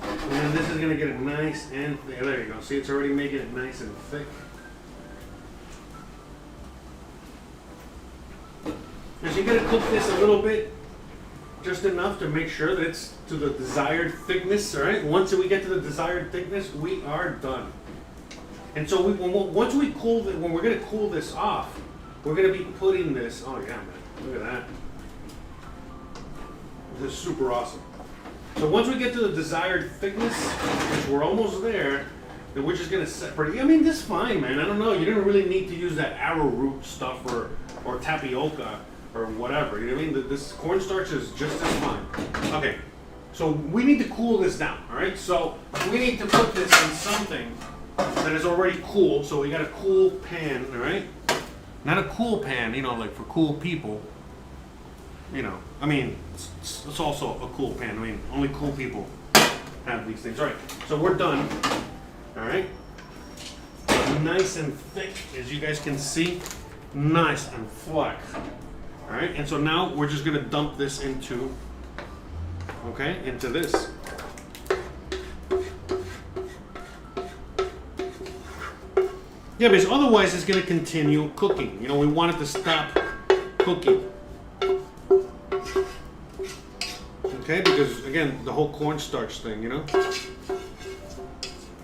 And then this is going to get it nice and thick. There you go. See, it's already making it nice and thick. Now, so you got to cook this a little bit, just enough to make sure that it's to the desired thickness. All right. Once we get to the desired thickness, we are done. And so once we cool when we're going to cool this off, we're going to be putting this. Oh yeah, man! Look at that. This is super awesome. So once we get to the desired thickness, which we're almost there, then we're just going to separate. I mean, this is fine, man. I don't know. You didn't really need to use that arrowroot stuff or tapioca or whatever. You know what I mean? This cornstarch is just as fine. Okay, so we need to cool this down. All right, so we need to put this in something that is already cool. So we got a cool pan. All right, not a cool pan, you know, like for cool people. You know, I mean, it's also a cool pan. I mean, only cool people have these things. All right, so we're done. All right, nice and thick, as you guys can see, nice and flat. All right, and so now we're just gonna dump this into, okay, into this. Yeah, because otherwise it's gonna continue cooking. You know, we want it to stop cooking. Okay, because again, the whole cornstarch thing, you know?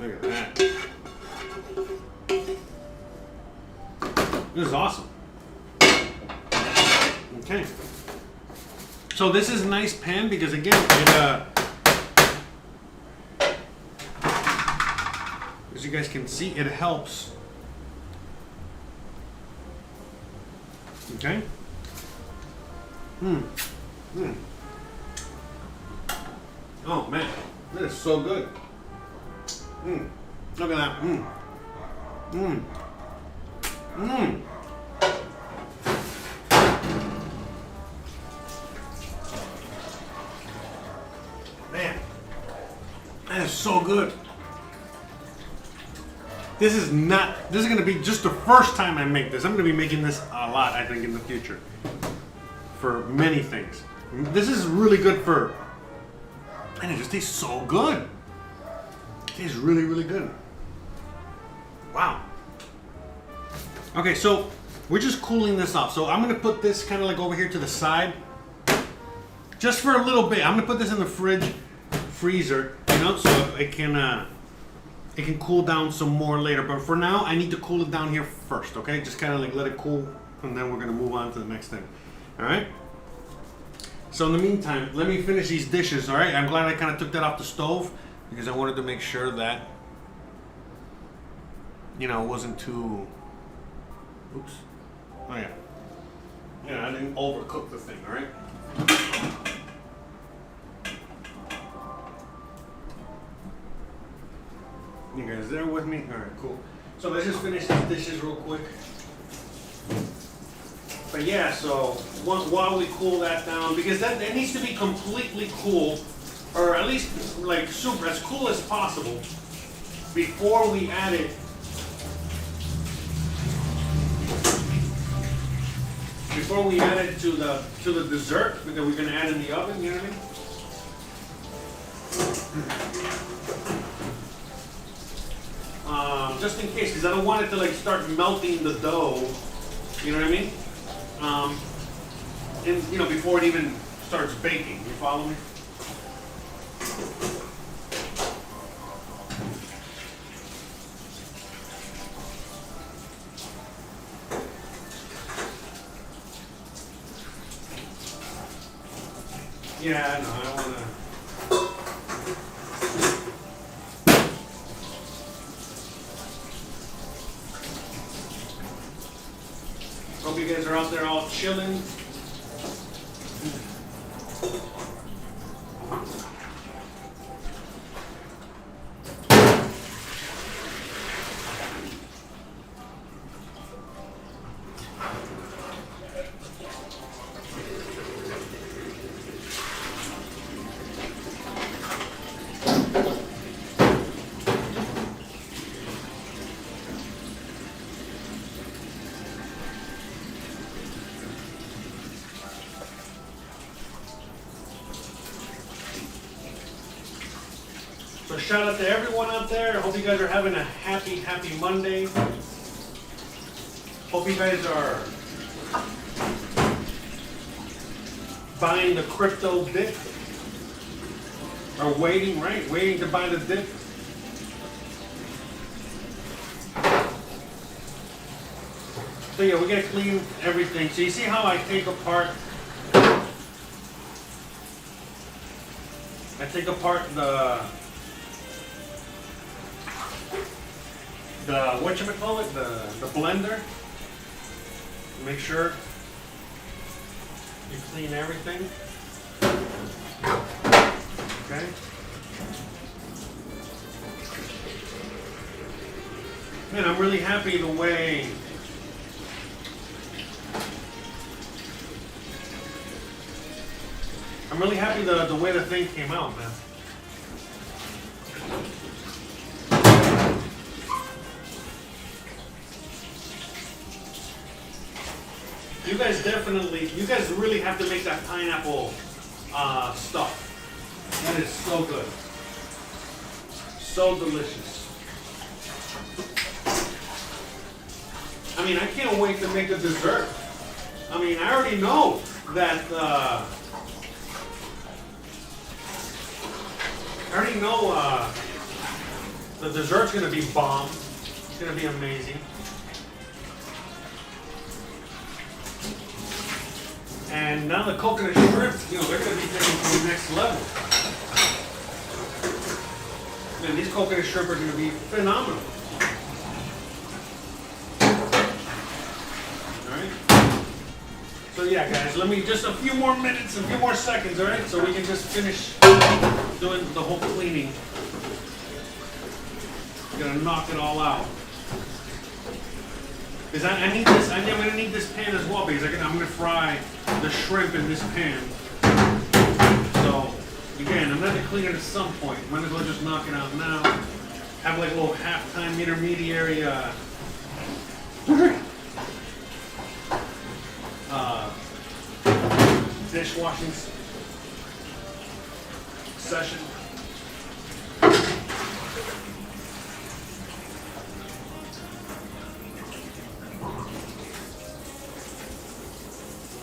Look at that. This is awesome. Okay. So this is a nice pan because again, it as you guys can see, it helps. Okay. Oh man, that is so good. Look at that. Man, that is so good. This is going to be just the first time I make this. I'm going to be making this a lot, I think, in the future. For many things. This is really good for, and it just tastes so good. It tastes really, really good. Wow. Okay, so we're just cooling this off. So I'm going to put this kind of like over here to the side. Just for a little bit. I'm going to put this in the freezer, you know, so it can it can cool down some more later. But for now, I need to cool it down here first, okay? Just kind of like let it cool, and then we're gonna move on to the next thing. All right? So in the meantime, let me finish these dishes, all right? I'm glad I kind of took that off the stove because I wanted to make sure that, you know, it wasn't too, oops. Oh yeah. Yeah, I didn't overcook the thing, all right? You guys there with me? All right, cool. So let's just finish these dishes real quick. But yeah, so while we cool that down, because that needs to be completely cool, or at least like super as cool as possible before we add it. Before we add it to the dessert that we're gonna add in the oven, you know what I mean? Just in case, because I don't want it to like start melting the dough. You know what I mean? And you know, before it even starts baking. You follow me? Yeah, no, I don't want to. Hope you guys are out there all chilling. So shout out to everyone out there. I hope you guys are having a happy Monday. Hope you guys are buying the crypto dip. Or waiting, right? Waiting to buy the dip. So yeah, we gotta clean everything. So you see how I take apart the whatchamacallit, the blender. Make sure you clean everything. Okay. Man, I'm really happy the way the way the thing came out, man. You guys really have to make that pineapple stuff. That is so good. So delicious. I mean, I can't wait to make the dessert. I mean, I already know that, the dessert's gonna be bomb. It's gonna be amazing. And now the coconut shrimp, you know, they're going to be taken to the next level. Man, these coconut shrimp are going to be phenomenal. Alright? So yeah, guys, let me just a few more minutes, a few more seconds, alright? So we can just finish doing the whole cleaning. We're going to knock it all out. Because I need this, I'm going to need this pan as well, because I'm going to fry the shrimp in this pan. So, again, I'm going to clean it at some point. I'm going to go just knock it out now. Have like a little halftime intermediary dishwashing session.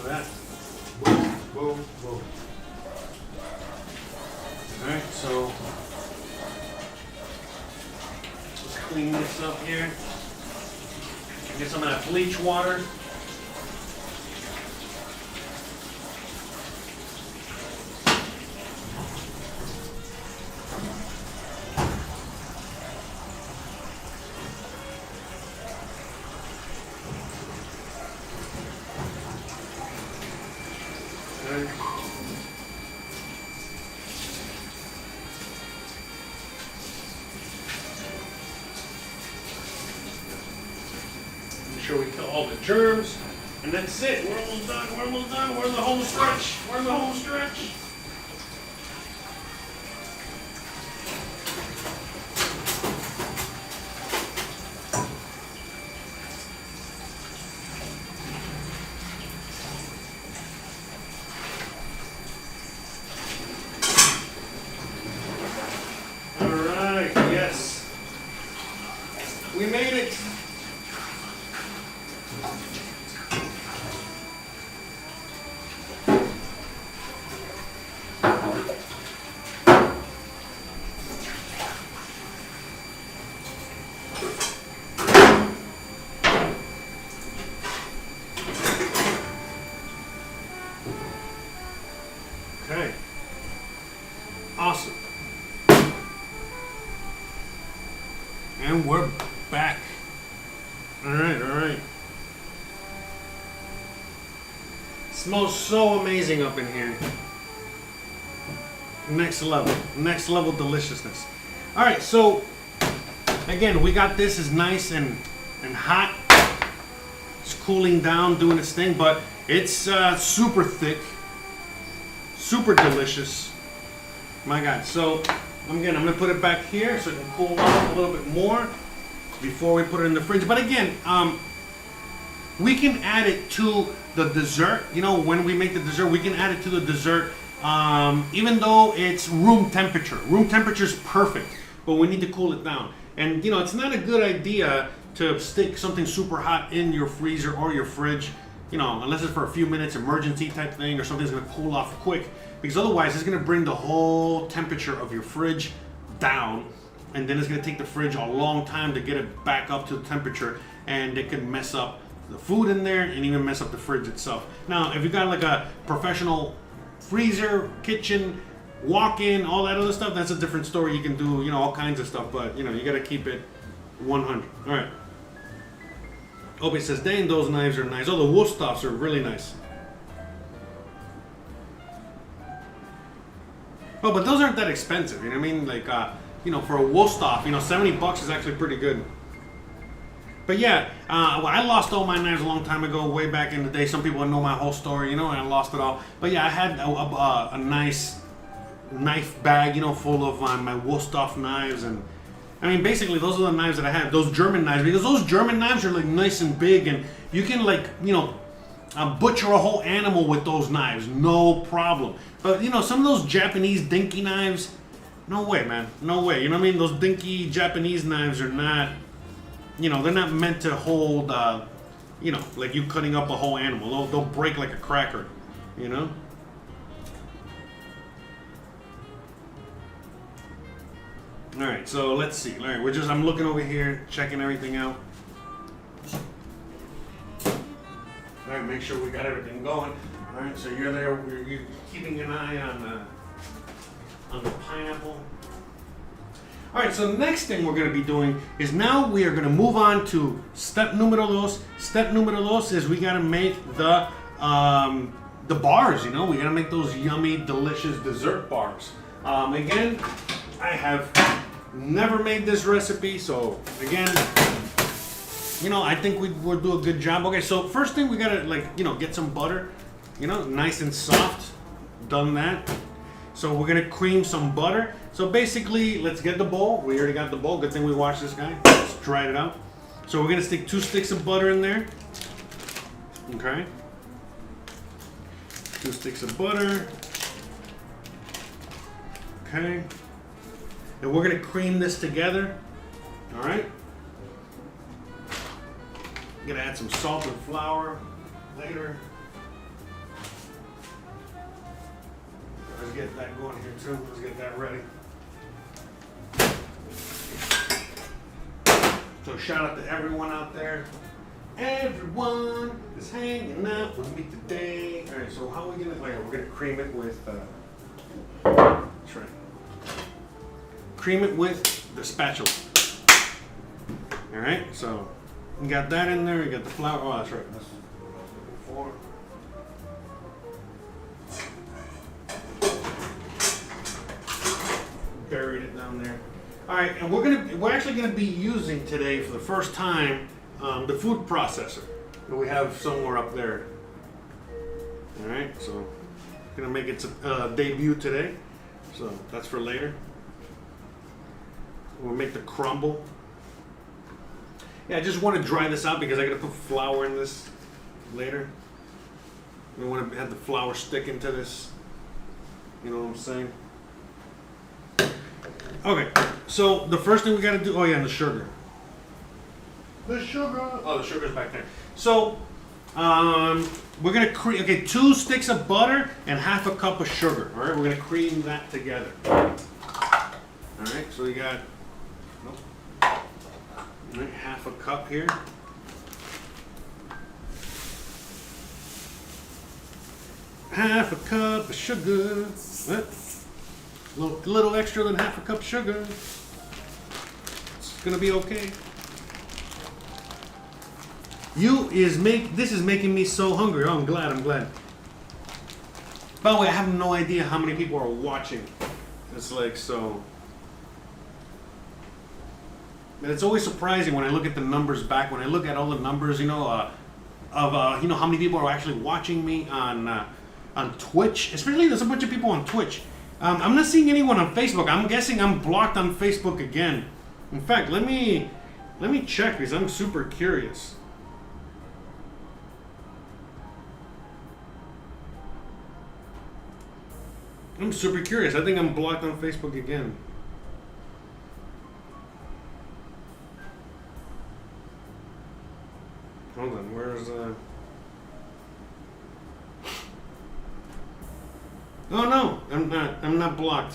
That. Boom, boom. Alright, so this up here. Get some of that bleach water. Make sure we kill all the germs, and that's it. We're almost done. We're almost done. We're in the home stretch. We're in the home stretch. We made it. Okay. Awesome. And we're back. All right. Smells so amazing up in here. Next level deliciousness. All right, so again, we got this is nice and hot. It's cooling down, doing its thing, but it's super thick, super delicious. My God. So I'm gonna put it back here so it can cool off a little bit more before we put it in the fridge. But again, we can add it to the dessert. You know, when we make the dessert, we can add it to the dessert, even though it's room temperature. Room temperature is perfect, but we need to cool it down. And you know, it's not a good idea to stick something super hot in your freezer or your fridge, you know, unless it's for a few minutes, emergency type thing, or something's gonna cool off quick, because otherwise it's gonna bring the whole temperature of your fridge down, and then it's gonna take the fridge a long time to get it back up to the temperature, and it can mess up the food in there and even mess up the fridge itself. Now, if you got like a professional freezer, kitchen, walk-in, all that other stuff, that's a different story. You can do, you know, all kinds of stuff, but you know, you gotta keep it 100. All right. Opie says, dang, those knives are nice. Oh, the Wusthoffs are really nice. Oh, but those aren't that expensive. You know what I mean? Like, you know, for a Wusthoff, you know, $70 is actually pretty good. But yeah, well, I lost all my knives a long time ago, way back in the day. Some people know my whole story, you know, and I lost it all. But yeah, I had a nice knife bag, you know, full of my Wusthoff knives. And I mean, basically, those are the knives that I have. Those German knives, because those German knives are like nice and big, and you can like, you know, butcher a whole animal with those knives, no problem. But you know, some of those Japanese dinky knives, no way, man, no way. You know what I mean? Those dinky Japanese knives are not, you know, they're not meant to hold, you know, like you cutting up a whole animal. They'll break like a cracker, you know? All right, so let's see. All right, I'm looking over here, checking everything out. All right, make sure we got everything going. All right, so you're there, you're keeping an eye on the pineapple. All right, so the next thing we're gonna be doing is now we are gonna move on to step numero dos. Step numero dos is we gotta make the bars, you know? We gotta make those yummy, delicious dessert bars. Again, I have never made this recipe, so again, you know, I think we'll do a good job. Okay, so first thing we gotta, like, you know, get some butter, you know, nice and soft. Done that. So we're gonna cream some butter. So basically, let's get the bowl. We already got the bowl. Good thing we washed this guy. Let's dry it out. So we're gonna stick 2 sticks of butter in there. Okay. 2 sticks of butter. Okay. And we're gonna cream this together. All right. I'm gonna add some salt and flour later. Let's get that going here too. Let's get that ready. So shout out to everyone out there. Everyone is hanging out with me today. All right, so how are we gonna? Oh yeah, we're gonna cream it with. That's right. Cream it with the spatula. All right, so you got that in there. You got the flour. Oh, that's right. That's before. Buried it down there. All right, and we're actually gonna be using today for the first time the food processor that we have somewhere up there. All right, so gonna make its debut today. So that's for later. We'll make the crumble. Yeah, I just want to dry this out because I gotta put flour in this later. I don't want to have the flour stick into this. You know what I'm saying? Okay, so the first thing we gotta do, oh yeah, and the sugar. The sugar. Oh, the sugar's back there. So, we're gonna cream, okay, 2 sticks of butter and half a cup of sugar. All right, we're gonna cream that together. All right, so we got, nope. All right, half a cup here. Half a cup of sugar. What? Little extra than half a cup of sugar. It's gonna be okay. This is making me so hungry. Oh, I'm glad. By the way, I have no idea how many people are watching. It's like so. And it's always surprising when I look at the numbers back. When I look at all the numbers, you know, of how many people are actually watching me on Twitch. Especially there's a bunch of people on Twitch. I'm not seeing anyone on Facebook. I'm guessing I'm blocked on Facebook again. In fact, let me check because I'm super curious. I'm super curious. I think I'm blocked on Facebook again. Hold on, where's Oh no, I'm not blocked.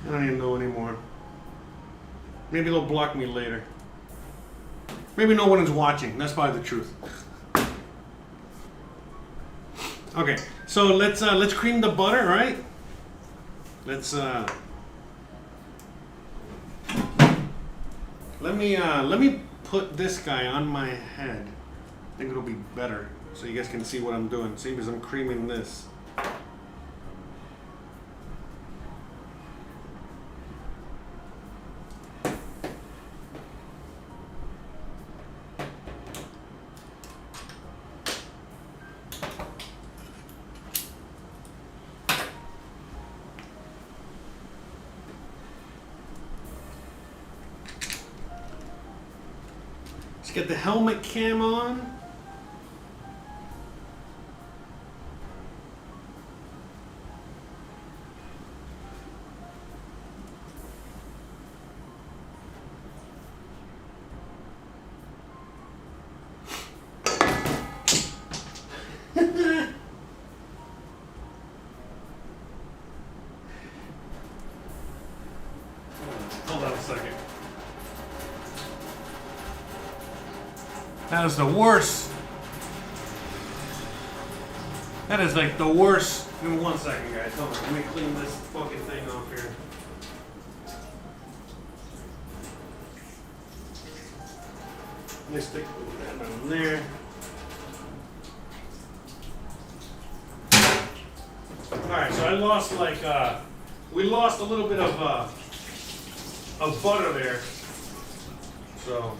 I don't even know anymore. Maybe they'll block me later. Maybe no one is watching. That's probably the truth. Okay, so let's cream the butter, right? Let's let me put this guy on my head. I think it'll be better so you guys can see what I'm doing. See, because I'm creaming this. Get the helmet cam on. Hold on a second. That is the worst. That is like the worst. Give me 1 second, guys. Hold on. Let me clean this fucking thing off here. Let me stick that down there. Alright, so I lost we lost a little bit of butter there. So,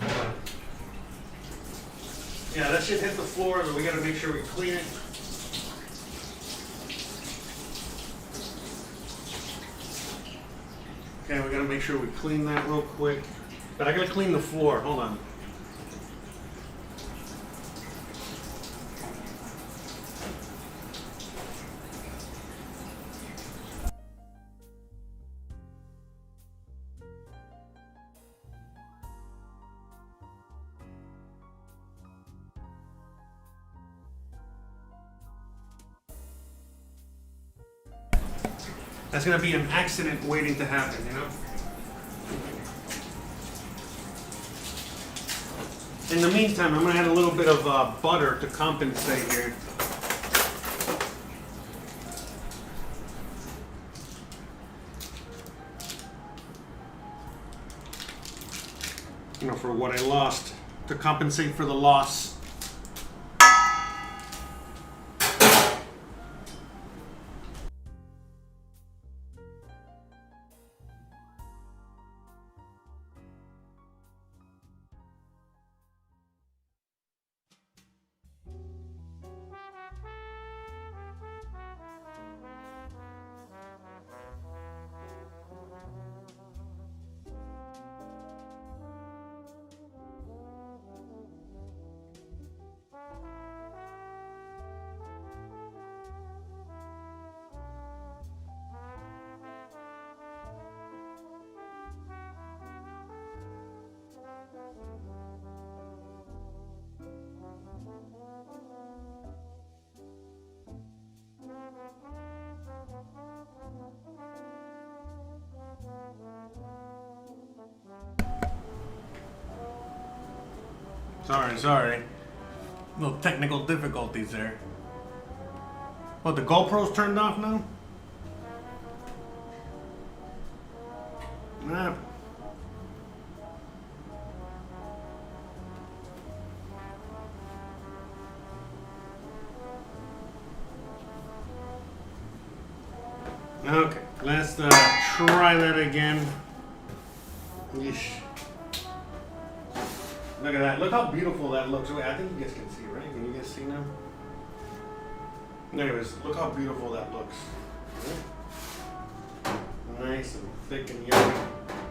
yeah, that shit hit the floor, but we gotta make sure we clean it. Okay, we gotta make sure we clean that real quick. But I gotta clean the floor, hold on. That's gonna be an accident waiting to happen, you know? In the meantime, I'm gonna add a little bit of butter to compensate here. You know, for what I lost, to compensate for the loss. Sorry. Little technical difficulties there. What, the GoPro's turned off now? Nah. Okay, let's try that again. Yeesh. Look at that. Look how beautiful that looks. Wait, I think you guys can see, right? Can you guys see now? Anyways, look how beautiful that looks. Nice and thick and yummy.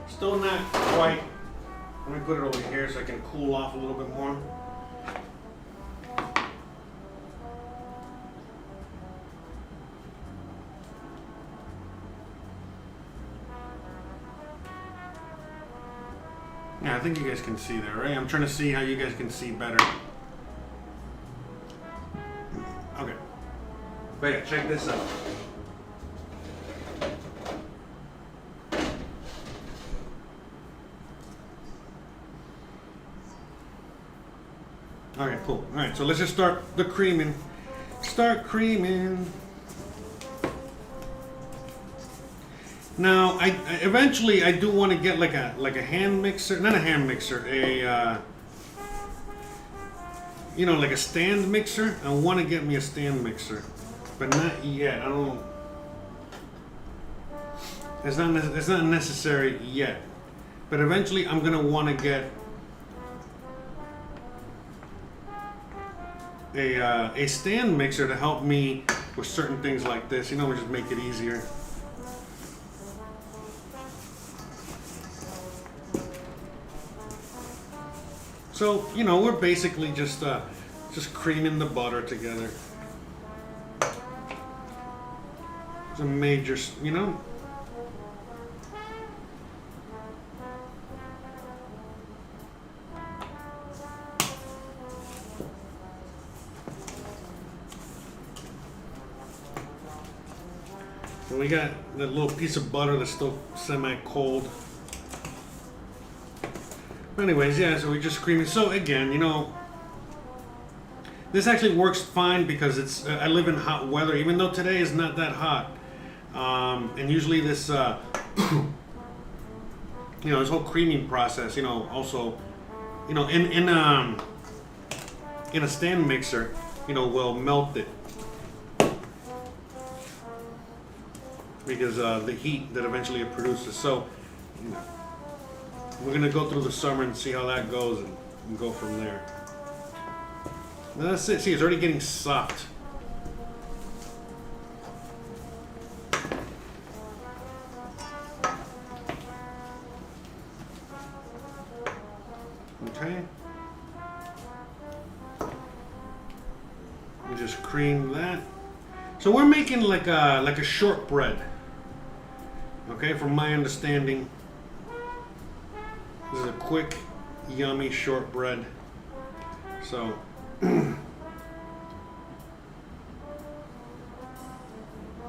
Still not quite. Let me put it over here so I can cool off a little bit more. Yeah, I think you guys can see that, right? I'm trying to see how you guys can see better. Okay. But yeah, check this out. Okay, cool. All right, so let's just start the creaming. Start creaming. Now, I eventually do want to get like a hand mixer, not a hand mixer, you know, like a stand mixer. I want to get me a stand mixer, but not yet. I don't. It's not necessary yet, but eventually I'm gonna want to get a stand mixer to help me with certain things like this. You know, we just make it easier. So, you know, we're basically just creaming the butter together. It's a major, you know. So we got that little piece of butter that's still semi-cold. Anyways, yeah, so we just cream it. So again, you know, this actually works fine because it's I live in hot weather, even though today is not that hot. And usually this, you know, this whole creaming process, you know, also, you know, in a stand mixer, you know, will melt it because the heat that eventually it produces. So, you know, we're gonna go through the summer and see how that goes and go from there. Now that's it. See, it's already getting soft. Okay. We just cream that. So we're making like a shortbread. Okay, from my understanding. This is a quick, yummy shortbread. So,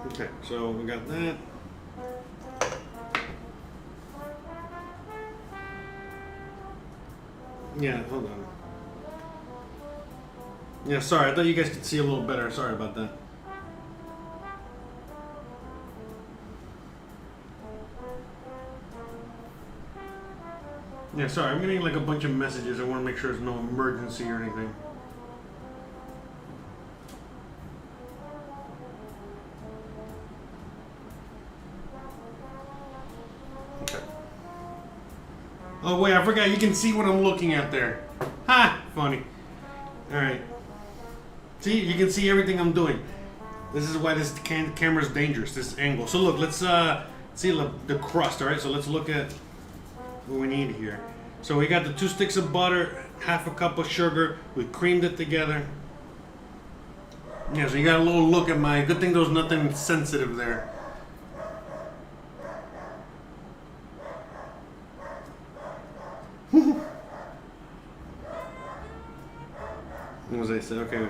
okay, so we got that. Yeah, hold on. Yeah, sorry. I thought you guys could see a little better. Sorry about that. Yeah, sorry. I'm getting like a bunch of messages. I want to make sure there's no emergency or anything. Okay. Oh, wait. I forgot. You can see what I'm looking at there. Ha! Funny. Alright. See? You can see everything I'm doing. This is why this camera's dangerous, this angle. So look, let's see the crust, alright? So let's look at what we need here. So we got the 2 sticks of butter, half a cup of sugar. We creamed it together. Yeah, so you got a little look at my... Good thing there was nothing sensitive there. What was I saying? Okay.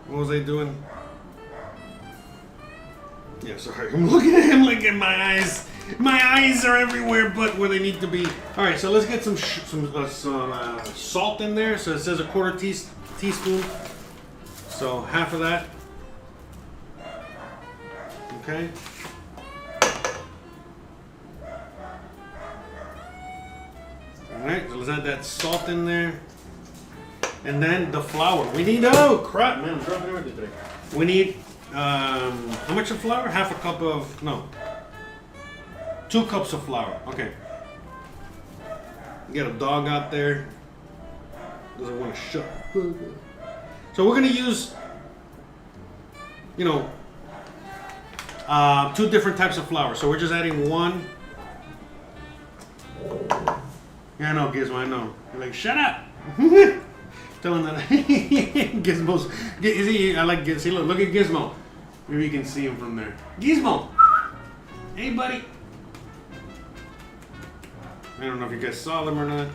What was I doing? Yeah, sorry. I'm looking at him like my eyes. My eyes are everywhere but where they need to be. All right, so let's get some salt in there. So it says a quarter teaspoon. So half of that. Okay. All right, so let's add that salt in there. And then the flour. We need, oh crap, man, I'm dropping everything today. We need, how much of flour? Half a cup of, no. 2 cups of flour, okay. You got a dog out there. Doesn't want to shut. So we're gonna use, you know, 2 different types of flour. So we're just adding 1. Yeah, I know, Gizmo, I know. You're like, shut up. Telling that Gizmo's. I like Gizmo. See, look at Gizmo. Maybe you can see him from there. Gizmo. Hey, buddy. I don't know if you guys saw them or not.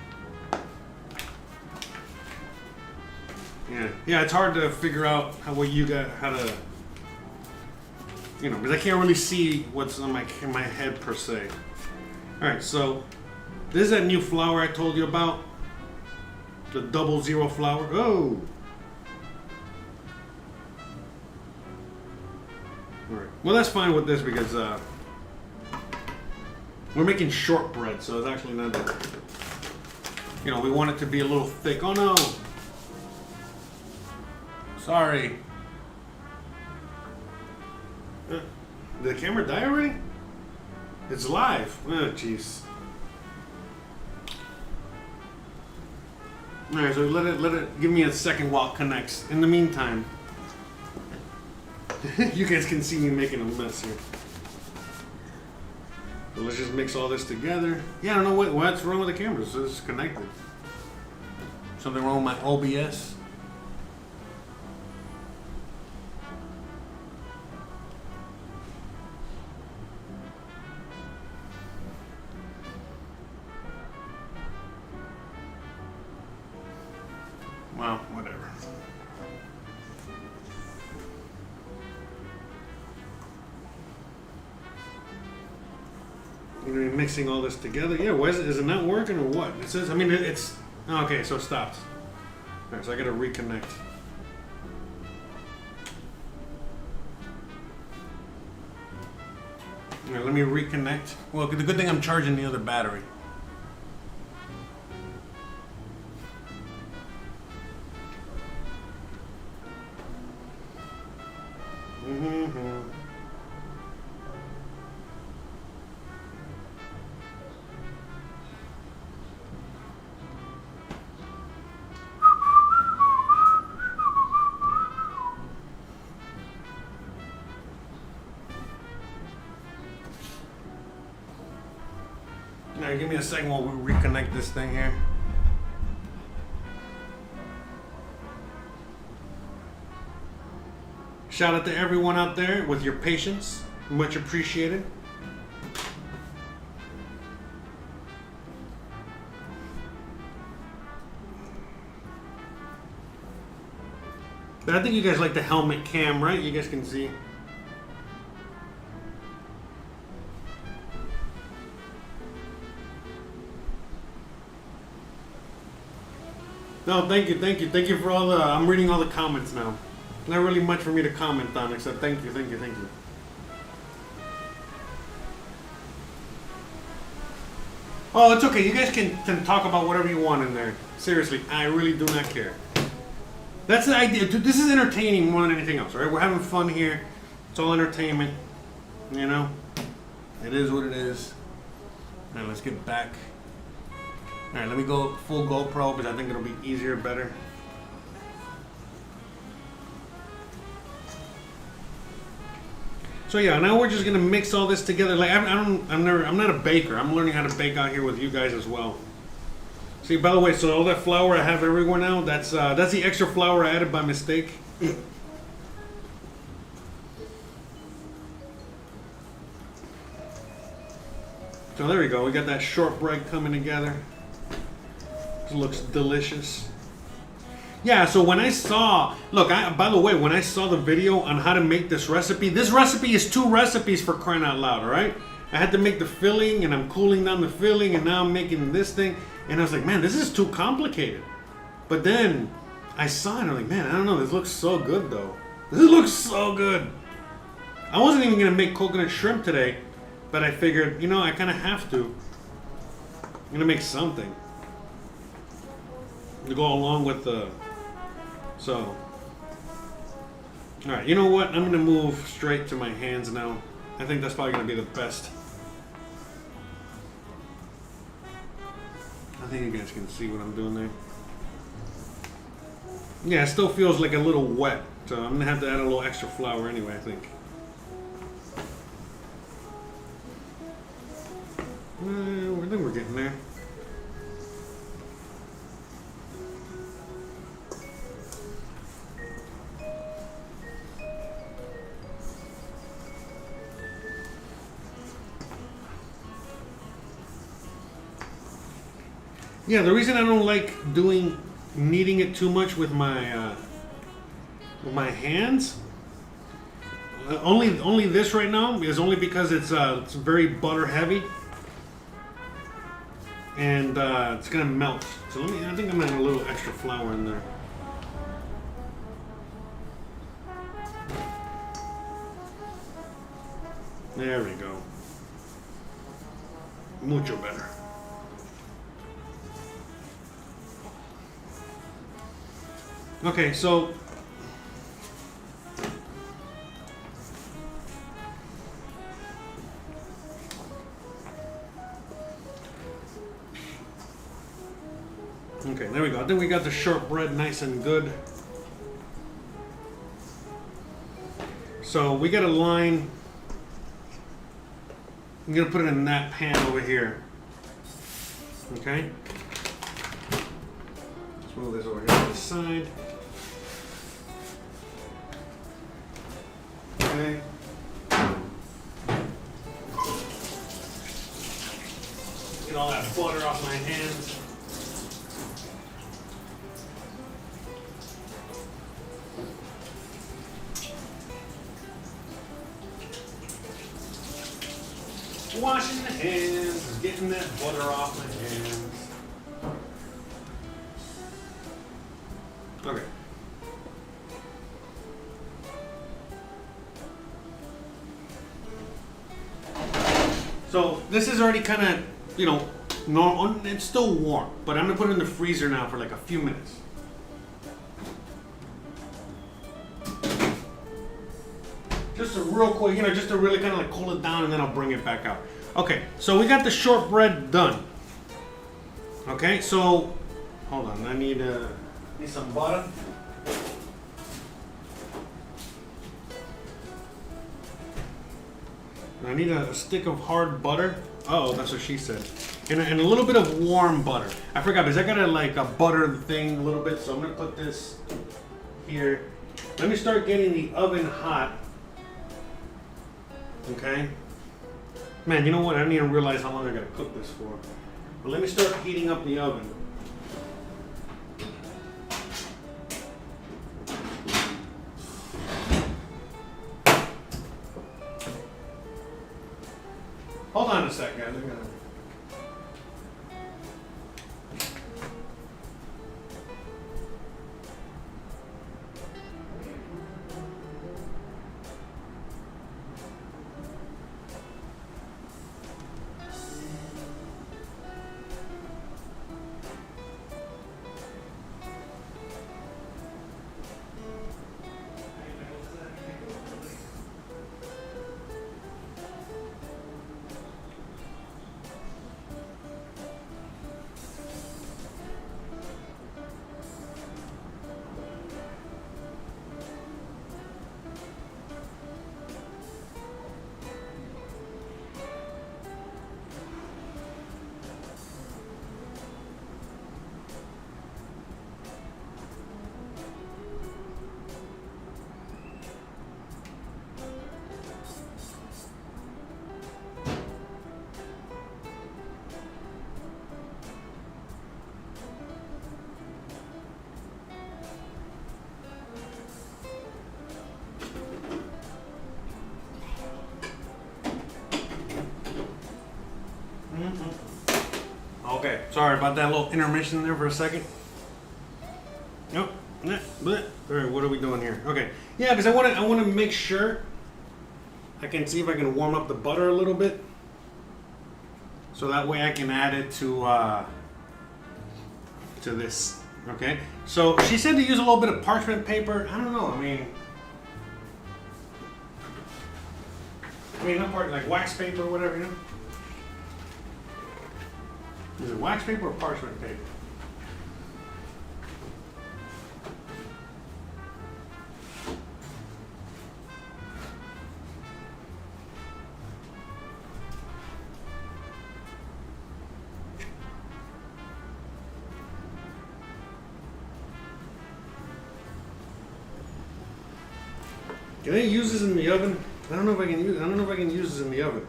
Yeah. It's hard to figure out how to, you know, because I can't really see what's on my head per se. All right, so this is that new flour I told you about. The 00 flour. Oh! Alright. Well, that's fine with this because we're making shortbread, so it's actually not that. You know, we want it to be a little thick. Oh no! Sorry. Did the camera die already? It's live. Oh, jeez. Alright, so let it give me a second while it connects. In the meantime, you guys can see me making a mess here. So let's just mix all this together. Yeah, I don't know what's wrong with the camera. It's just connected. Something wrong with my OBS? Well, whatever. You're gonna be mixing all this together. Yeah, why is it not working or what? It says, I mean, it's okay. So it stopped. All right, so I gotta reconnect. All right, let me reconnect. Well, the good thing I'm charging the other battery. Alright, give me a second while we reconnect this thing here. Shout out to everyone out there with your patience. Much appreciated. But I think you guys like the helmet cam, right? You guys can see. No, thank you, thank you, thank you for all the. I'm reading all the comments now. Not really much for me to comment on, except thank you, thank you, thank you. Oh, it's okay. You guys can talk about whatever you want in there. Seriously, I really do not care. That's the idea. Dude, this is entertaining more than anything else, right? We're having fun here. It's all entertainment. You know? It is what it is. All right, let's get back. All right, let me go full GoPro because I think it'll be easier, better. So yeah, now we're just gonna mix all this together. Like I'm not a baker. I'm learning how to bake out here with you guys as well. See, by the way, so all that flour I have everywhere now, that's the extra flour I added by mistake. So there we go. We got that shortbread coming together. It looks delicious. Yeah, so when I saw, look, by the way, when I saw the video on how to make this recipe is 2 recipes for crying out loud, all right? I had to make the filling, and I'm cooling down the filling, and now I'm making this thing, and I was like, man, this is too complicated. But then I saw it, and I'm like, man, I don't know, this looks so good, though. This looks so good. I wasn't even gonna make coconut shrimp today, but I figured, you know, I kind of have to. I'm gonna make something to go along with the. So, all right, you know what? I'm gonna move straight to my hands now. I think that's probably gonna be the best. I think you guys can see what I'm doing there. Yeah, it still feels like a little wet, so I'm gonna have to add a little extra flour anyway, I think. I think we're getting there. Yeah, the reason I don't like kneading it too much with my hands, only this right now is only because it's very butter heavy, and it's gonna melt. So I think I'm gonna add a little extra flour in there. There we go. Mucho better. Okay, so okay, there we go. I think we got the shortbread nice and good. So we got a line. I'm gonna put it in that pan over here. Okay. Let's move this over here to the side. Okay. Get all that butter off my hands. Washing the hands, getting that butter off my hands. Okay. So this is already kind of, you know, it's still warm, but I'm gonna put it in the freezer now for like a few minutes. Just a real quick, you know, just to really kind of like cool it down, and then I'll bring it back out. Okay, so we got the shortbread done. Okay, so hold on, I need some butter. I need a stick of hard butter. Oh, that's what she said. And a little bit of warm butter. I forgot because I got a butter thing a little bit, so I'm gonna put this here. Let me start getting the oven hot. Okay. Man, you know what? I didn't even realize how long I gotta cook this for. But let me start heating up the oven. Hold on a sec, guys. I'm gonna... Okay, sorry about that little intermission there for a second. Nope. All right, what are we doing here? Okay, yeah, because I want to make sure I can see if I can warm up the butter a little bit, so that way I can add it to this. Okay, so she said to use a little bit of parchment paper. I don't know. I mean, not like wax paper or whatever, you know. Is it wax paper or parchment paper? Can I use this in the oven? I don't know if I can use this in the oven.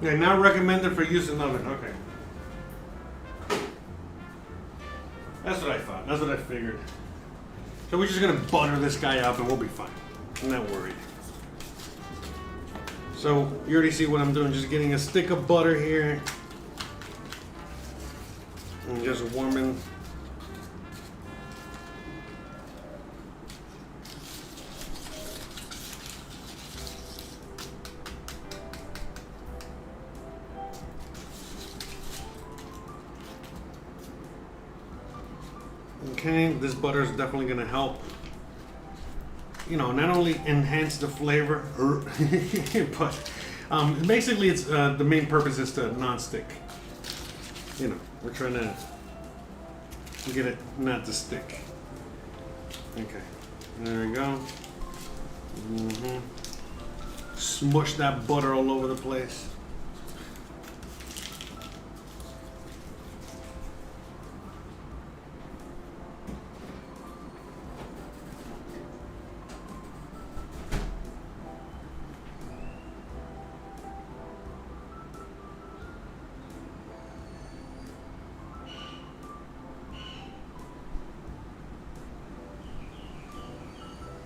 Yeah, not recommended for use in the oven. Okay. That's what I thought. That's what I figured. So we're just gonna butter this guy up and we'll be fine. I'm not worried. So you already see what I'm doing. Just getting a stick of butter here. And just warming. Okay, this butter is definitely going to help, you know, not only enhance the flavor, but basically it's the main purpose is to non-stick. You know, we're trying to get it not to stick. Okay, there we go. Smush that butter all over the place.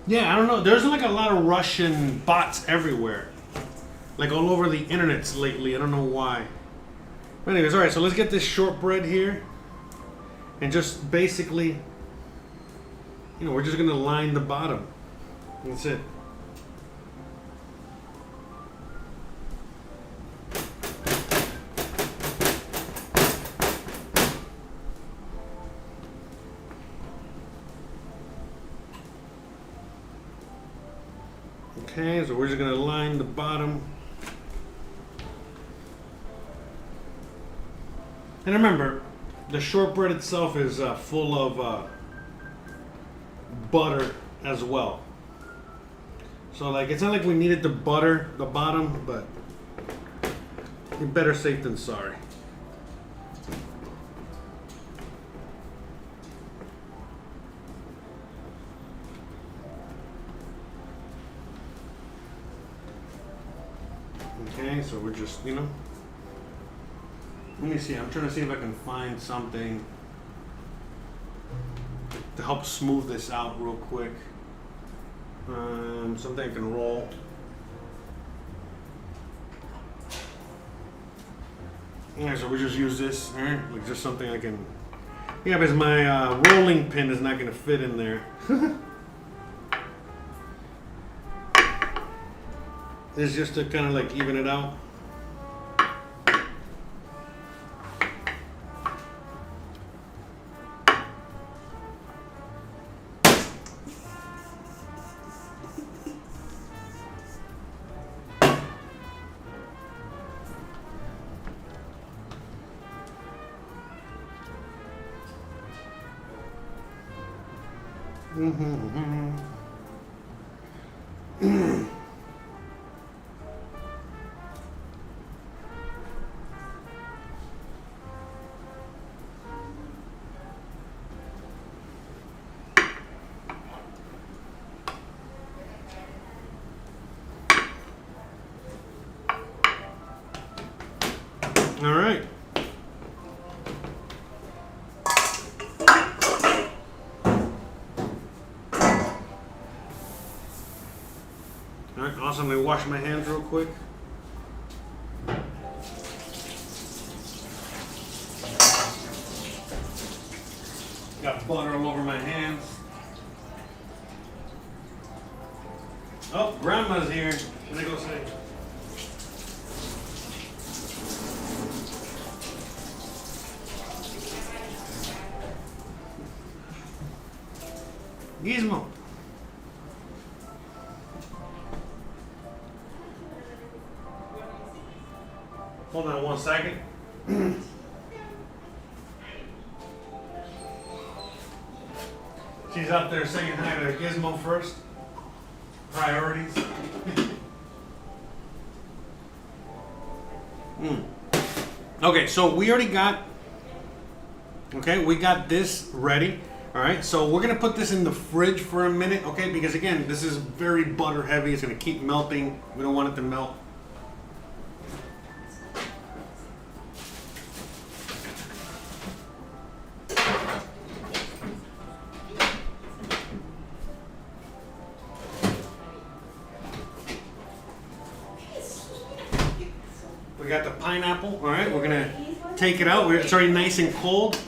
Yeah, I don't know. There's like a lot of Russian bots everywhere. Like all over the internets lately. I don't know why. But anyways, alright, so let's get this shortbread here. And just basically, you know, we're just going to line the bottom. That's it. Okay, so we're just gonna line the bottom. And remember, the shortbread itself is full of butter as well. So like, it's not like we needed to butter the bottom, but you're better safe than sorry. Okay, so we're just, you know, let me see, I'm trying to see if I can find something to help smooth this out real quick. Something I can roll. Yeah, so we just use this, alright? Like just something I can, yeah, because my rolling pin is not going to fit in there. It's just to kind of like even it out. All right. All right, awesome. Let me wash my hands real quick. Got butter all over my hands. Oh, Grandma's here. Let me go say. Gizmo. Hold on 1 second. She's out there saying hi to Gizmo first. Priorities. Okay, so we already got, we got this ready. All right, so we're gonna put this in the fridge for a minute, okay? Because again, this is very butter heavy. It's gonna keep melting. We don't want it to melt. We got the pineapple, all right? We're gonna take it out. It's already nice and cold.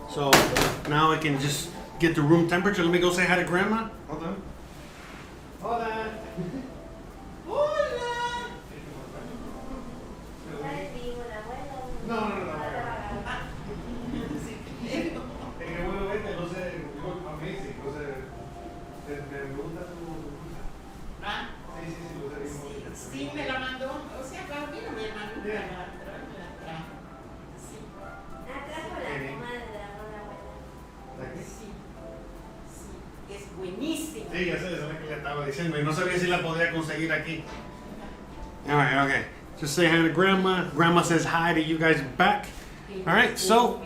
So now I can just get to room temperature. Let me go say hi to Grandma. Hold on. Hola. Hola. No. Sí, me la mandó, o sea, claro, mira, me la mandó, me la trajo. Sí. Trajo la comadre de la abuela. Sí, sí, es buenísima. Sí, ya sé, es lo que le estaba diciendo. Y no sabía si la podía conseguir aquí. All right, okay. Just say hi to Grandma. Grandma says hi to you guys back. All right, so.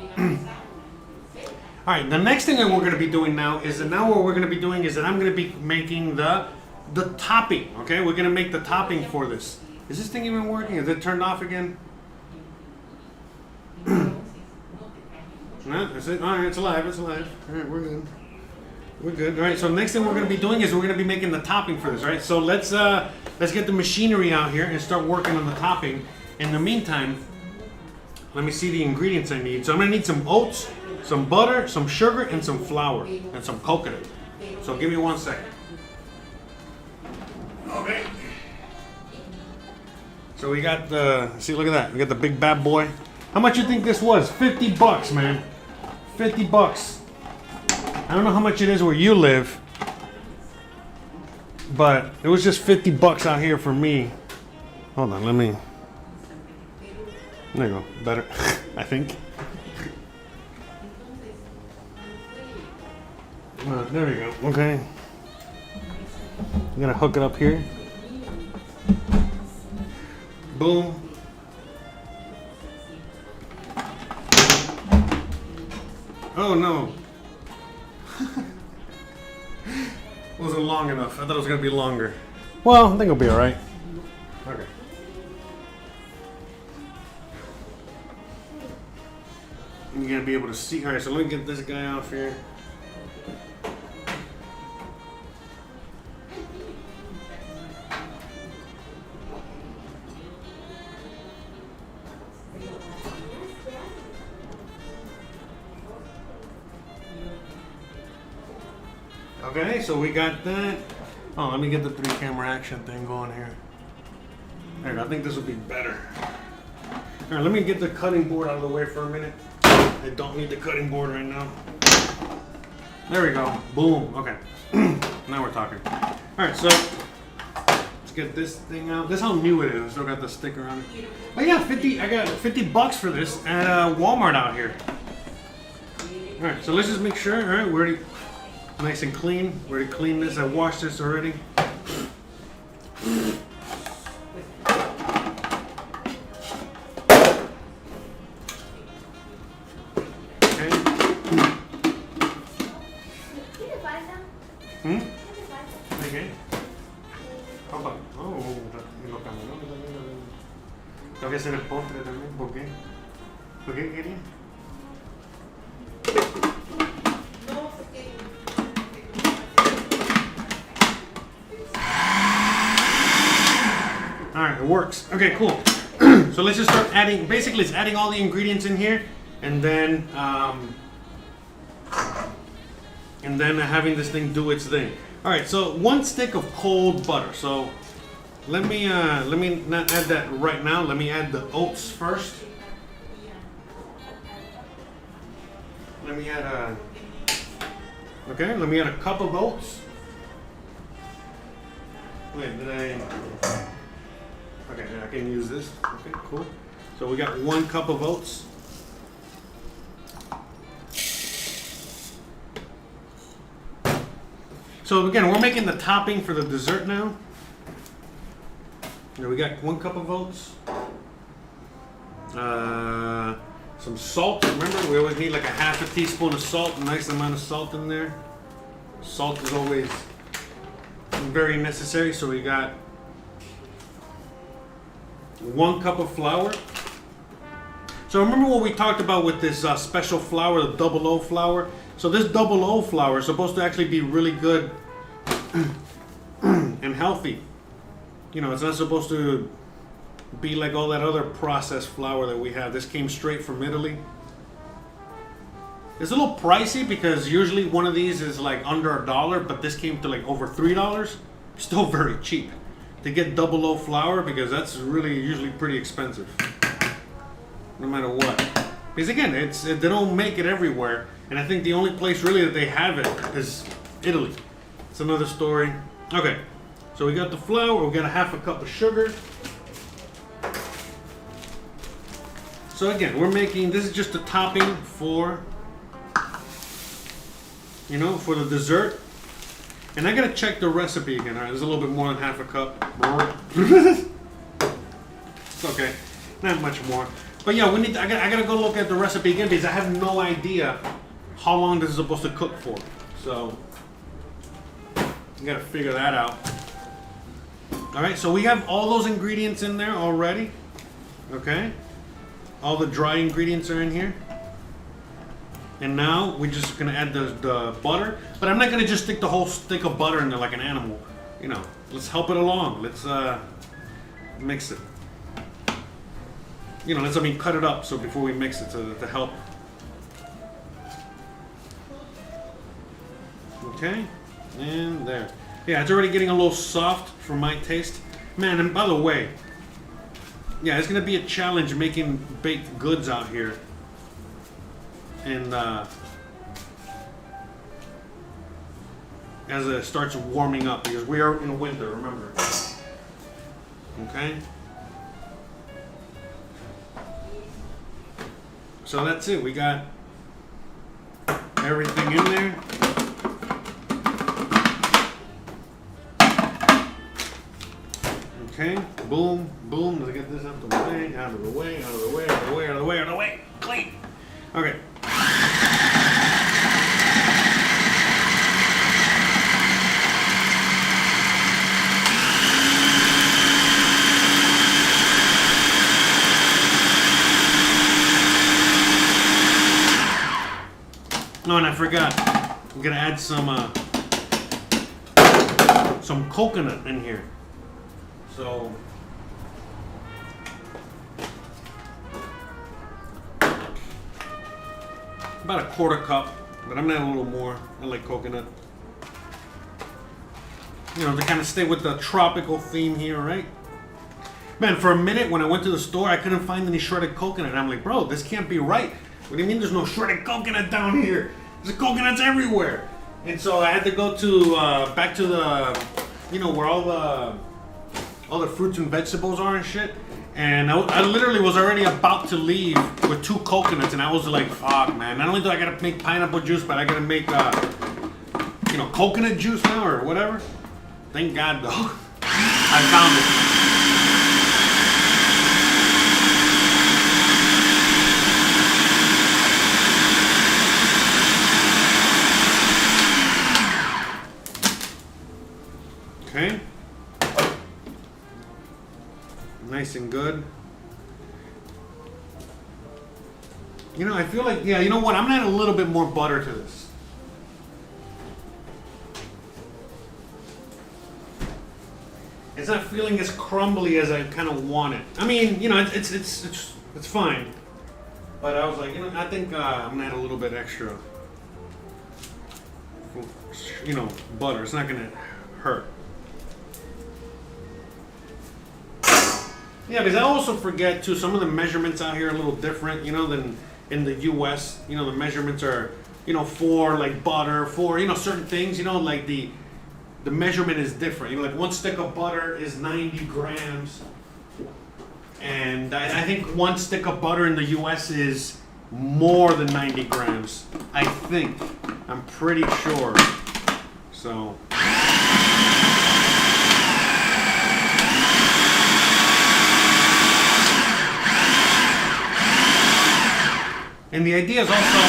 All right, the next thing that we're going to be doing now is that what we're going to be doing is that I'm going to be making the topping, okay? We're going to make the topping for this. Is this thing even working? Is it turned off again? No, that's it. All right, it's alive. It's alive. All right, we're good. We're good. All right, so next thing we're going to be doing is we're going to be making the topping for this, right? So let's get the machinery out here and start working on the topping. In the meantime, let me see the ingredients I need. So I'm going to need some oats, some butter, some sugar, and some flour, and some coconut. So give me 1 second. Okay. So we got see, look at that. We got the big bad boy. How much you think this was? $50, man. $50. I don't know how much it is where you live, but it was just $50 out here for me. Hold on, let me. There you go. Better, I think. There we go. Okay. I'm gonna hook it up here. Boom. Oh no. Wasn't long enough. I thought it was gonna be longer. Well, I think it'll be alright. Okay. You're gonna be able to see. Alright, so let me get this guy off here. Okay, so we got that. Oh, let me get the 3-camera action thing going here. There, I think this will be better. All right, let me get the cutting board out of the way for a minute. I don't need the cutting board right now. There we go. Boom. Okay. Now we're talking. All right, so let's get this thing out. This is how new it is. Still got the sticker on it. Oh yeah, I got $50 for this at Walmart out here. All right, so let's just make sure. All right, we're already nice and clean. We already cleaned this. I washed this already. Tengo que hacer el postre también. ¿Por qué? ¿Por qué quería? No sé qué. it works. Okay, cool. So let's just start adding. Basically, it's adding all the ingredients in here, and then having this thing do its thing. All right. So 1 stick of cold butter. So let me not add that right now. Let me add the oats first. Let me add a cup of oats. Wait, did I? Okay, I can use this. Okay, cool. So we got 1 cup of oats. So again, we're making the topping for the dessert now. Here we got 1 cup of oats. Some salt. Remember, we always need like a half a teaspoon of salt. A nice amount of salt in there. Salt is always very necessary. So we got 1 cup of flour. So remember what we talked about with this special flour, the double O flour. So this double O flour is supposed to actually be really good and healthy. You know, it's not supposed to be like all that other processed flour that we have. This came straight from Italy. It's a little pricey because usually one of these is like under $1, but this came to like over $3. Still very cheap to get double O flour because that's really usually pretty expensive, no matter what. Because again, they don't make it everywhere, and I think the only place really that they have it is Italy. It's another story. Okay, so we got the flour. We got a half a cup of sugar. So again, we're making, this is just a topping for, you know, for the dessert. And I gotta check the recipe again. All right, there's a little bit more than half a cup. It's okay, not much more. But yeah, I gotta go look at the recipe again because I have no idea how long this is supposed to cook for. So I gotta figure that out. All right, so we have all those ingredients in there already. Okay. All the dry ingredients are in here. And now we're just gonna add the butter. But I'm not gonna just stick the whole stick of butter in there like an animal. You know, let's help it along. Let's mix it. You know, let's cut it up so before we mix it to help. Okay, and there. Yeah, it's already getting a little soft for my taste. Man, and by the way, yeah, it's gonna be a challenge making baked goods out here, and as it starts warming up because we are in winter. Remember, okay. So that's it. We got everything in there. Okay, boom, boom. Let's get this out of the way, out of the way, out of the way, out of the way, out of the way, out of the way. Clean. Okay. No, and I forgot. I'm gonna add some coconut in here. So about a quarter cup, but I'm gonna add a little more. I like coconut. You know, to kind of stay with the tropical theme here, right? Man, for a minute when I went to the store, I couldn't find any shredded coconut. I'm like, bro, this can't be right. What do you mean there's no shredded coconut down here? There's coconuts everywhere. And so I had to go to back to the, you know, where all the fruits and vegetables are and shit. And I literally was already about to leave with 2 coconuts, and I was like, fuck, man. Not only do I gotta make pineapple juice, but I gotta make, you know, coconut juice now or whatever. Thank God, though. I found it. Okay. Nice and good. You know, I feel like, yeah, you know what? I'm gonna add a little bit more butter to this. It's not feeling as crumbly as I kind of want it. I mean, you know, it's fine. But I was like, you know, I think I'm gonna add a little bit extra, you know, butter. It's not gonna hurt. Yeah, because I also forget too, some of the measurements out here are a little different, you know, than in the US. You know, the measurements are, you know, for like butter, for, you know, certain things, you know, like the measurement is different. You know, like 1 stick of butter is 90 grams. And I think 1 stick of butter in the US is more than 90 grams. I think. I'm pretty sure. So. And the idea is also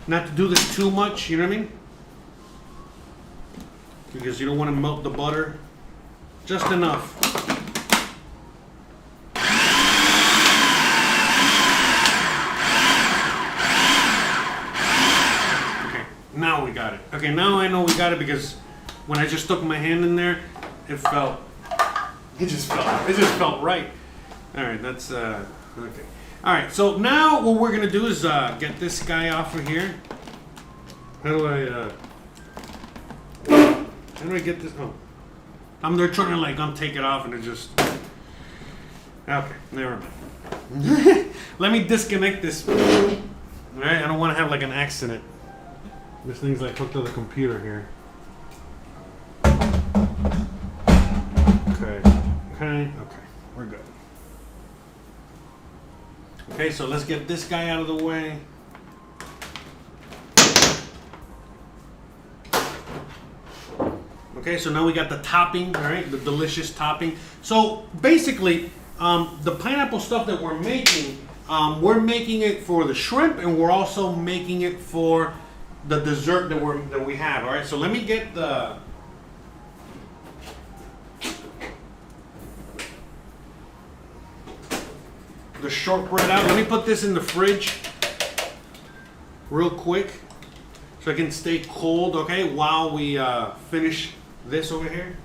not to do this too much, you know what I mean? Because you don't want to melt the butter. Just enough. Okay, now we got it. Okay, now I know we got it because when I just stuck my hand in there, it just felt right. All right, that's okay. All right, so now what we're gonna do is get this guy off of here. How do I get this? Oh, they're trying to like take it off and it just. Okay, never mind. Let me disconnect this. All right, I don't want to have like an accident. This thing's like hooked to the computer here. Okay, we're good. Okay, so let's get this guy out of the way. Okay, so now we got the topping, all right, the delicious topping. So basically, the pineapple stuff that we're making it for the shrimp, and we're also making it for the dessert that we have. All right, so let me get the shortbread out. Let me put this in the fridge real quick so it can stay cold, okay, while we finish this over here.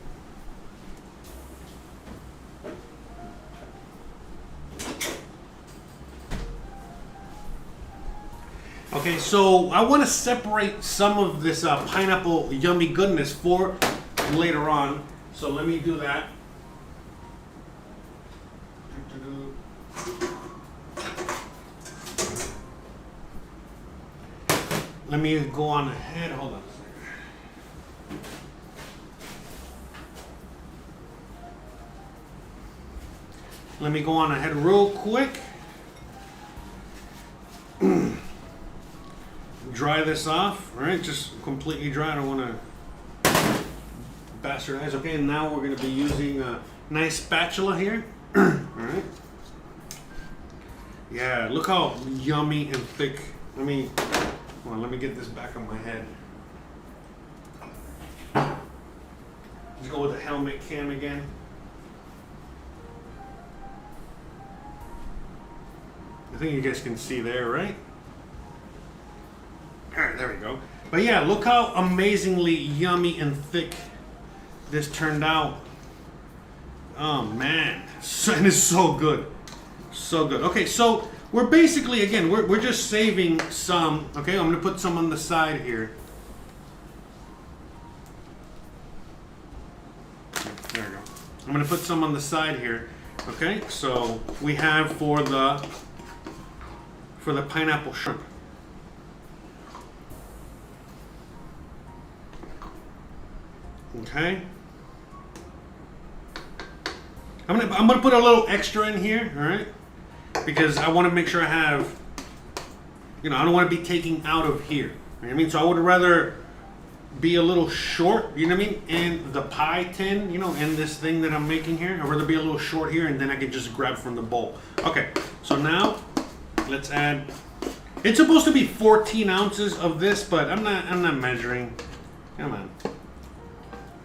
Okay, so I want to separate some of this pineapple yummy goodness for later on. So let me do that. Let me go on ahead. Hold on a second. Let me go on ahead real quick. Dry this off. All right, just completely dry. I don't want to bastardize. Okay, and now we're going to be using a nice spatula here. All right. Yeah, look how yummy and thick. Hold on, let me get this back on my head. Let's go with the helmet cam again. I think you guys can see there, right? All right, there we go. But yeah, look how amazingly yummy and thick this turned out. Oh man, and it's so good. So good. Okay, so we're basically, again, we're just saving some. Okay, I'm gonna put some on the side here. There we go. I'm gonna put some on the side here. Okay, so we have for the pineapple shrimp. Okay. I'm gonna put a little extra in here, all right? Because I want to make sure I have, I don't want to be taking out of here. You know what I mean? So I would rather be a little short, you know what I mean? In the pie tin, in this thing that I'm making here. I'd rather be a little short here, and then I can just grab from the bowl. Okay, so now let's add. It's supposed to be 14 ounces of this, but I'm not measuring. Come on.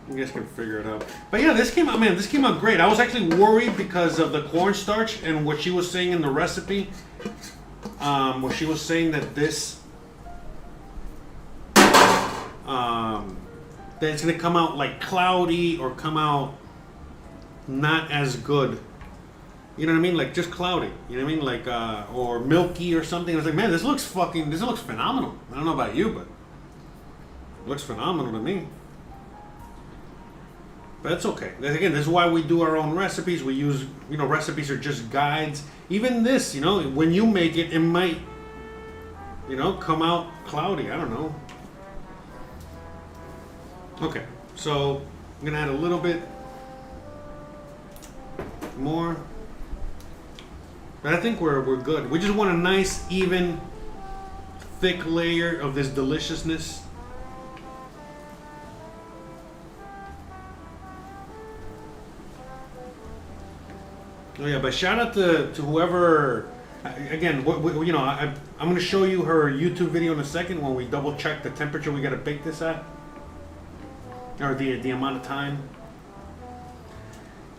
You guys can figure it out. But yeah, this came out great. I was actually worried because of the cornstarch and what she was saying in the recipe. Where she was saying that this that it's gonna come out like cloudy or come out not as good. You know what I mean? Like just cloudy. You know what I mean? Like or milky or something. I was like, man, this looks phenomenal. I don't know about you, but it looks phenomenal to me. But that's okay. Again, this is why we do our own recipes. We use, recipes are just guides. Even this, when you make it, it might, come out cloudy. I don't know. Okay, so I'm gonna add a little bit more. But I think we're good. We just want a nice, even, thick layer of this deliciousness. Oh yeah, but shout out to whoever. Again, I'm going to show you her YouTube video in a second when we double check the temperature we got to bake this at, or the amount of time.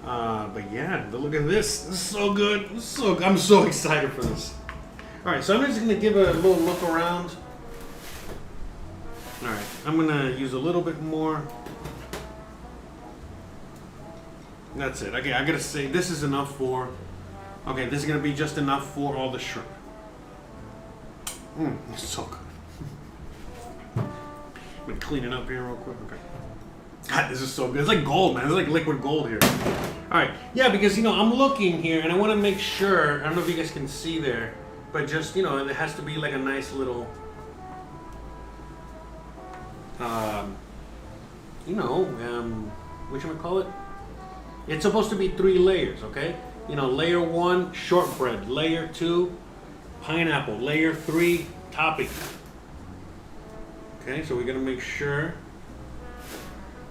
But yeah, look at this. This is so good. I'm so excited for this. All right, so I'm just going to give a little look around. All right, I'm going to use a little bit more. That's it. Okay, I gotta say this is enough for. Okay, this is gonna be just enough for all the shrimp. It's so good. I'm gonna clean it up here real quick. Okay. God, this is so good. It's like gold, man. It's like liquid gold here. All right, yeah, because I'm looking here and I want to make sure. I don't know if you guys can see there, but just it has to be like a nice little. Whatchamacallit? It's supposed to be 3 layers, okay? Layer 1, shortbread. Layer 2, pineapple. Layer 3, topping. Okay, so we're gonna make sure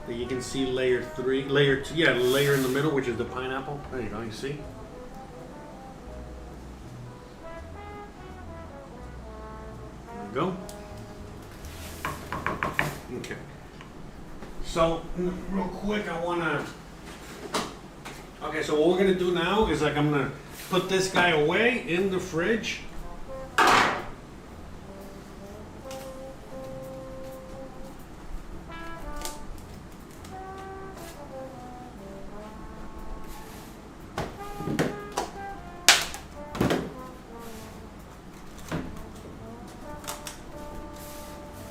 that you can see layer 3. Layer 2, yeah, the layer in the middle, which is the pineapple. There you go, you see? There we go. Okay. So, real quick, I wanna... Okay, so what we're gonna do now is I'm gonna put this guy away in the fridge.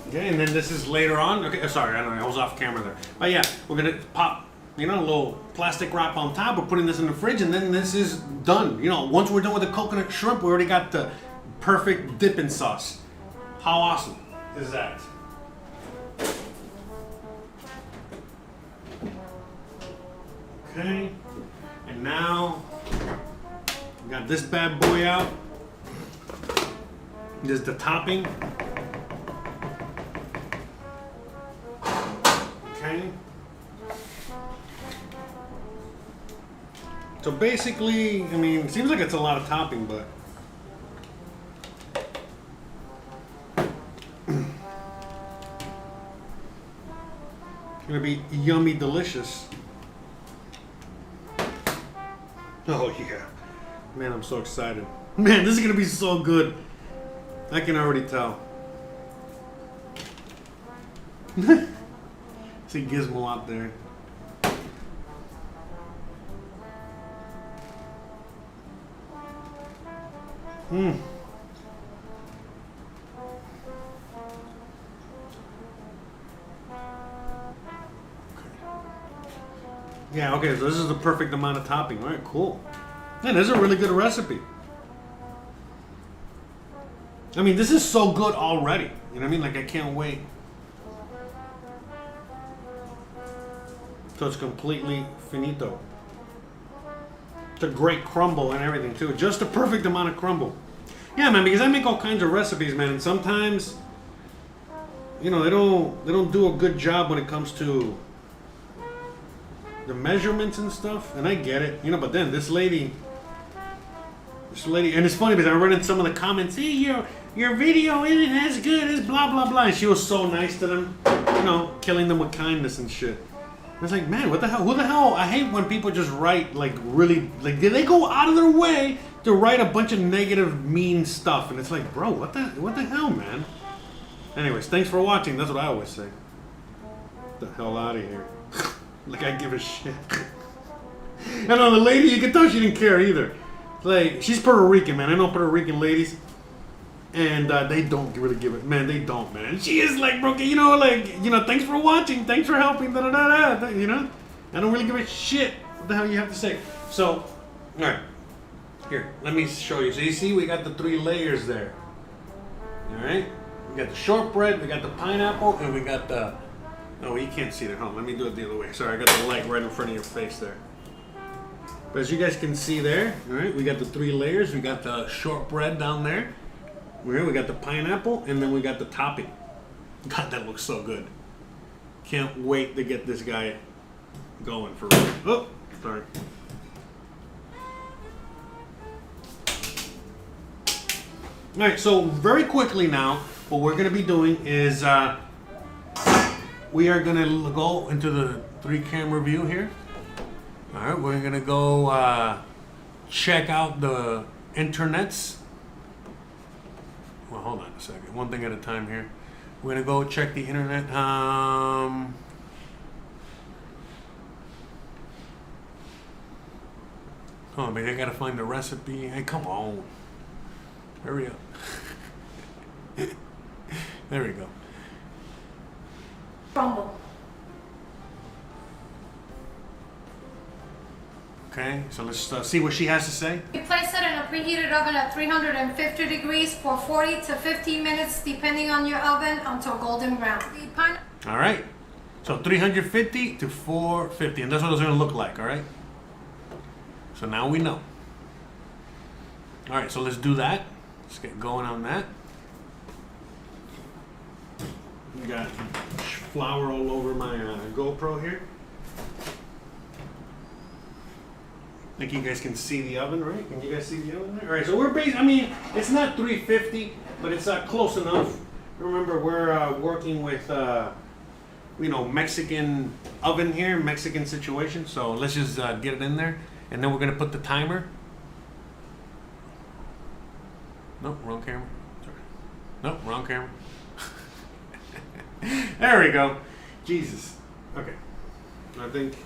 Okay, and then this is later on. Okay, sorry, I was off camera there. But yeah, we're gonna pop a little plastic wrap on top. We're putting this in the fridge, and then this is done. Once we're done with the coconut shrimp, we already got the perfect dipping sauce. How awesome is that? Okay, and now we got this bad boy out. This is the topping. Okay. So basically, it seems like it's a lot of topping, but it's gonna be yummy delicious. Oh yeah. Man, I'm so excited. Man, this is gonna be so good. I can already tell. See Gizmo out there. Yeah, okay, so this is the perfect amount of topping. All right, cool. Man, this is a really good recipe. This is so good already. You know what I mean? Like, I can't wait. So it's completely finito. It's a great crumble and everything too. Just the perfect amount of crumble. Yeah, man, because I make all kinds of recipes, man, and sometimes, they don't do a good job when it comes to the measurements and stuff. And I get it, but then this lady, and it's funny because I read in some of the comments, hey, your video isn't as good as blah blah blah, and she was so nice to them, killing them with kindness and shit. I was like, man, what the hell? Who the hell? I hate when people just write, really, they go out of their way to write a bunch of negative, mean stuff. And it's like, bro, what the hell, man? Anyways, thanks for watching. That's what I always say. the hell out of here. Like I give a shit. And on the lady, you can tell she didn't care either. Like, she's Puerto Rican, man. I know Puerto Rican ladies. And they don't really give it. Man, they don't, man. She is like, bro, thanks for watching. Thanks for helping. Da, da, da, da, you know? I don't really give a shit what the hell you have to say. So, all right. Here, let me show you. So you see, we got the 3 layers there. All right? We got the shortbread, we got the pineapple, and we got the... Oh, you can't see that. Hold on, let me do it the other way. Sorry, I got the light right in front of your face there. But as you guys can see there, all right, we got the 3 layers. We got the shortbread down there. We got the pineapple, and then we got the topping. God, that looks so good. Can't wait to get this guy going for real. Oh, sorry. All right, so very quickly now, what we're gonna be doing is we are gonna go into the 3-camera view here. All right, we're gonna go check out the internets. Well, hold on a second. One thing at a time here. We're gonna go check the internet. Oh, but I gotta find the recipe. Hey, come on. Hurry up. There we go. Crumble. Okay, so let's see what she has to say. You place it in a preheated oven at 350 degrees for 40 to 50 minutes, depending on your oven, until golden brown. All right, so 350 to 450, and that's what it's gonna look like, all right? So now we know. All right, so let's do that. Let's get going on that. We got flour all over my GoPro here. I think you guys can see the oven, right? Can you guys see the oven there? All right, so we're I mean, it's not 350, but it's close enough. Remember, we're working with, Mexican oven here, Mexican situation. So let's just get it in there. And then we're gonna put the timer. Nope, wrong camera. Sorry. Nope, wrong camera. There we go. Jesus. Okay. I think.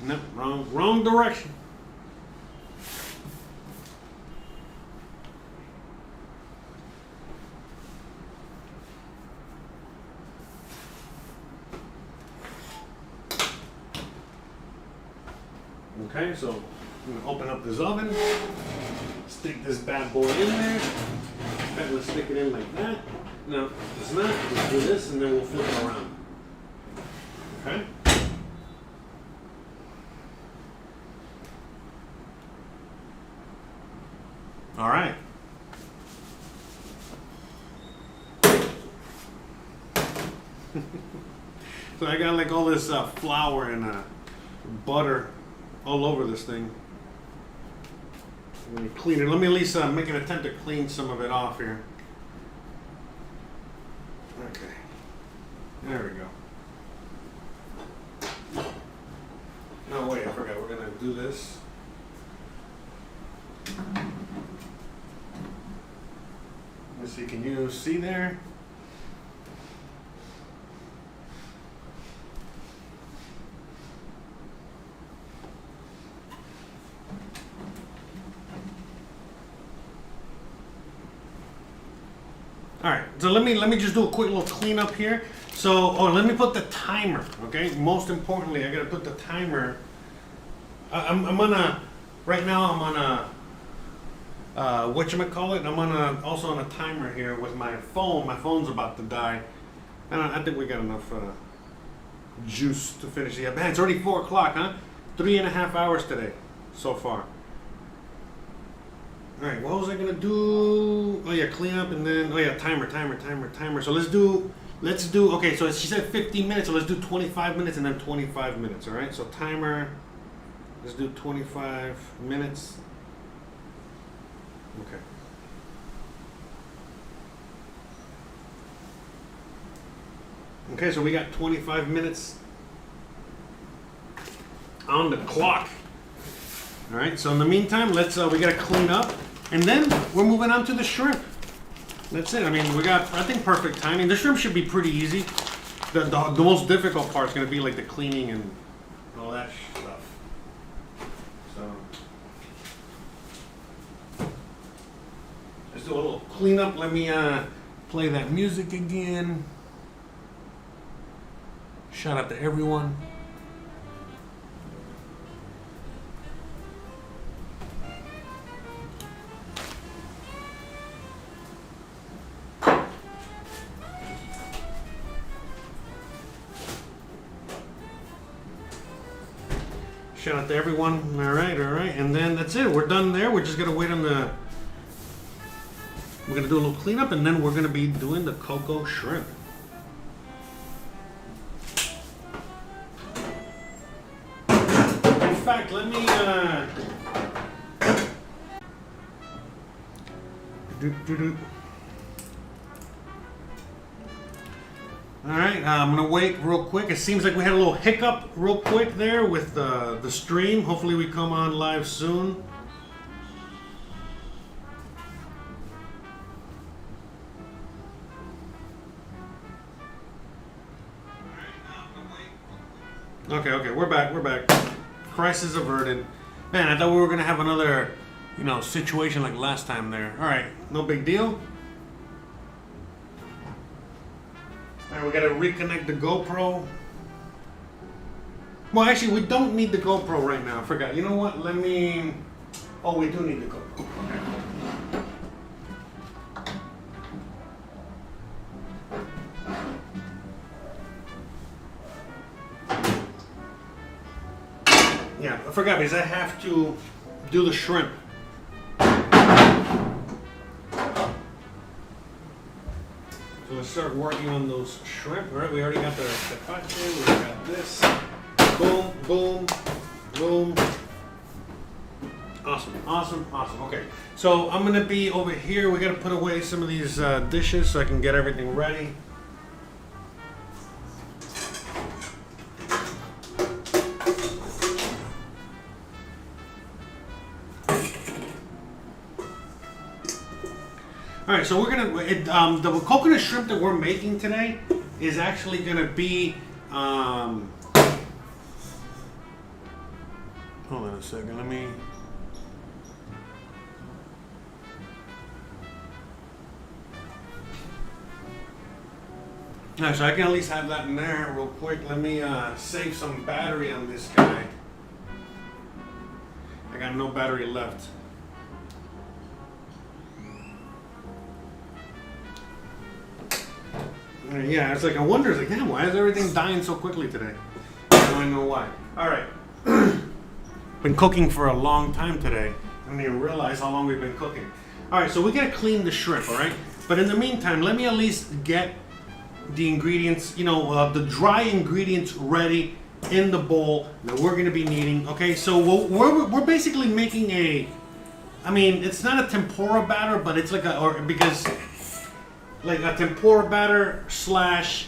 Nope, wrong direction. Okay, so I'm gonna open up this oven, stick this bad boy in there. Okay, let's stick it in like that. No, it's not. Let's do this and then we'll flip it around. Okay. All right. So I got like all this flour and butter all over this thing. Let me clean it. Let me at least make an attempt to clean some of it off here. Okay. There we go. No, wait, I forgot. We're going to do this. Let's see, can you see there? All right, so let me just do a quick little cleanup here. So, let me put the timer, okay? Most importantly, I gotta put the timer. I'm on right now I'm on a, whatchamacallit, I'm also on a timer here with my phone. My phone's about to die. And I think we got enough juice to finish the man, it's already 4 o'clock, huh? 3.5 hours today, so far. All right, what was I gonna do? Oh yeah, clean up and then, oh yeah, timer. So let's do, okay, so she said 15 minutes, so let's do 25 minutes and then 25 minutes, all right? So timer, let's do 25 minutes. Okay. Okay, so we got 25 minutes on the clock. All right, so in the meantime, let's we gotta clean up, and then we're moving on to the shrimp. That's it. I mean, we got, I think, perfect timing. The shrimp should be pretty easy. The most difficult part is going to be like the cleaning and all that stuff. So, let's do a little cleanup. Let me play that music again. Shout out to everyone. Shout out to everyone. All right. And then that's it. We're done there. We're just going to wait on the... We're going to do a little cleanup, and then we're going to be doing the cocoa shrimp. In fact, let me... Alright, I'm going to wait real quick. It seems like we had a little hiccup real quick there with the stream. Hopefully we come on live soon. Okay, we're back. Crisis averted. Man, I thought we were going to have another, situation like last time there. Alright, no big deal. Alright, we gotta reconnect the GoPro. Well, actually, we don't need the GoPro right now. I forgot. You know what? Let me... Oh, we do need the GoPro. Okay. Yeah, I forgot because I have to do the shrimp. So let's start working on those shrimp. All right, we already got the tepache. We got this. Boom, boom, boom. Awesome. Okay, so I'm gonna be over here. We gotta put away some of these dishes so I can get everything ready. All right, so we're gonna the coconut shrimp that we're making today is actually gonna be hold on a second. Let me. All right, so I can at least have that in there real quick. Let me save some battery on this guy. I got no battery left. Yeah, it's like I wonder, it's like, damn, why is everything dying so quickly today? Now I know why. All right, been cooking for a long time today. I didn't even realize how long we've been cooking. All right, so we gotta clean the shrimp, all right? But in the meantime, let me at least get the ingredients, the dry ingredients ready in the bowl that we're gonna be needing. Okay, so we're basically making it's not a tempura batter, but it's like like a tempura batter slash